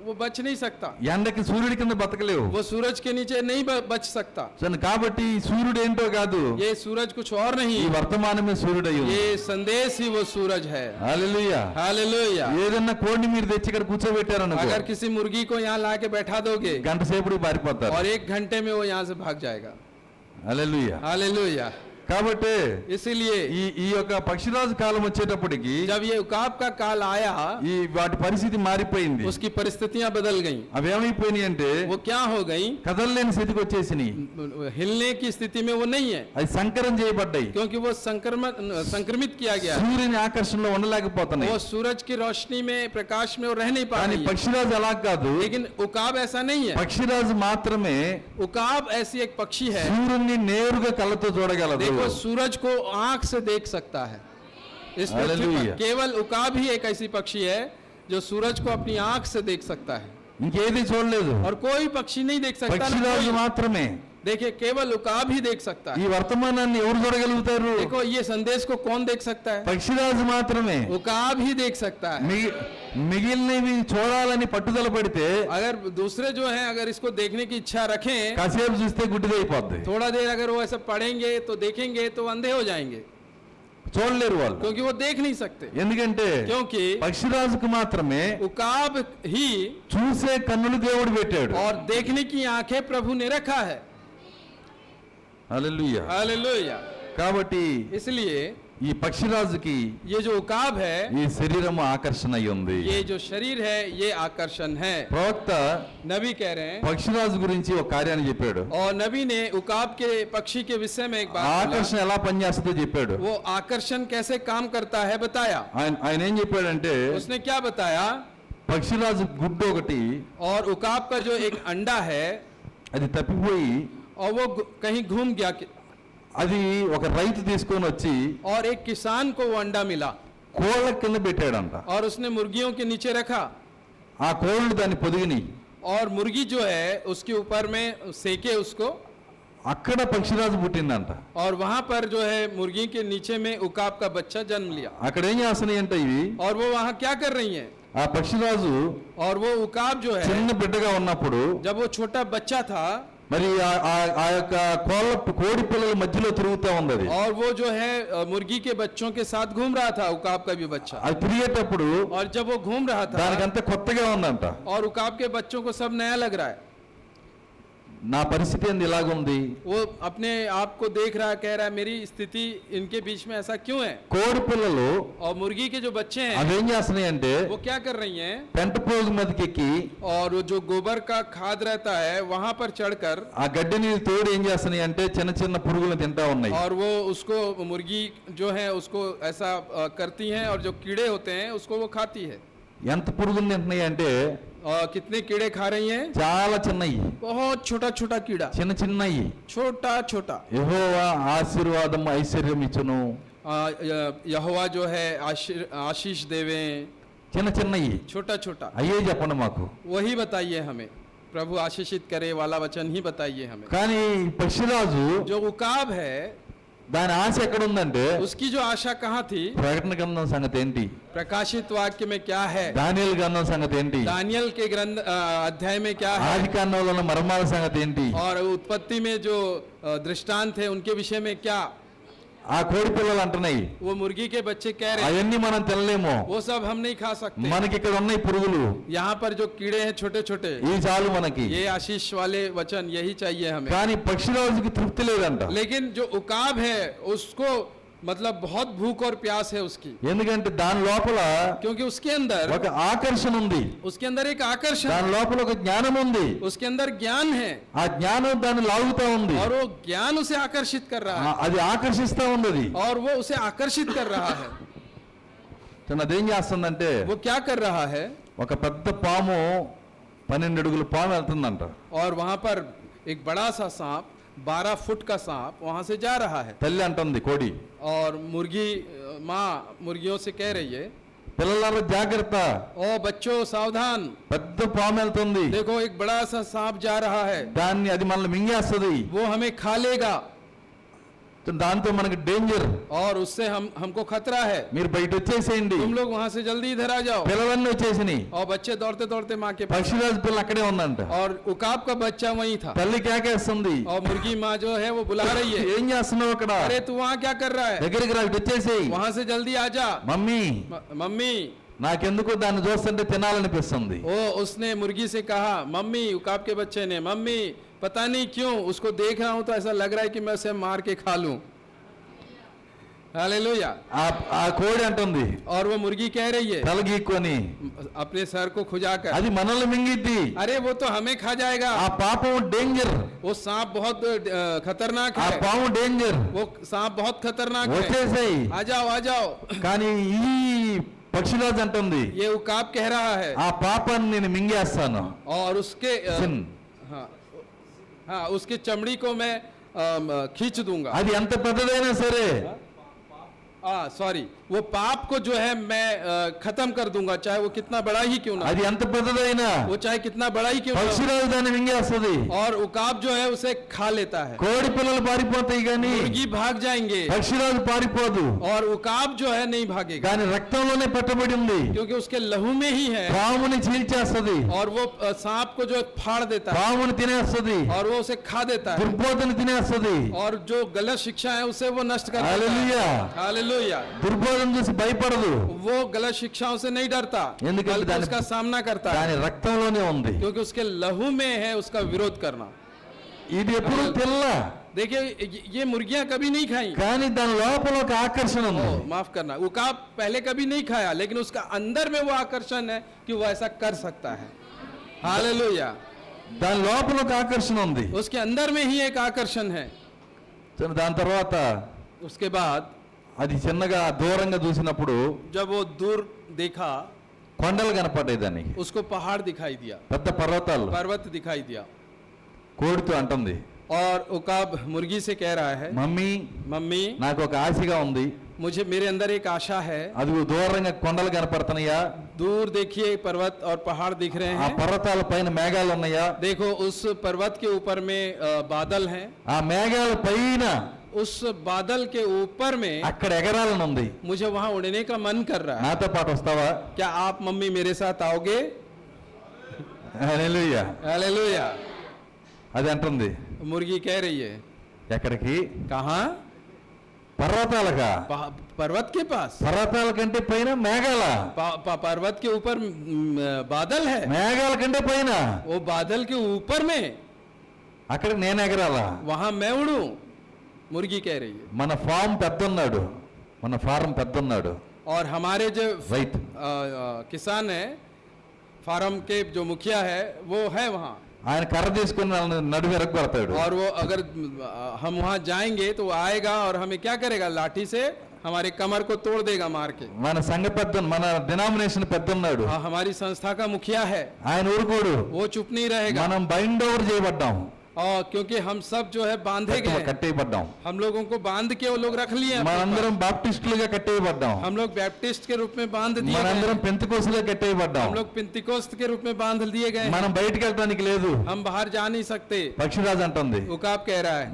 वो बच नहीं सकता, ఎండకి సూర్యుడి కింద బతకలేవు. वो सूरज के नीचे नहीं बच सकता। కాబట్టి ఈ సూర్యుడు ఏంటో కాదు, ये सूरज कुछ और ఈ नहीं, వర్తమానమే సూర్యుడు అయ్యి ఉంది. ये संदेश ही वो सूरज है। హల్లెలూయా. हालेलुया। ఏదన్నా కోడిని మీరు తెచ్చి ఇక్కడ కూర్చోబెట్టారనుకో, अगर किसी मुर्गी को यहाँ ला के बैठा दोगे గంట సేపుడికి పారిపోతారు. और 1 घंटे में वो यहाँ से भाग जाएगा। హల్లెలూయా. हालेलुया। కాబట్టి इसीलिए ఈ యొక్క పక్షిరాజు కాలం వచ్చేటప్పటికి जब ये उकाब का काल आया, ఈ వాటి పరిస్థితి మారిపోయింది. उसकी परिस्थितियां बदल गईं। అవి ఏమైపోయినాయి అంటే वो क्या हो गई? కదలలేని స్థితికి వచ్చేసినాయి. हिलने की स्थिति में वो नहीं है, అది సంకరం చేయబడ్డాయి. क्योंकि वो संक्रमित किया गया है। సూర్యుని ఆకర్షణలో ఉండలేకపోతున్నాయి. वो सूरज की रोशनी में प्रकाश में वो रह नहीं पा కానీ रही है। పక్షిరాజు అలా కాదు. लेकिन उकाब ऐसा नहीं है। పక్షిరాజు మాత్రమే उकाब ऐसी एक पक्षी है, సూర్యుని నేరుగా కళ్ళతో చూడగలదు. देखो सूरज को आंख से देख सकता है। इस पृथ्वी पर हालेलुया। केवल उकाब ही एक ऐसी पक्षी है जो सूरज को अपनी आंख से देख सकता है, ఇంకేది చూడలేదు. और कोई पक्षी नहीं देख सकता। ना పక్షిరాజు कोई। మాత్రమే. देखिए केवल उकाब ही देख सकता ఈ है। వర్తమానాన్ని ఎవరు చూడగలుగుతారు? देखो ये संदेश को कौन देख सकता है? పక్షిరాజు మాత్రమే. उकाब ही देख सकता है। మిగిలినవి చూడాలని పట్టుదల పడితే अगर दूसरे जो हैं अगर इसको देखने की इच्छा रखें, కాసేపు చూస్తే గుడ్డిదైపోద్ది. थोड़ा देर अगर वो ऐसा पढ़ेंगे तो देखेंगे तो अंधे हो जाएंगे, చూడలేరు వాళ్ళు. क्योंकि वो देख नहीं सकते। ఎందుకంటే क्योंकि పక్షిరాజుకు మాత్రమే उकाब ही చూసే కన్నులు దేవుడు పెట్టాడు. और देखने की आंखें प्रभु ने रखा है। హల్లెలూయా. हालेलुया। కాబట్టి इसलिए ఈ పక్షిరాజుకి ये जो उकाब है, ఈ శరీరము ఆకర్షణ అయి ఉంది. ये जो शरीर है ये आकर्षण है। ప్రవక్త नबी कह रहे हैं, పక్షిరాజు గురించి ఒక కార్యాన్ని చెప్పాడు. और नबी ने उकाब के पक्षी के विषय में एक बात ఆకర్షణ बोला। ఎలా పనిచేస్తుందో చెప్పాడు. वो आकर्षण कैसे काम करता है बताया। ఆయన ఏం చెప్పాడంటే उसने क्या बताया? పక్షిరాజు గుడ్డు ఒకటి और उकाब का जो एक अंडा है అది తప్పిపోయి और वो कहीं घूम गया అది ఒక రైతు తీసుకొని వచ్చి और एक किसान को वो अंडा मिला కోళ్ళ కింద పెట్టాడంట. और उसने मुर्गियों के नीचे रखा ఆ కోళ్ళు దాన్ని పొదిగిని और मुर्गी जो है उसके ऊपर में सेके उसको, అక్కడ పక్షిరాజు పుట్టిందంట. और वहां पर जो है मुर्गी के नीचे में उकाब का बच्चा जन्म लिया। అక్కడ ఏం చేస్తున్నాయి అంటే ఇవి और वो वहां क्या कर रही हैं? ఆ పక్షిరాజు और वो उकाब जो है చిన్న బిడ్డగా ఉన్నప్పుడు जब वो छोटा बच्चा था మరి ఆ యొక్క కోడి పిల్లల మధ్యలో తిరుగుతూ ఉంది. అది और वो जो है मुर्गी के बच्चों के साथ घूम रहा था, उकाब का भी बच्चा। అది తిరిగేటప్పుడు और जब वो घूम रहा था దానికంతా కొత్తగా ఉందంట. और उकाब के बच्चों को सब नया लग रहा है। నా పరిస్థితి ఏంది ఇలాగుంది. वो अपने आप को देख रहा है, कह रहा है मेरी स्थिति इनके बीच में ऐसा क्यों है? కోడి పిల్లలు और मुर्गी के जो बच्चे हैं అవేం చేస్తున్నాయి అంటే वो क्या कर रही हैं? పెంట పోగు మీదకి ఎక్కి और वो जो गोबर का खाद रहता है वहां पर चढ़कर ఆ గడ్డిని తోడు ఏం చేస్తున్నాయి అంటే చిన్న చిన్న పురుగులు తింటా ఉన్నాయి. और वो उसको मुर्गी जो है उसको ऐसा करती हैं और जो कीड़े होते हैं उसको वो खाती है। ఎంత పురుగులు తింటున్నాయి అంటే कितने कीड़े खा रही हैं? చాలా చిన్నవి, बहुत छोटा छोटा कीड़ा, చిన్న చిన్నవి. छोटा छोटा। యెహోవా ఆశీర్వాదం ఐశ్వర్యం ఇచ్చును. यहोवा जो है आशीष देवे, చిన్న చిన్నవి छोटा छोटा। అయ్యే చెప్పండి మాకు. वही बताइए हमें, प्रभु आशीषित करे वाला वचन ही बताइए हमें। కానీ ఈ పక్షిరాజు जो उकाब है దాని ఆశ ఎక్కడ ఉందంటే उसकी जो आशा कहाँ थी? ప్రకటన గ్రంథం సంగతి ఏంటి, प्रकाशित वाक्य में क्या है, దానియేలు గ్రంథం సంగతి ఏంటి, दानियल के ग्रंथ अध्याय में क्या है, ఆది కాండంలో ఉన్న మర్మాల సంగతి ఏంటి, और उत्पत्ति में जो दृष्टांत थे उनके विषय में क्या। ఆ కోడి పిల్లలు అంటున్నాయి वो मुर्गी के बच्चे कह रहे हैं అవన్నీ మనం తినలేము, वो सब हम नहीं खा सकते, మనకి ఇక్కడ ఉన్నాయి పురుగులు, यहाँ पर जो कीड़े हैं छोटे छोटे, ఇవి చాలు మనకి. ये आशीष वाले वचन यही चाहिए हमें। కానీ పక్షిరాజుకి తృప్తి లేదంట. लेकिन जो उकाब है उसको मतलब बहुत भूख और प्यास है उसकी, ఎందుకంటే దాని లోపల क्योंकि उसके अंदर ఒక ఆకర్షణ ఉంది, उसके अंदर एक आकर्षण, దాని లోపల ఒక జ్ఞానం ఉంది. उसके अंदर ज्ञान है ఆ జ్ఞానం దాన్ని లాగుతా ఉంది, और वो ज्ञान उसे आकर्षित कर रहा है అది ఆకర్షిస్తా ఉంది. అది और वो उसे आकर्षित कर रहा है। అదేం చేస్తుందంటే वो क्या कर रहा है? ఒక పెద్ద పాము 12 అడుగుల పాము వెళ్తుందంట. और वहां पर एक बड़ा सा सांप 12 फुट का सांप वहां से जा रहा है తల్లి అంటుంది కోడి, और मुर्गी माँ मुर्गियों से कह रही है పిల్లలారా జాగ్రత్త, ओ बच्चों सावधान, పెద్ద పాము వెళ్తుంది, देखो एक बड़ा सा सांप जा रहा है, దాన్ని అది మనల్ని మింగేస్తుంది, वो हमें खा लेगा దాంతో మనకి డేంజర్, और उससे हमको खतरा है, మీరు బయట వచ్చేసేయండి. तुम लोग वहां से जल्दी इधर आ जाओ। పిల్లలన్నీ వచ్చేసినాయి, और बच्चे दौड़ते दौड़ते माँ के पास, పక్షిరాజు పిల్ల అక్కడే ఉందంట. और उकाब का बच्चा वहीं था, తల్లి కేకేస్తుంది, और मुर्गी माँ जो है वो बुला रही है, ఏం చేస్తున్నావు అక్కడ, अरे तू वहाँ क्या कर रहा है, దగ్గరికి రా, ఇటు వచ్చేసేయి. वहां से जल्दी आ जा। మమ్మీ मम्मी, నాకెందుకు దాన్ని చూస్తుంటే తినాలనిపిస్తుంది. ओ उसने मुर्गी से कहा, मम्मी, उकाब के बच्चे ने, मम्मी पता नहीं क्यों उसको देख रहा हूं तो ऐसा लग रहा है कि मैं उसे मार के खा लूं। हालेलुया। ఆ కోడి అంటుంది, और वो मुर्गी कह रही है తలగీక్కొని, अपने सर को खुजाकर, అది మనల్ని మింగిద్ది. अरे वो तो हमें खा जाएगा, ఆ పాపం డేంజర్, वो सांप बहुत खतरनाक ఆ है, పాము డేంజర్, वो सांप बहुत खतरनाक है, వచ్చేసాయి. आ जाओ आ जाओ। కానీ ఈ పక్షిరాజు అంటుంది, ये उकाब कह रहा है ఆ పాపాన్ని నేను మింగేస్తాను. और उसके Sin. हाँ हाँ उसके चमड़ी को मैं खींच दूंगा। అది ఎంత పెద్దదైనా సరే, सॉरी, वो पाप को जो है मैं खत्म कर दूंगा, चाहे वो कितना बड़ा ही क्यों ना, అది ఎంత పెద్దదైనా वो चाहे कितना बड़ा ही क्यों ना हो। పక్షిరాజు దాన్ని మింగేస్తుంది. और उकाब जो है उसे खा लेता है। కోడి పిల్లలు పారిపోతాయి కానీ मुर्गी भाग जाएंगे పక్షిరాజు పారిపోదు. और उकाब जो है नहीं भागेगा, దాని రక్తంలోనే పెట్టబడి ఉంది. क्योंकि उसके लहू में ही है। పాముని చీల్చేస్తుంది, और वो सांप को जो है फाड़ देता है పాముని తినేస్తుంది, और वो उसे खा देता है, దుర్బోధని తినేస్తుంది. और जो गलत शिक्षा है उसे वो नष्ट कर देता है। హల్లెలూయా. हालेलुया। దుర్బోధన చూసి భయపడదు, वो गलत शिक्षाओं से नहीं डरता, ఎందుకంటే बल्कि దాని उसका सामना करता है, దాని రక్తంలోనే ఉంది. क्योंकि उसके लहू में है उसका विरोध करना। ఇది ఎప్పుడు తెల్ల, देखिए ये मुर्गियां कभी नहीं खाई, కానీ దాని లోపల ఒక ఆకర్షణ ఉంది. माफ करना, उकाब पहले कभी नहीं खाया, लेकिन उसका अंदर में वो आकर्षण है कि वो ऐसा कर सकता है। हालेलुया। దాని లోపల ఒక ఆకర్షణ ఉంది. उसके अंदर में ही एक आकर्षण है। దాని తర్వాత उसके बाद అది చిన్నగా దూరంగా చూసినప్పుడు जब वो दूर देखा, కొండలు కనపడ్డాయి దానికి, उसको पहाड़ दिखाई दिया, పెద్ద పర్వతాలు. पर्वत दिखाई दिया। కోడితో అంటుంది, और उकाब मुर्गी से कह रहा है, మమ్మీ मम्मी నాకు ఒక ఆశగా ఉంది, मुझे मेरे अंदर एक आशा है। అది దూరంగా కొండలు కనపడుతున్నాయా, दूर देखिए पर्वत और पहाड़ दिख रहे ఆ हैं, పర్వతాల పైన మేఘాలు ఉన్నాయా, देखो उस पर्वत के ऊपर में बादल हैं, ఆ మేఘాల పైన उस बादल के ऊपर में అక్కడ ఎగరాలని ఉంది. मुझे वहां उड़ने का मन कर रहा है। నాతో పాటు వస్తావా? क्या आप मम्मी मेरे साथ आओगे? హల్లెలూయా. हालेलुया। అది అంటుంది, मुर्गी कह रही है, ఎక్కడికి? कहाँ? పర్వతాలగా. पर्वत के पास। పర్వతాల కంటే పైన మేఘాల, पर्वत के ऊपर बादल है, మేఘాల కంటే పైన वो बादल के ऊपर में, అక్కడికి నేను ఎగరాలా? वहां मैं उड़ूं? मुर्गी कह रही है। మన ఫామ్ పెద్దన్నాడు, మన ఫారం పెద్దన్నాడు. और हमारे जो రైతు किसान है, फार्म के जो मुखिया है वो है वहाँ, ఆయన కర్ర తీసుకుని నడుము ఎరగొడతాడు. और वो अगर हम वहाँ जाएंगे तो वो आएगा और हमें क्या करेगा, लाठी से हमारे कमर को तोड़ देगा मार के। మన సంఘ పెద్ద, మన డినామినేషన్ పెద్దన్నాడు, हमारी संस्था का मुखिया है, ఆయన ఊరుకోడు. वो चुप नहीं रहेगा। మనం బైండ్ ఓవర్ చేయబడ్డాం, और क्योंकि हम सब जो है बांधे गए हैं, కట్టేయబడ్డాం. हम लोगों को बांध के वो लोग रख लिए हैं। మనందరం బాప్టిస్టులుగా కట్టేయబడ్డాం, हम लोग बैप्टिस्ट के रूप में बांध दिए गए మనందరం हैं। పెంతెకోస్తులుగా కట్టేయబడ్డాం. हम लोग पिंतीकोस्त के रूप में बांध दिए गए हैं। మనం బయటికి వెళ్ళడానికి లేదు. हम बाहर जा नहीं सकते। పక్షిరాజు అంటుంది, उकाब कह रहा है,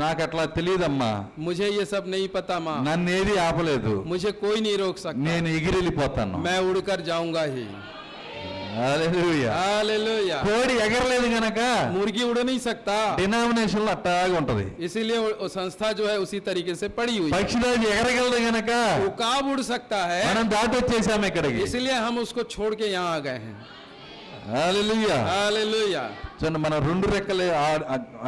నాకు అట్లా తెలియదమ్మా, मुझे ये सब नहीं पता माँ, నన్ను ఏది ఆపలేదు, मुझे कोई नहीं रोक सकता, నేను ఎగిరెళ్ళిపోతాను. मैं उड़कर जाऊंगा ही। హల్లెలూయా. हालेलुया। కోడి ఎగరలేదు గనక मुर्गी उड़ नहीं सकता, డినామినేషన్ లో అట్టాగా ఉంటది. इसीलिए वो संस्था जो है उसी तरीके से पड़ी हुई है। పక్షిరాజు ఎగరగలదు గనక उकाब उड़ सकता है, మనం దాటొచ్చేసాము ఇక్కడికి. इसलिए हम उसको छोड़ के यहाँ आ गए हैं। హల్లెలూయా. हालेलुया। చూడండి, మనం రెండు రెక్కలే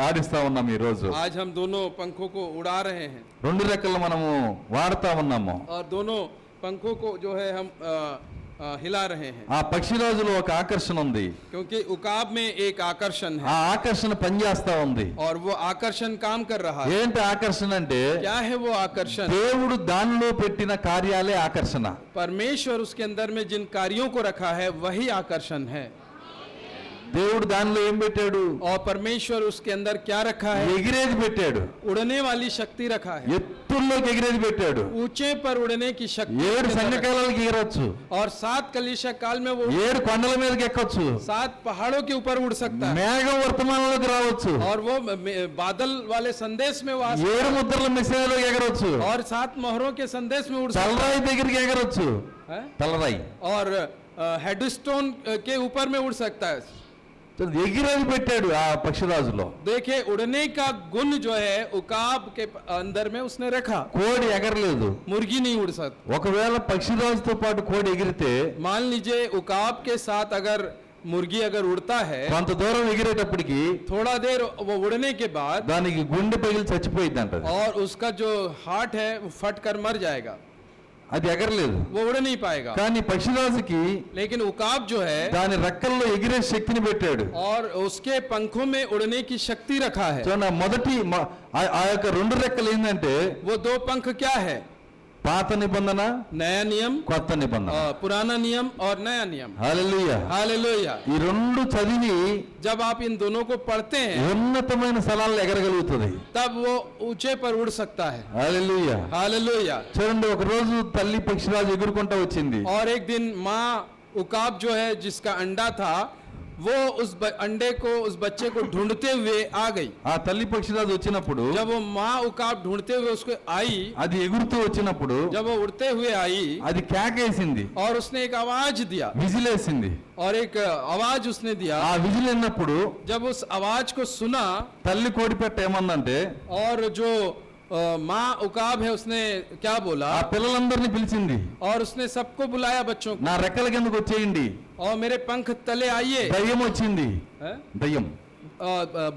ఆడిస్తా ఉన్నాం ఈ రోజు. आज हम दोनों पंखों को उड़ा रहे हैं, రెండు రెక్కలు మనము వాడుతా ఉన్నాము. और दोनों पंखों को जो है हम हिला रहे हैं, ఆ పక్షిరాజులో ఒక ఆకర్షణ ఉంది, क्योंकि उकाब में एक आकर्षण ఆ है, ఆకర్షణ పనిచేస్తా ఉంది. और वो आकर्षण काम कर रहा है। ఏంటి ఆకర్షణ అంటే, क्या है वो आकर्षण? దేవుడు దానిలో పెట్టిన కార్యాలే ఆకర్షణ. परमेश्वर उसके अंदर में जिन कार्यों को रखा है वही आकर्षण है। దేవుడు దానిలో ఏం పెట్టాడు? और परमेश्वर उसके अंदर क्या रखा है? ఎగిరేది పెట్టాడు, उड़ने वाली शक्ति रखा है, ఎత్తుల్లోకి ఎగిరేది పెట్టాడు. ऊंचे पर उड़ने की शक्ति 7 उसके अंदर रखा సంఘకాలాలకి ఎగరొచ్చు, है। और 7 कलीसिया काल में वो 7 కొండల మీదకి ఎక్కొచ్చు, 7 पहाड़ों के ऊपर उड़ सकता है, మేఘం వర్తమానంలోకి రావచ్చు, और वो बादल वाले संदेश में वो आ सकता 7 ముద్రల మిశ్రలో ఎగరొచ్చు, है, और 7 मोहरों के संदेश में उड़ सकता తలరాయి దగ్గరికి ఎగరొచ్చు. है, తలరాయి और हेडस्टोन के ऊपर में उड़ सकता है। ఎగిరేది పెట్టాడు ఆ పక్షిరాజులో. देखिए उड़ने का गुण जो है उकाब के अंदर में उसने रखा। కోడి ఎగరలేదు. मुर्गी नहीं उड़ सकती। ఒకవేళ పక్షిరాజుతో పాటు కోడి ఎగిరితే मान लीजिए उकाब के साथ अगर मुर्गी अगर उड़ता है, కొంత దూరం ఎగిరేటప్పటికి थोड़ा देर वो उड़ने के बाद దానికి గుండె పగిలి చచ్చిపోయింది అంట. और उसका जो हार्ट है वो फट कर मर जाएगा, అది ఎగరలేదు. वो उड़ नहीं पाएगा। కానీ పక్షిరాజుకి लेकिन उकाब जो है దాని రెక్కల్లో ఎగిరే శక్తిని పెట్టాడు. और उसके पंखों में उड़ने की शक्ति रखा है। చూడండి, మొదటి ఆ యొక్క రెండు రెక్కలు ఏంటంటే, वो 2 पंख क्या है? పాత నిబంధన, नया नियम, కొత్త నిబంధన. पुराना नियम और नया नियम. హల్లెలూయా. हालेलुया. ఈ రెండు చదివి जब आप इन दोनों को पढ़ते हैं ఉన్నతమైన స్థలాల్లో ఎగరగలుగుతుంది. तब वो ऊंचे पर उड़ सकता है. హల్లెలూయా. हालेलुया. చూడండి, ఒక రోజు తల్లి పక్షిరాజు ఎగురుకుంటా వచ్చింది. और एक दिन माँ उकाब जो है जिसका अंडा था वो उस अंडे को, उस बच्चे को ढूंढते हुए आ गई. ఆ తల్లి పక్షిరాజు వచ్చినప్పుడు, जब वो माँ उकाब ढूंढते हुए उसको आई, అది ఎగురుతూ వచ్చినప్పుడు जब वो उड़ते हुए आई అది కేకేసింది, और उसने एक आवाज दिया, విజిలేసింది. और एक आवाज उसने दिया. ఆ విజిల్ విన్నప్పుడు जब उस आवाज को सुना తల్లి కోడిపెట్ట ఏమందంటే, और जो माँ उकाब है उसने क्या बोला, ఆ పిల్లలందరినీ పిలిచింది, और उसने सबको बुलाया बच्चों को, నా రెక్కల కిందకు వచ్చేయండి, और मेरे पंख तले आइए. దయ్యం వచ్చింది. हैं? దయ్యం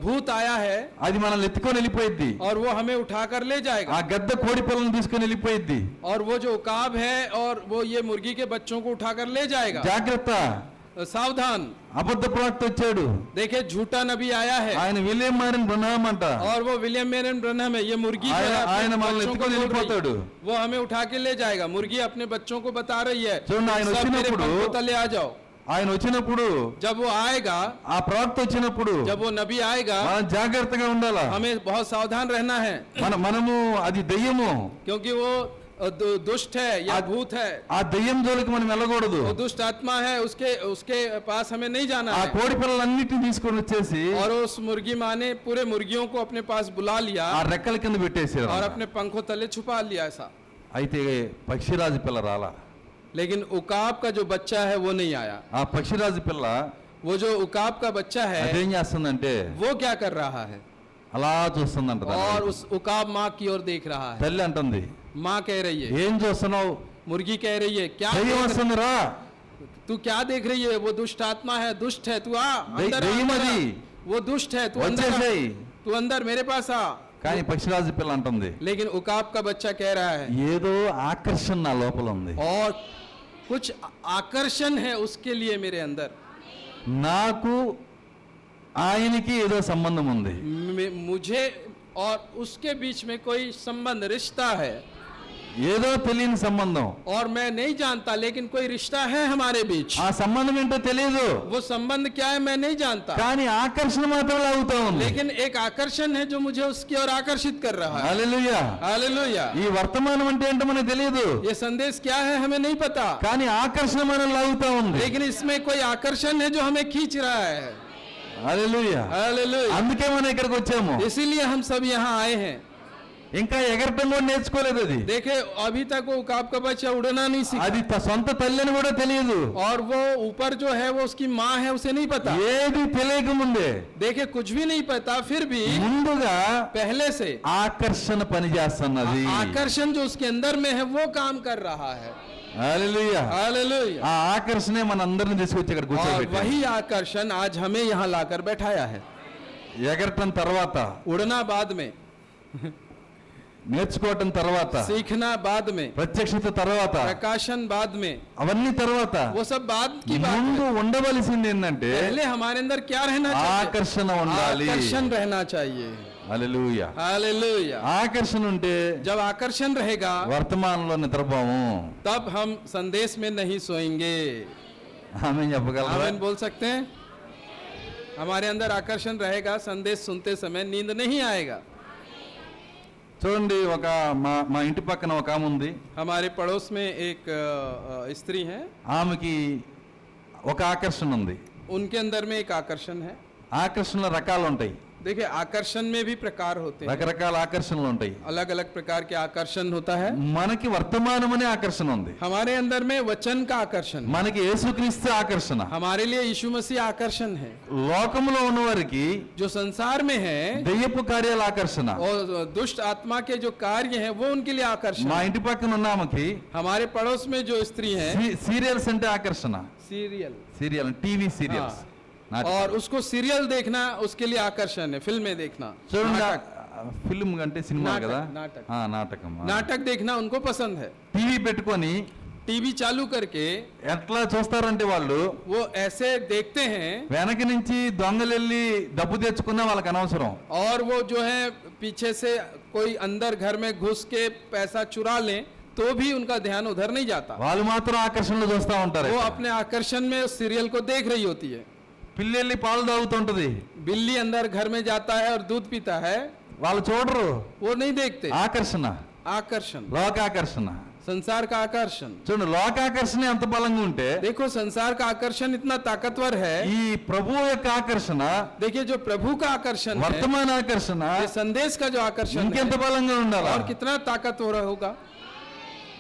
भूत आया है అది మనల్ని ఎత్తుకొని వెళ్ళిపోయిద్ది. और वो हमें उठाकर ले ఆ जाएगा. గద్ద కోడి పిల్లల్ని తీసుకొని వెళ్ళిపోయిద్ది. और वो जो उकाब है और वो ये मुर्गी के बच्चों को उठाकर ले जाएगा. జాగ్రత్త, सावधान. అబద్ధ ప్రవక్త వచ్చాడు. देखिए झूठा नबी आया है ఆయన విలియం మారిన్ బ్రహ్నాం అంట. और वो विलियम मेरन ब्रनहम है. ये मुर्गी जो है अपने ఆయన మనల్ని बच्चों को ఎత్తుకొని बोल रही है. వెళ్ళిపోతాడు. वो हमें उठा के ले जाएगा. मुर्गी अपने बच्चों को बता रही है చూడండి, ఆయన सब मेरे వచ్చినప్పుడు, पंखों तले आ जाओ. ఆయన వచ్చినప్పుడు, जब वो आएगा, ఆ ప్రవక్త వచ్చినప్పుడు जब वो नबी आएगा, మనం జాగ్రత్తగా ఉండాలా. हमें बहुत सावधान रहना है మనము అది దయ్యము, क्योंकि वो दुष्ट है या भूत है. ఆ దయ్యం జోలికి మనం వెళ్ళకూడదు. वो दुष्ट आत्मा है, उसके उसके पास हमें नहीं जाना ఆ है. కోడి పిల్లలన్నిటిని తీసుకొని వచ్చేసి और उस मुर्गी माँ ने पूरे मुर्गियों को अपने पास बुला लिया ఆ రెక్కల కింద పెట్టేసారు. और अपने पंखों तले छुपा लिया ऐसा. అయితే పక్షిరాజు పిల్ల రాలా. लेकिन उकाब का जो बच्चा है वो नहीं आया. ఆ పక్షిరాజు పిల్ల वो जो उकाब का बच्चा है అదేం చేస్తుందంటే वो क्या कर रहा है, అలా చూస్తుందంట. और उस उकाब माँ की ओर देख रहा है. తల్లి అంటుంది, माँ कह रही है, ఏం చూస్తున్నావు, मुर्गी कह रही है, क्या దయ్యం देख వస్తుంది రా. तू क्या देख रही है, वो दुष्ट आत्मा है, दुष्ट है, तू आ अंदर आ, దయ్యం अंदर అది, आ. वो दुष्ट है, तू अंदर आ. వచ్చేసేయ్. तू अंदर मेरे पास आ. కానీ పక్షిరాజు పిల్ల అంటుంది, लेकिन उकाब का बच्चा कह रहा है ఏదో ఆకర్షణ నా లోపల ఉంది, और कुछ आकर्षण है उसके लिए मेरे अंदर. నాకు ఆయనకి ఏదో సంబంధం ఉంది. मुझे और उसके बीच में कोई संबंध, रिश्ता है. ఏదో తెలియని సంబంధం. और मैं नहीं जानता लेकिन कोई रिश्ता है हमारे बीच. ఆ సంబంధం ఏంటో తెలియదు, वो संबंध क्या है मैं नहीं जानता, కానీ ఆకర్షణ మాత్రం లాగుతా ఉంది. लेकिन एक आकर्षण है जो मुझे उसकी ओर आकर्षित कर रहा है. హల్లెలూయా. हालेलुया. ఈ వర్తమానం అంటే ఏంటో మనకు తెలియదు, ये संदेश क्या है हमें नहीं पता, కానీ ఆకర్షణ మనం లాగుతా ఉంది. लेकिन इसमें कोई आकर्षण है जो हमें खींच रहा है. హల్లెలూయా. हालेलुया. అందుకే మనం ఇక్కడికి వచ్చాము. इसीलिए हम सब यहाँ आए हैं. ఇంకా ఎగరటం కూడా నేర్చుకోలేదు. అది देखे अभी तक वो उकाब का बच्चा उड़ना नहीं सीखा, అది సొంత తల్లిని కూడా తెలియదు. और वो ऊपर जो है वो उसकी माँ है उसे नहीं पता. ఏది తెలియక ముందే देखे कुछ भी नहीं पता, फिर भी ముందుగా पहले से ఆకర్షణ పనిచేస్తున్నది. आकर्षण जो उसके अंदर में है वो काम कर रहा है. హల్లెలూయా. हालेलुया. ఆ ఆకర్షణే మన అందరిని తీసుకొచ్చి ఇక్కడ और కూర్చోబెట్టి वही आकर्षण आज हमें यहाँ लाकर बैठाया है. ఎగరటం తర్వాత, उड़ना बाद में, నేర్చుకోవటం తర్వాత, सीखना बाद में, ప్రత్యక్షత తర్వాత, प्रकाशन बाद में, అవన్నీ తర్వాత वो सब बाद की बात ముందు है. ఉండవలసింది ఏంటంటే पहले हमारे अंदर क्या रहना चाहिए, ఆకర్షణ ఉండాలి. आकर्षण रहना चाहिए. హల్లెలూయా. हालेलुया. ఆకర్షణ ఉంటే जब आकर्षण रहेगा వర్తమానంలో నిద్రపోము. तब हम संदेश में नहीं सोएंगे. ఆమె చెప్పగలరా? आमीन बोल सकते हैं. हमारे अंदर आकर्षण रहेगा, संदेश सुनते समय नींद नहीं आएगा. చూడండి, ఒక మా ఇంటి పక్కన ఒక ఆమె ఉంది. हमारे पड़ोस में एक स्त्री है, ఆమెకి ఒక ఆకర్షణ ఉంది. उनके अंदर में एक आकर्षण है. ఆకర్షణలో రకాలు ఉంటాయి, देखिए आकर्षण में भी प्रकार होते हैं, రకరకాల ఆకర్షణలు ఉంటాయి. अलग अलग प्रकार के आकर्षण होता है. మనకి వర్తమానం అనే ఆకర్షణ ఉంది, हमारे अंदर में वचन का आकर्षण, మనకి యేసుక్రీస్తు ఆకర్షణ. हमारे लिए यीशु मसीह आकर्षण है. లోకంలో ఉన్న వారికి जो संसार में है దెయ్యపు కార్యాల ఆకర్షణ. और दुष्ट आत्मा के जो कार्य हैं वो उनके लिए आकर्षण మా है. ఇంటి పక్కన ఉన్న ఆమెకి हमारे पड़ोस में जो स्त्री है, సీరియల్స్ అంటే ఆకర్షణ. Serial, serial TV serials. और उसको सीरियल देखना उसके लिए आकर्षण है. फिल्में देखना, చూడండి, नाटक, ఫిల్మ్ అంటే సినిమా నాటకం, కదా, నాటకం. నాటకం. नाटक देखना उनको पसंद है. టీవీ పెట్టుకొని टीवी चालू करके ఎట్లా చూస్తారంటే వాళ్ళు वो ऐसे देखते हैं, వెనక నుంచి దొంగలెళ్ళి డబ్బు తెచ్చుకున్నా వాళ్ళకి అనవసరం. और वो जो है पीछे से कोई अंदर घर में घुस के पैसा चुरा लें तो भी उनका ध्यान उधर नहीं जाता, వాళ్ళు మాత్రం ఆకర్షణలు చూస్తా ఉంటారు. वो अपने आकर्षण में उस सीरियल को देख रही होती है। పిల్లి వెళ్ళి పాలు తాగుతుంటది, बिल्ली अंदर घर में जाता है और दूध पीता है, వాళ్ళు చూడరు. वो नहीं देखते। ఆకర్షణ, आकर्षण, లోకాకర్షణ. संसार का आकर्षण। చూడండి, లోకాకర్షణ ఎంత బలంగా ఉంటే देखो संसार का आकर्षण इतना ताकतवर है। ఈ ప్రభువు యొక్క ఆకర్షణ, देखिए जो प्रभु का आकर्षण है, వర్తమాన ఆకర్షణ ये संदेश का जो आकर्षण है, ఇంకెంత బలంగా ఉండాలా? और कितना ताकतवर होगा।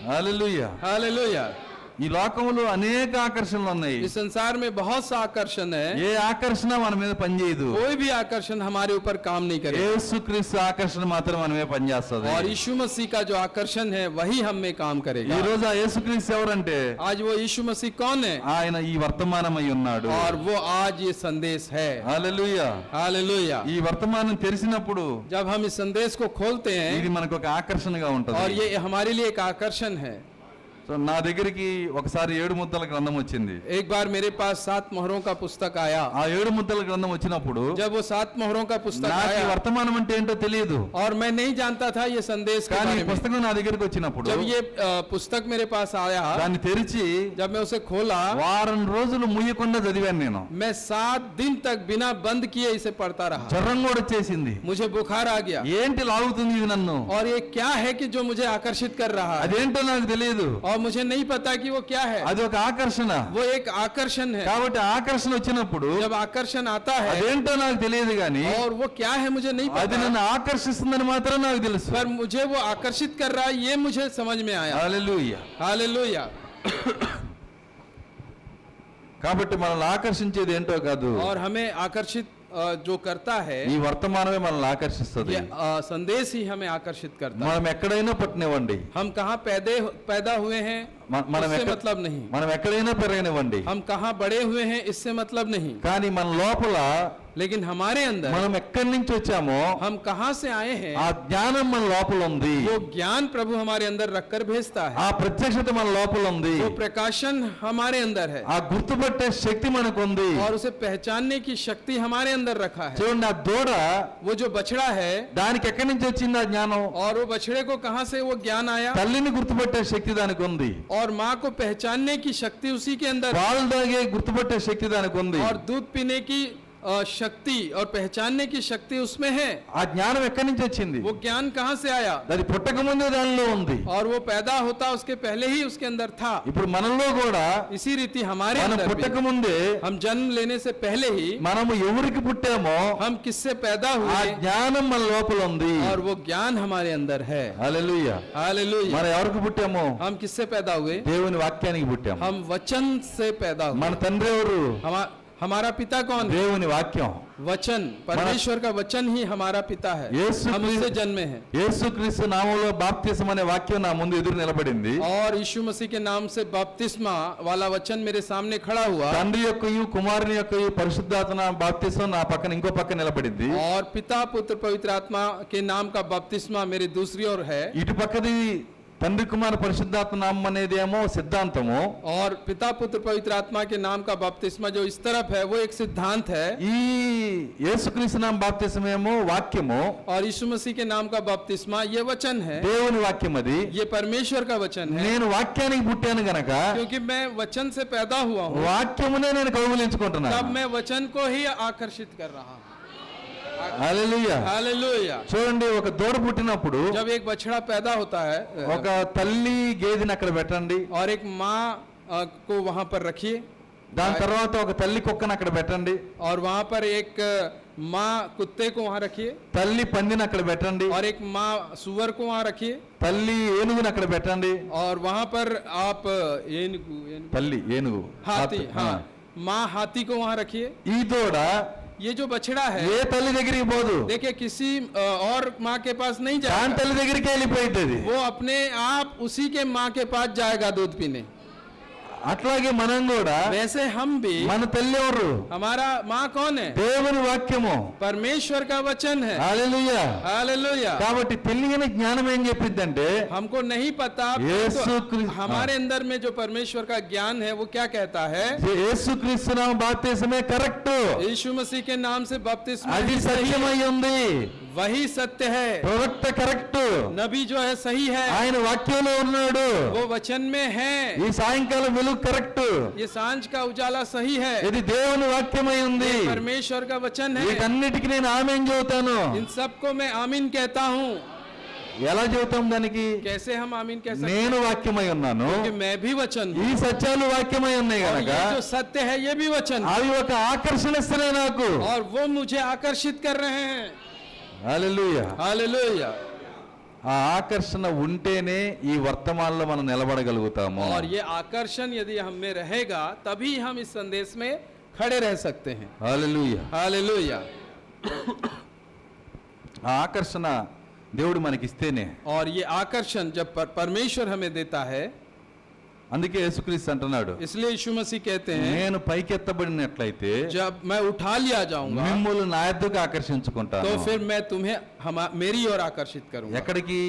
హల్లెలూయా. हालेलुया। ఈ లోకంలో అనేక ఆకర్షణలు ఉన్నాయి. इस संसार में बहुत सा आकर्षण है, ఏ ఆకర్షణ మన మీద పనిచేయదు. कोई भी आकर्षण हमारे ऊपर काम नहीं करेगा, యేసుక్రీస్తు ఆకర్షణ మాత్రం మనమే పనిచేస్తుంది. और यीशु मसीह का जो आकर्षण है वही हम में काम ఈ करेगा। రోజు ఆ యేసుక్రీస్తు ఎవరంటే आज वो यीशु मसीह कौन है? ఆయన ఈ వర్తమానమై ఉన్నాడు. और वो आज ये संदेश है। హల్లెలూయా. हालेलुया। ఈ వర్తమానం తెరిచినప్పుడు जब हम इस संदेश को खोलते ఇది हैं మనకు ఒక ఆకర్షణగా और ఉంటుంది. ये हमारे लिए एक आकर्षण है। సో నా దగ్గరికి ఒకసారి 7 ముద్దల గ్రంథం వచ్చింది. एक बार मेरे पास 7 मोहरों का पुस्तक आया। ఆ 7 ముద్దల గ్రంథం వచ్చినప్పుడు जब वो 7 मोहरों का पुस्तक నాకు ఈ आया వర్తమానం అంటే ఏంటో తెలియదు. और मैं नहीं जानता था ये संदेश के కానీ बारे ఈ में। పుస్తకం నా దగ్గరికి వచ్చినప్పుడు जब ये पुस्तक मेरे पास आया, దాన్ని తెరిచి जब मैं उसे खोला, వారం రోజులు ముయ్యకుండా చదివాను నేను. मैं 7 दिन तक बिना बंद किए इसे पढ़ता रहा। జ్వరం కూడా వచ్చేసింది. मुझे बुखार आ गया, ఏంటి లాగుతుంది ఇది నన్ను? और ये क्या है कि जो मुझे आकर्षित कर रहा है, అదేంటో నాకు తెలియదు. और मुझे नहीं पता कि वो क्या है। అది ఒక ఆకర్షణ. वो एक आकर्षण है। కాబట్టి ఆకర్షణ వచ్చినప్పుడు जब आकर्षण आता है, అదేంటో నాకు తెలియదు కానీ और वो क्या है मुझे नहीं అది पता, నన్ను ఆకర్షిస్తుందని మాత్రం నాకు తెలుసు. पर मुझे वो आकर्षित कर रहा है ये मुझे समझ में आया। హల్లెలూయా. हालेलुया। కాబట్టి మనల్ని ఆకర్షించేది ఏంటో కాదు, और हमें आकर्षित जो करता है, ఈ వర్తమానమే మనల్ని ఆకర్షిస్తుంది. ये संदेश ही हमें आकर्षित करता है। మనం ఎక్కడైనా పుట్టనివ్వండి, हम कहाँ पैदा हुए हैं మనం इससे मतलब नहीं, మనం ఎక్కడైనా పెరగనివ్వండి, हम कहाँ बड़े हुए हैं इससे मतलब नहीं, కానీ మన లోపల लेकिन हमारे अंदर మనం ఎక్కడి నుంచి వచ్చామో हम कहाँ से आए हैं ఆ జ్ఞానం మన లోపల ఉంది. वो ज्ञान प्रभु हमारे अंदर रखकर भेजता है। ఆ ప్రత్యక్షత మన లోపల ఉంది. वो प्रकाशन हमारे अंदर है, ఆ గుర్తుపట్టే శక్తి మనకు ఉంది. और उसे पहचानने की शक्ति हमारे अंदर रखा है। చూడండి, ఆ దూడ, वो जो बछड़ा है, దానికి ఎక్కడి నుంచి వచ్చింది ఆ జ్ఞానం? और वो बछड़े को कहाँ से वो ज्ञान आया, తల్లిని గుర్తుపట్టే శక్తి దానికి ఉంది. और माँ को पहचानने की शक्ति उसी के अंदर, పాలు తాగే గుర్తుపట్టే శక్తి దానికి ఉంది. और दूध पीने की शक्ति और पहचानने की शक्ति उसमें है। ఆ జ్ఞానం ఎక్కడి నుంచి వచ్చింది? वो ज्ञान कहाँ से आया? అది పుట్టక ముందే దానిలో ఉంది. और वो पैदा होता उसके पहले ही उसके अंदर था। ఇప్పుడు మనలో కూడా इसी रीति हमारे మనం अंदर పుట్టక भी, ముందే हम जन्म लेने से पहले ही మనము ఎవరికి పుట్టామో हम किससे पैदा ఆ हुए, జ్ఞానం మన లోపల ఉంది. और वो ज्ञान हमारे अंदर है। హల్లెలూయా. हालेलुया। మనం ఎవరికి పుట్టామో? हम किससे पैदा हुए? దేవుని వాక్యానికి పుట్టాము. हम वचन से पैदा हुए। మన తండ్రి ఎవరు? हमारा पिता कौन है? దేవుని వాక్యం. वचन, परमेश्वर का वचन ही हमारा पिता है। యేసు हम उससे जन्मे हैं। యేసుక్రీస్తు నామములో బాప్తిసం అనే వాక్యం నా ముందు ఎదురు నిలబడింది. और यीशु मसीह के नाम से बपतिस्मा वाला वचन मेरे सामने खड़ा हुआ, తండ్రి యొక్కయు కుమారుని యొక్కయు పరిశుద్ధాత్మ బాప్తిసం నా పక్కన ఇంకో పక్కన నిలబడింది. और पिता पुत्र पवित्र आत्मा के नाम का बपतिस्मा मेरी दूसरी ओर है। ఇటు పక్కది తండ్రి కుమార పరిశుద్ధాత్మ నామం అనేదేమో సిద్ధాంతము, और पिता पुत्र पवित्र आत्मा के नाम का बपतिस्मा जो इस तरफ है वो एक सिद्धांत है। ఈ యేసుక్రీస్తు నామ బాప్తిసం ఏమో వాక్యము, और यीशु मसीह के नाम का बपतिस्मा ये वचन है, దేవుని వాక్యం. అది ये परमेश्वर का वचन है। నేను వాక్యానికి పుట్టాను గనక क्योंकि मैं वचन से पैदा हुआ हूँ, వాక్యమునే నేను కౌగిలించుకుంటున్నాను. तब मैं वचन को ही आकर्षित कर रहा हूँ। హల్లెలూయా. हालेलुया। చూడండి, ఒక దూడ పుట్టినప్పుడు जब एक बछड़ा पैदा होता है, ఒక తల్లి గేదెని అక్కడ పెట్టండి, और एक माँ को वहां पर रखिए, దాని తర్వాత ఒక తల్లి కుక్కను అక్కడ పెట్టండి, और वहां पर एक माँ कुत्ते को वहां रखिए, తల్లి పందిని అక్కడ పెట్టండి, और एक माँ सुअर को वहां रखिए, తల్లి ఏనుగుని అక్కడ పెట్టండి, और वहां पर आप తల్లి ఏనుగు, हाथी, हाँ, माँ हाथी को वहां रखिए। ఈ దూడ ये जो बछड़ा है, ఏ తల్లి దగ్గరికి పోదు, देखिए किसी और माँ के पास नहीं దాని जाएगा, తల్లి దగ్గరికి వెళ్ళిపోయింది. वो अपने आप उसी के माँ के पास जाएगा दूध पीने। అట్లాగే మనం కూడా, वैसे हम भी, మన తల్లి ఎవరు? हमारा माँ कौन है? దేవుని వాక్యము. परमेश्वर का वचन है। హల్లెలూయా. हालेलुया। కాబట్టి తెలియని జ్ఞానం ఏం చెప్పిందంటే, हमको नहीं पता, यीशु तो क्रिस्त- हमारे अंदर में जो परमेश्वर का ज्ञान है वो क्या कहता है? యేసుక్రీస్తు నామ బాప్తిసమే కరెక్ట్, यीशु मसीह के नाम से बपतिस्मा అది ही सही है। సత్యమై ఉంది. वही सत्य है, ప్రవక్త కరెక్ట్, नबी जो है सही है, ఆయన వాక్యంలో ఉన్నాడు, वो वचन में है, ఈ సాయంకాలం వెలుగు కరెక్ట్, ये सांझ का उजाला सही है, ఇది దేవుని వాక్యమై ఉంది. ये परमेश्वर का वचन है। వీటన్నిటికీ నేను ఆమేన్ చెబుతాను. इन सबको मैं आमीन कहता हूँ। ఎలా చెబుతాం దానికి? कैसे हम आमीन कह सकते నేను వాక్యమై ఉన్నాను, हैं? कि मैं भी वचन ఈ हूँ, సత్యాలు వాక్యమై ఉన్నాయి और గనక ये जो सत्य है ये भी वचन है, అవి ఒక ఆకర్షణ ఇస్తున్నాయి నాకు. और वो मुझे आकर्षित कर रहे हैं। హల్లెలూయా. हालेलुया। ఆ ఆకర్షణ ఉంటేనే ఈ వర్తమానంలో మనం నిలబడగలుగుతాము. और ये आकर्षण यदि हम में रहेगा तभी हम इस संदेश में खड़े रह सकते हैं। హల్లెలూయా. हालेलुया। ఆ ఆకర్షణ దేవుడు మనకిస్తేనే. और ये आकर्षण जब परमेश्वर हमें देता है, అందుకే యేసుక్రీస్తు అంటున్నాడు, इसलिए यीशु मसीह कहते हैं నేను పైకెత్తబడినట్లయితే जब मैं उठा लिया जाऊंगा మిమ్మల్ని నా యొద్దకు ఆకర్షించుకుంటాను. तो फिर मैं तुम्हें मेरी ओर आकर्षित करूंगा। ఎక్కడికి?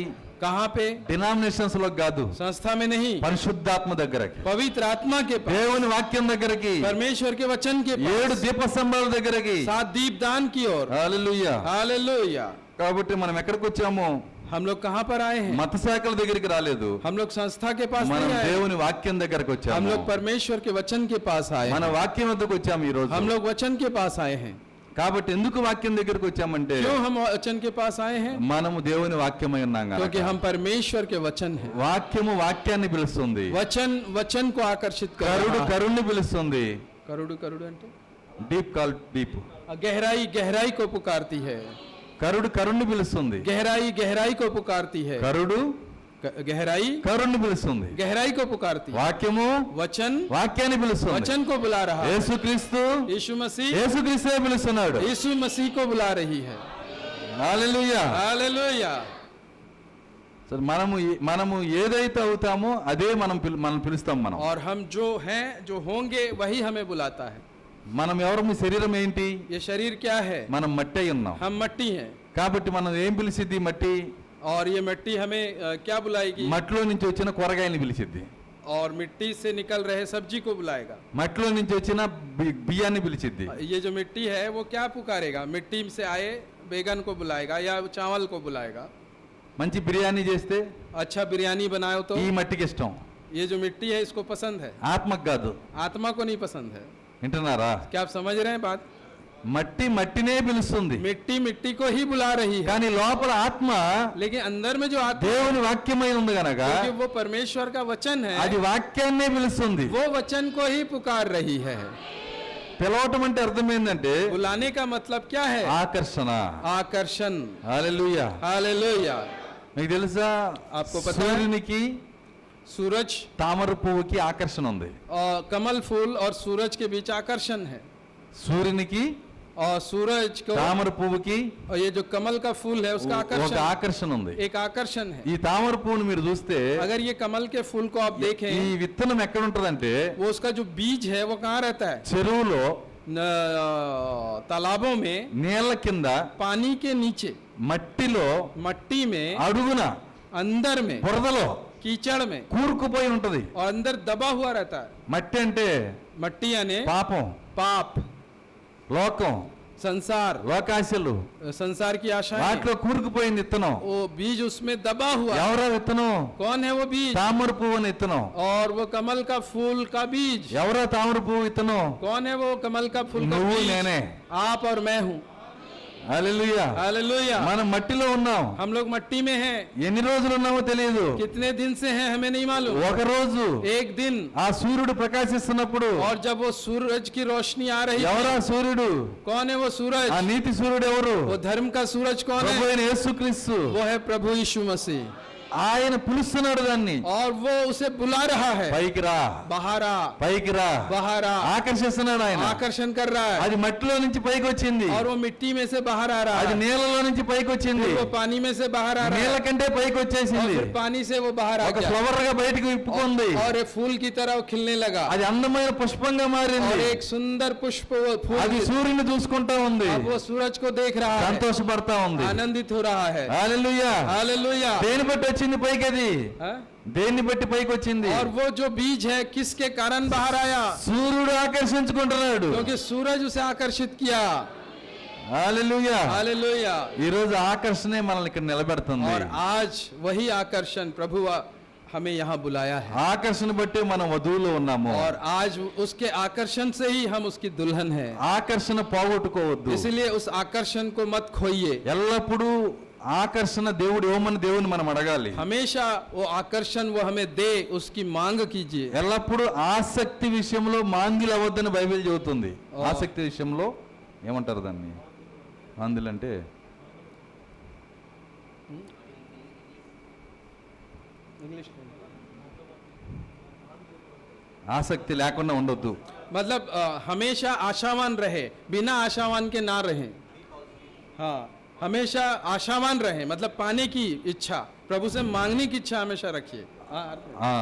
कहाँ पे? డినామినేషన్స్ లో కాదు, संस्था में नहीं, పరిశుద్ధాత్మ దగ్గరకి, पवित्र आत्मा के पास, దేవుని వాక్యం దగ్గరకి, परमेश्वर के वचन के 7 पास, దీపస్తంభాల దగ్గరకి. 7 दीपदान की ओर। హల్లెలూయా. हालेलुया। కాబట్టి మనం ఎక్కడికి వచ్చాము? हम लोग कहाँ पर आए हैं? మత శాఖల దగ్గరికి రాలేదు, हम लोग संस्था के पास మనం नहीं आए, దేవుని వాక్యం దగ్గరకు हम వచ్చాము. लोग परमेश्वर के वचन के पास आए మన हैं। వాక్యం వద్దకు వచ్చాము ఈ రోజు. हम लोग वचन के पास आए हैं। కాబట్టి ఎందుకు వాక్యం దగ్గరికి వచ్చామంటే क्यों हम वचन के पास आए हैं? మనము దేవుని వాక్యమై ఉన్నాం क्योंकि గనక. हम परमेश्वर के वचन हैं। వాక్యము వాక్యాన్ని పిలుస్తుంది, वचन वचन को आकर्षित कर కరుడు रहा है। కరుణ్ణి పిలుస్తుంది. करुड़ करुड़ అంటే డీప్ కాల్ డీప్. गहराई गहराई को पुकारती है, కరుడు కరుణ్ణి పిలుస్తుంది. गहराई गहराई को पुकारती है, కరుడు गहराई కరుణ్ణి పిలుస్తుంది. गहराई को पुकारती है। వాక్యము वचन వాక్యాన్ని పిలుస్తుంది. वचन को बुला रहा है। యేసుక్రీస్తు यीशु मसीह యేసుక్రీస్తే పిలుస్తున్నాడు. यीशु मसीह को बुला रही है। హల్లెలూయా. हालेलुया। సరే, మనము ఏదైతే అవుతామో అదే మనం పిలుస్తాం. మనం और हम जो हैं जो होंगे वही हमें बुलाता है। మనం ఎవరు? మీ శరీరం ఏంటి? ये शरीर क्या है? మనం మట్టి అయి ఉన్నాం. हम मट्टी हैं, కాబట్టి మనం ఏం పిలిచిద్ది? మట్టి. और ये मिट्टी हमें क्या बुलाएगी? మట్టిలో నుంచి వచ్చిన కూరగాయల్ని పిలిచిద్ది. और मिट्टी से निकल रहे सब्जी को बुलाएगा। మట్టిలో నుంచి వచ్చిన బియ్యాన్ని పిలిచిద్ది. ये जो मिट्टी है वो क्या पुकारेगा? मिट्टी से आए बैगन को बुलाएगा या चावल को बुलाएगा। మంచి బిర్యానీ చేస్తే अच्छा बिरयानी बनाओ तो ఈ మట్టికి ఇష్టం, ये जो मिट्टी है इसको पसंद है, ఆత్మకు కాదు. आत्मा को नहीं पसंद है। వింటున్నారా? क्या आप समझ रहे हैं बात? మట్టి మట్టినే పిలుస్తుంది, मिट्टी मिट्टी को ही बुला रही है, కానీ లోపల ఆత్మ लेकिन अंदर में जो आत्मा, దేవుని వాక్యమై ఉంది గనక क्योंकि वो परमेश्वर का वचन है, అది వాక్యాన్నే పిలుస్తుంది. वो वचन को ही पुकार रही है। పిలవటం అంటే అర్థం ఏంటంటే बुलाने का मतलब क्या है? ఆకర్షణ. आकर्षण। హల్లెలూయా. हालेलुया। మీకు తెలుసా, आपको पता है? సూర్యునికి सूरज తామర పువ్వుకి ఆకర్షణ ఉంది. और कमल फूल और सूरज के बीच आकर्षण है। సూర్యునికి और सूरज को తామర పువ్వుకి और ये जो कमल का फूल है उसका ఒక आकर्षण, ఆకర్షణ ఉంది. एक आकर्षण है। ఈ తామర పువ్వుని మీరు చూస్తే अगर ये कमल के फूल को आप ఈ देखें, విత్తనం ఎక్కడ ఉంటదంటే वो उसका जो बीज है वो कहाँ रहता है? చెరువులో तालाबों में, నీళ్ల కింద पानी के नीचे, మట్టిలో मट्टी में, అడుగున अंदर में, బురదలో कीचड़ में, కూరుకుపోయి ఉంటది. और अंदर दबा हुआ रहता है। మట్టి అంటే मट्टी यानी పాపం, पाप, లోకం, संसार, లోకాశలు, संसार की आशाएं, వాటిలో కూరుకుపోయింది విత్తనం. वो बीज उसमें दबा हुआ है। ఎవరా విత్తనం? कौन है वो बीज? తామర పువ్వు అనే విత్తనం. और वो कमल का फूल का बीज। ఎవరా తామర పువ్వు విత్తనం? कौन है वो कमल का फूल का నువ్వు बीज? నేనే. आप और मैं हूँ। హల్లెలూయా. हालेलुया। మనం మట్టిలో ఉన్నాం. हम लोग मट्टी में हैं। ఎన్ని రోజులు ఉన్నామో తెలియదు. कितने दिन से हैं हमें नहीं मालूम। ఒక రోజు एक दिन, ఆ సూర్యుడు ప్రకాశిస్తున్నప్పుడు और जब वो सूरज की रोशनी आ रही ఎవరా है, సూర్యుడు? कौन है वो सूरज? ఆ నీతి సూర్యుడు ఎవరు? वो धर्म का सूरज कौन ప్రభు है? అయిన యేసుక్రీస్తు. वो है प्रभु यीशु मसीह। ఆయన పిలుస్తున్నాడు దాన్ని, और वो उसे बुला रहा है, పైకి రా, बाहर आ, పైకి రా, बाहर आ, ఆకర్షిస్తున్నాడు ఆయన. आकर्षण कर रहा है। అది మట్టిలో నుంచి పైకి వచ్చింది, और वो मिट्टी में से बाहर आ रहा అది है, నీళ్ళలో నుంచి పైకి వచ్చింది, फिर वो पानी में से बाहर आ నీళ్ళ रहा है, కంటే పైకి और వచ్చేసింది, फिर पानी से वो बाहर आ ఒక गया, ఫ్లవర్ గా బయటకు విప్పుకుంది, और एक फूल की तरह वो खिलने लगा, అది అందమైన పుష్పంగా और మారింది. एक सुंदर पुष्प वो फूल అది సూర్యుని చూసుకుంటా ఉంది, अब वो सूरज को देख रहा है, సంతోషపడతా ఉంది. आनंदित हो रहा है। హల్లెలూయా. हालेलुया। దేని బట్టి వచ్చింది పైకి? అది हाँ? దేన్ని బట్టి పైకి వచ్చింది? और वो जो बीज है किसके कारण बाहर आया? సూర్యుడు ఆకర్షించుకుంటున్నాడు. क्योंकि सूरज उसे आकर्षित किया। హల్లెలూయా. हालेलुया। ఈ రోజు ఆకర్షణే మనల్ని ఇక్కడ నిలబెడుతుంది. और आज वही आकर्षण प्रभु हमें यहाँ बुलाया है, ఆకర్షణ బట్టి మనం వధువులో ఉన్నాము. और आज उसके आकर्षण से ही हम उसकी दुल्हन है। ఆకర్షణ పోగొట్టుకోవద్దు. इसलिए उस आकर्षण को मत खोइए। ఎల్లప్పుడూ ఆకర్షణ దేవుడు ఇవ్వమని దేవుని మనం అడగాలి. हमेशा वो आकर्षण वो हमें दे, उसकी मांग कीजिए। ఎల్లప్పుడూ ఆసక్తి విషయంలో మాంగిలు అవ్వద్దని బైబిల్ చెబుతుంది. ఆసక్తి విషయంలో ఏమంటారు దాన్ని? మాంగిలు అంటే ఆసక్తి లేకుండా ఉండొద్దు. मतलब हमेशा आशावान रहे, बिना आशावान के ना रहे। हाँ, हमेशा आशावान रहे मतलब पाने की इच्छा, प्रभु से मांगने की इच्छा हमेशा रखिए। ఆ,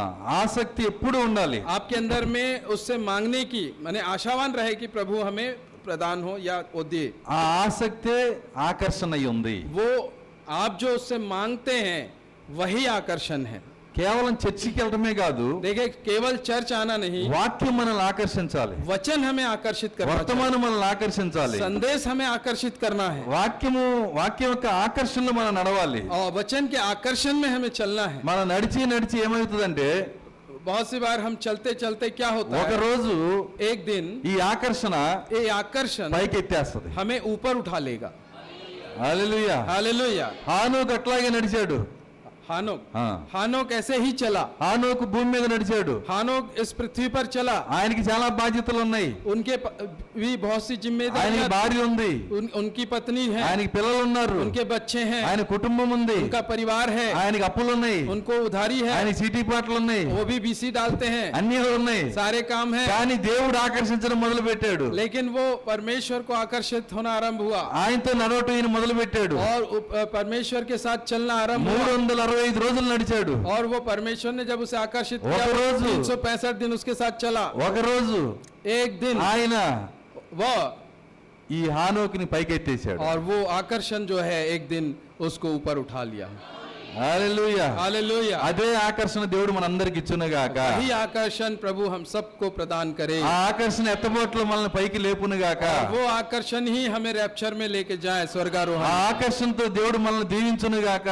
ఆసక్తి ఎప్పుడు ఉండాలి. आपके अंदर में उससे मांगने की माने आशावान रहे कि प्रभु हमें प्रदान हो या वो दे। ఆ ఆసక్తే ఆకర్షణ అయి ఉంది. वो आप जो उससे मांगते हैं वही आकर्षण है। కేవలం చర్చికి వెళ్ళడమే కాదు, देखिए केवल चर्च आना नहीं, వాక్యం మనల్ని ఆకర్షించాలి. वचन हमें आकर्षित करना चाहिए, వర్తమానం మనల్ని ఆకర్షించాలి. संदेश हमें आकर्षित करना है, వాక్యం యొక్క ఆకర్షణలో మనం నడవాలి. और वचन के आकर्षण में हमें चलना है। మనం నడిచి ఏమవుతుందంటే बहुत सी बार हम चलते चलते क्या होता ఒక है, రోజు एक दिन ఈ ఆకర్షణ ये आकर्षण పైకి ఎత్తేస్తుంది. हमें ऊपर उठा लेगा। హల్లెలూయా. हालेलुया। హానోకు అట్లాగే నడిచాడు. हानोक हाँ। हानोक ऐसे ही चला। హానోకు భూమి మీద నడిచాడు. हानोक इस पृथ्वी पर चला, ఆయనకి చాలా బాధ్యతలు ఉన్నాయి. उनके भी बहुत सी ఆయనకి जिम्मेदारियां, భార్య ఉంది, उनकी पत्नी है, ఆయనకి పిల్లలు ఉన్నారు, उनके बच्चे हैं, ఆయన కుటుంబం ఉంది, उनका परिवार है, ఆయనకి అప్పులు ఉన్నాయి, उनको उधारी है, ఆయనకి చీటీ పాటలు ఉన్నాయి, वो भी बीसी डालते हैं, అన్ని ఉన్నాయి. सारे काम है। కానీ దేవుడు ఆకర్షించడం మొదలు పెట్టాడు. लेकिन वो परमेश्वर को आकर्षित होना आरंभ हुआ, ఆయనతో నడవటం ఈయన మొదలు పెట్టాడు. और परमेश्वर के साथ चलना आरंभ हुआ, 365 రోజులు నడిచాడు. और वो परमेश्वर ने जब उसे आकर्षित ఒక किया, రోజు 365 दिन उसके साथ चला। ఒక రోజు एक दिन ఆయన वो ఈ హానోకుని పైకెత్తేశాడు. और वो आकर्षण जो है एक दिन उसको ऊपर उठा लिया। హల్లెలూయా. हालेलुया। అదే ఆకర్షణ దేవుడు మనందరికి ఇచ్చునుగాక. वही आकर्षण प्रभु हम सबको प्रदान करे, ఆ ఆకర్షణ ఎత్తబోట్లో మనల్ని పైకి లేపునుగాక. और वो आकर्षण ही हमें रैप्चर में लेके जाए, ఆ स्वर्गारोहण। ఆకర్షణతో దేవుడు మనల్ని దీవించునుగాక.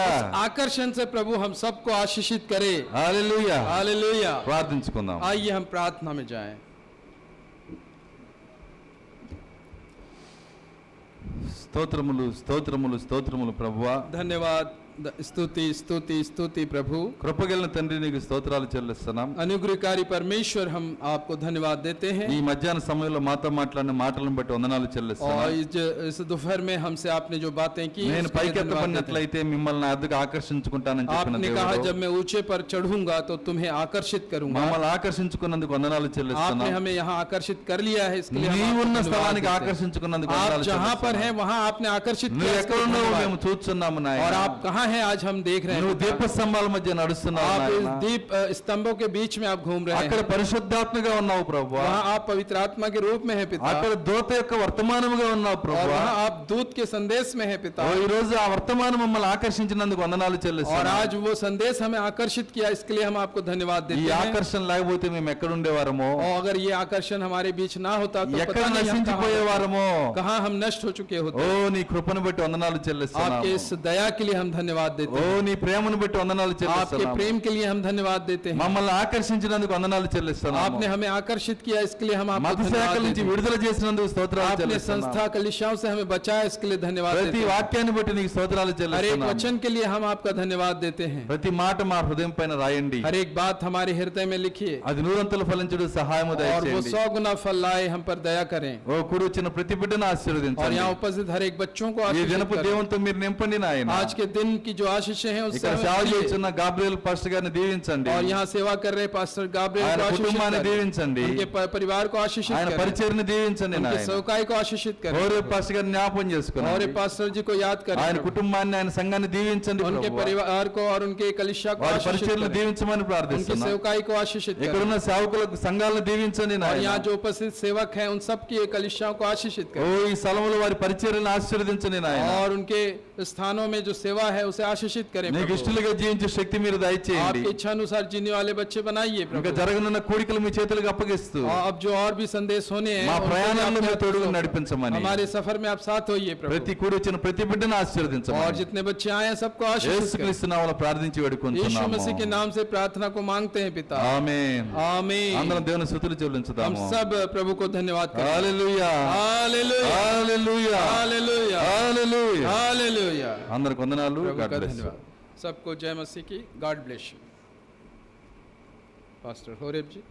आकर्षण से प्रभु हम सबको आशीषित करे। హల్లెలూయా. हालेलुया। ప్రార్థించుకుందాం. आइए हम प्रार्थना में जाएं। స్తోత్రములు స్తోత్రములు స్తోత్రములు ప్రభువా. धन्यवाद, स्तुति स्तुति स्तुति प्रभु। కృపగలిగిన తండ్రి నీకు స్తోత్రాలు చెల్లిస్తున్నాం. अनुग्रहकारी परमेश्वर हम आपको धन्यवाद देते हैं, ఈ మధ్యాహ్న సమయంలో మాతో మాట్లాడిన మాటలను బట్టి వందనాలు और చెల్లిస్తున్నాం. इस दोपहर में हमसे आपने जो बातें की నేను उसके लिए धन्यवाद देते हैं। పైకెత్తబడినట్లయితే మిమ్మల్ని అద్దకు ఆకర్షించుకుంటానని చెప్పిన आपने कहा దేవుడు जब मैं ऊंचे पर चढ़ूंगा तो तुम्हें आकर्षित करूंगा। మమ్మల్ని ఆకర్షించుకున్నందుకు వందనాలు आपने చెల్లిస్తున్నాం. हमें यहाँ आकर्षित कर लिया है, इसके लिए हम आपको నీవున్న धन्यवाद స్థలానికి देते हैं। ఆకర్షించుకున్నందుకు आप వందనాలు जहाँ पर हैं చెల్లిస్తున్నాం. वहाँ आपने आकर्षित నువ్వు किया, इसके लिए ఎక్కడున్నావు धन्यवाद। మేము చూస్తున్నాము और నాయన. आप कहाँ हैं आज हम देख रहे నువ్వు हैं। దీప స్తంభాల మధ్య నడుస్తున్నావు आप इस నాయన. दीप स्तंभों के बीच में आप घूम रहे అక్కడ हैं, పరిశుద్ధాత్మగా ఉన్నావు ప్రభువా. वहाँ आप पवित्र आत्मा के रूप में है पिता, అక్కడ దూత యొక్క వర్తమానముగా ఉన్నావు और ప్రభువా. वहाँ आप दूत के संदेश में है पिता। ఓ ఈ రోజు ఆ వర్తమానం మమ్మల్ని ఆకర్షించినందుకు వందనాలు और చెల్లిస్తున్నాం. आज वो संदेश हमें आकर्षित किया, इसके लिए हम आपको धन्यवाद ఈ देते हैं। ఆకర్షణ లేకపోతే మేము ఎక్కడ ఉండేవారమో, और अगर ये आकर्षण हमारे बीच ना होता तो ఎక్కడ पता नहीं हम कहाँ నశించిపోయేవారమో. कहाँ हम नष्ट हो चुके ఓ होते। నీ కృపను బట్టి వందనాలు చెల్లిస్తున్నాము. आपके इस दया के लिए हम धन्यवाद देते ఓ हैं, నీ ప్రేమను బట్టి వందనాలు आपके చెల్లిస్తున్నాము. प्रेम के लिए हम धन्यवाद देते हैं। మమ్మల్ని ఆకర్షించినందుకు వందనాలు చెల్లిస్తున్నాము. आपने हमें आकर्षित किया, इसके लिए हम आपको మత धन्यवाद శాఖల देते నుంచి हैं। విడుదల చేసినందుకు స్తోత్రాలు आपने చెల్లిస్తున్నాము. संस्था कलिसियाओं से हमें बचाया, इसके लिए धन्यवाद देते ప్రతి हैं। వాక్యాన్ని బట్టి నీకు స్తోత్రాలు हर एक చెల్లిస్తున్నాము. वचन के लिए हम आपका धन्यवाद देते हैं। ప్రతి మాట మా హృదయం పైన రాయండి. हर एक बात हमारे हृदय में लिखिए, అది నూరంతలు ఫలించుడు సహాయము और वो దయచేయండి. 100 गुना फल लाए, हम पर दया करें। ఓ కూడి వచ్చిన ప్రతి బిడ్డను और ఆశీర్వదించండి. यहाँ उपस्थित हर एक बच्चों को ఈ आशीषित దినపు करें। దేవునితో మీరు నింపండి నాయన. आज के दिन की जो आशीषें हैं उससे ఇక్కడ हमें సేవ भरिए। చేస్తున్న గాబ్రియల్ పాస్టర్ గారిని దీవించండి. और यहाँ सेवा कर रहे पास्टर गाब्रिएल ఆయన को आशीषित కుటుంబాన్ని करें, దీవించండి. उनके परिवार को आशीषित ఆయన करें, పరిచర్ని దీవించండి उनके నాయన. सेवकाई को आशीषित करें, ఓరే పాస్టర్ గారిని జ్ఞాపకం और చేసుకున్నాను. पास्टर जी को याद करें, ఆయన प्रभु। కుటుంబాన్ని ఆయన సంఘాన్ని దీవించండి उनके ప్రభువా. परिवार को और उनके कलिसिया को వారి आशीषित పరిచర్లు करें, దీవించమని उनकी ప్రార్థిస్తున్నాను. सेवकाई को आशीषित करें, ఇక్కడున్న సేవకులకు సంఘాలను దీవించండి और నాయన. यहाँ जो उपस्थित सेवक हैं उन सब की कलिसियाओं को आशीषित ఓ करें, ఈ స్థలంలో వారి పరిచర్లను ఆశీర్వదించండి నాయన. और उनके स्थानों में जो सेवा है उसे आशीषित करें నీకు प्रभु। ఇష్టలుగా జీవించే శక్తి మీరు దయచేయండి. आपकी इच्छा अनुसार जीने वाले बच्चे बनाइए ఇంకా प्रभु। జరగనున్న కోడికలు మీ చేతులకు అప్పగిస్తూ और अब जो और भी संदेश होने हैं మా उनको भी ప్రయాణంలో आपके మీరు हाथ में తోడుగా सौंपो। నడిపించమని, हमारे सफर में आप साथ होइए प्रभु। ప్రతి కూడి వచ్చిన ప్రతి బిడ్డను और ఆశీర్వదించమని जितने बच्चे आए हैं सबको आशीषित करें। యేసుక్రీస్తు నామములో ప్రార్థించి यीशु వేడుకుంటున్నాము. मसीह के नाम से प्रार्थना को मांगते हैं पिता। ఆమేన్. आमीन। అందరం దేవుని స్తుతులు हम చెల్లించుదాము. सब प्रभु को धन्यवाद करते हैं। Hallelujah, hallelujah hallelujah, hallelujah hallelujah. Hallelujah. అందరికి వందనాలు. प्रभु గాడ్ का బ్లెస్ యు. धन्यवाद। सबको जय मसीह की। God bless you. Pastor Horeb ji.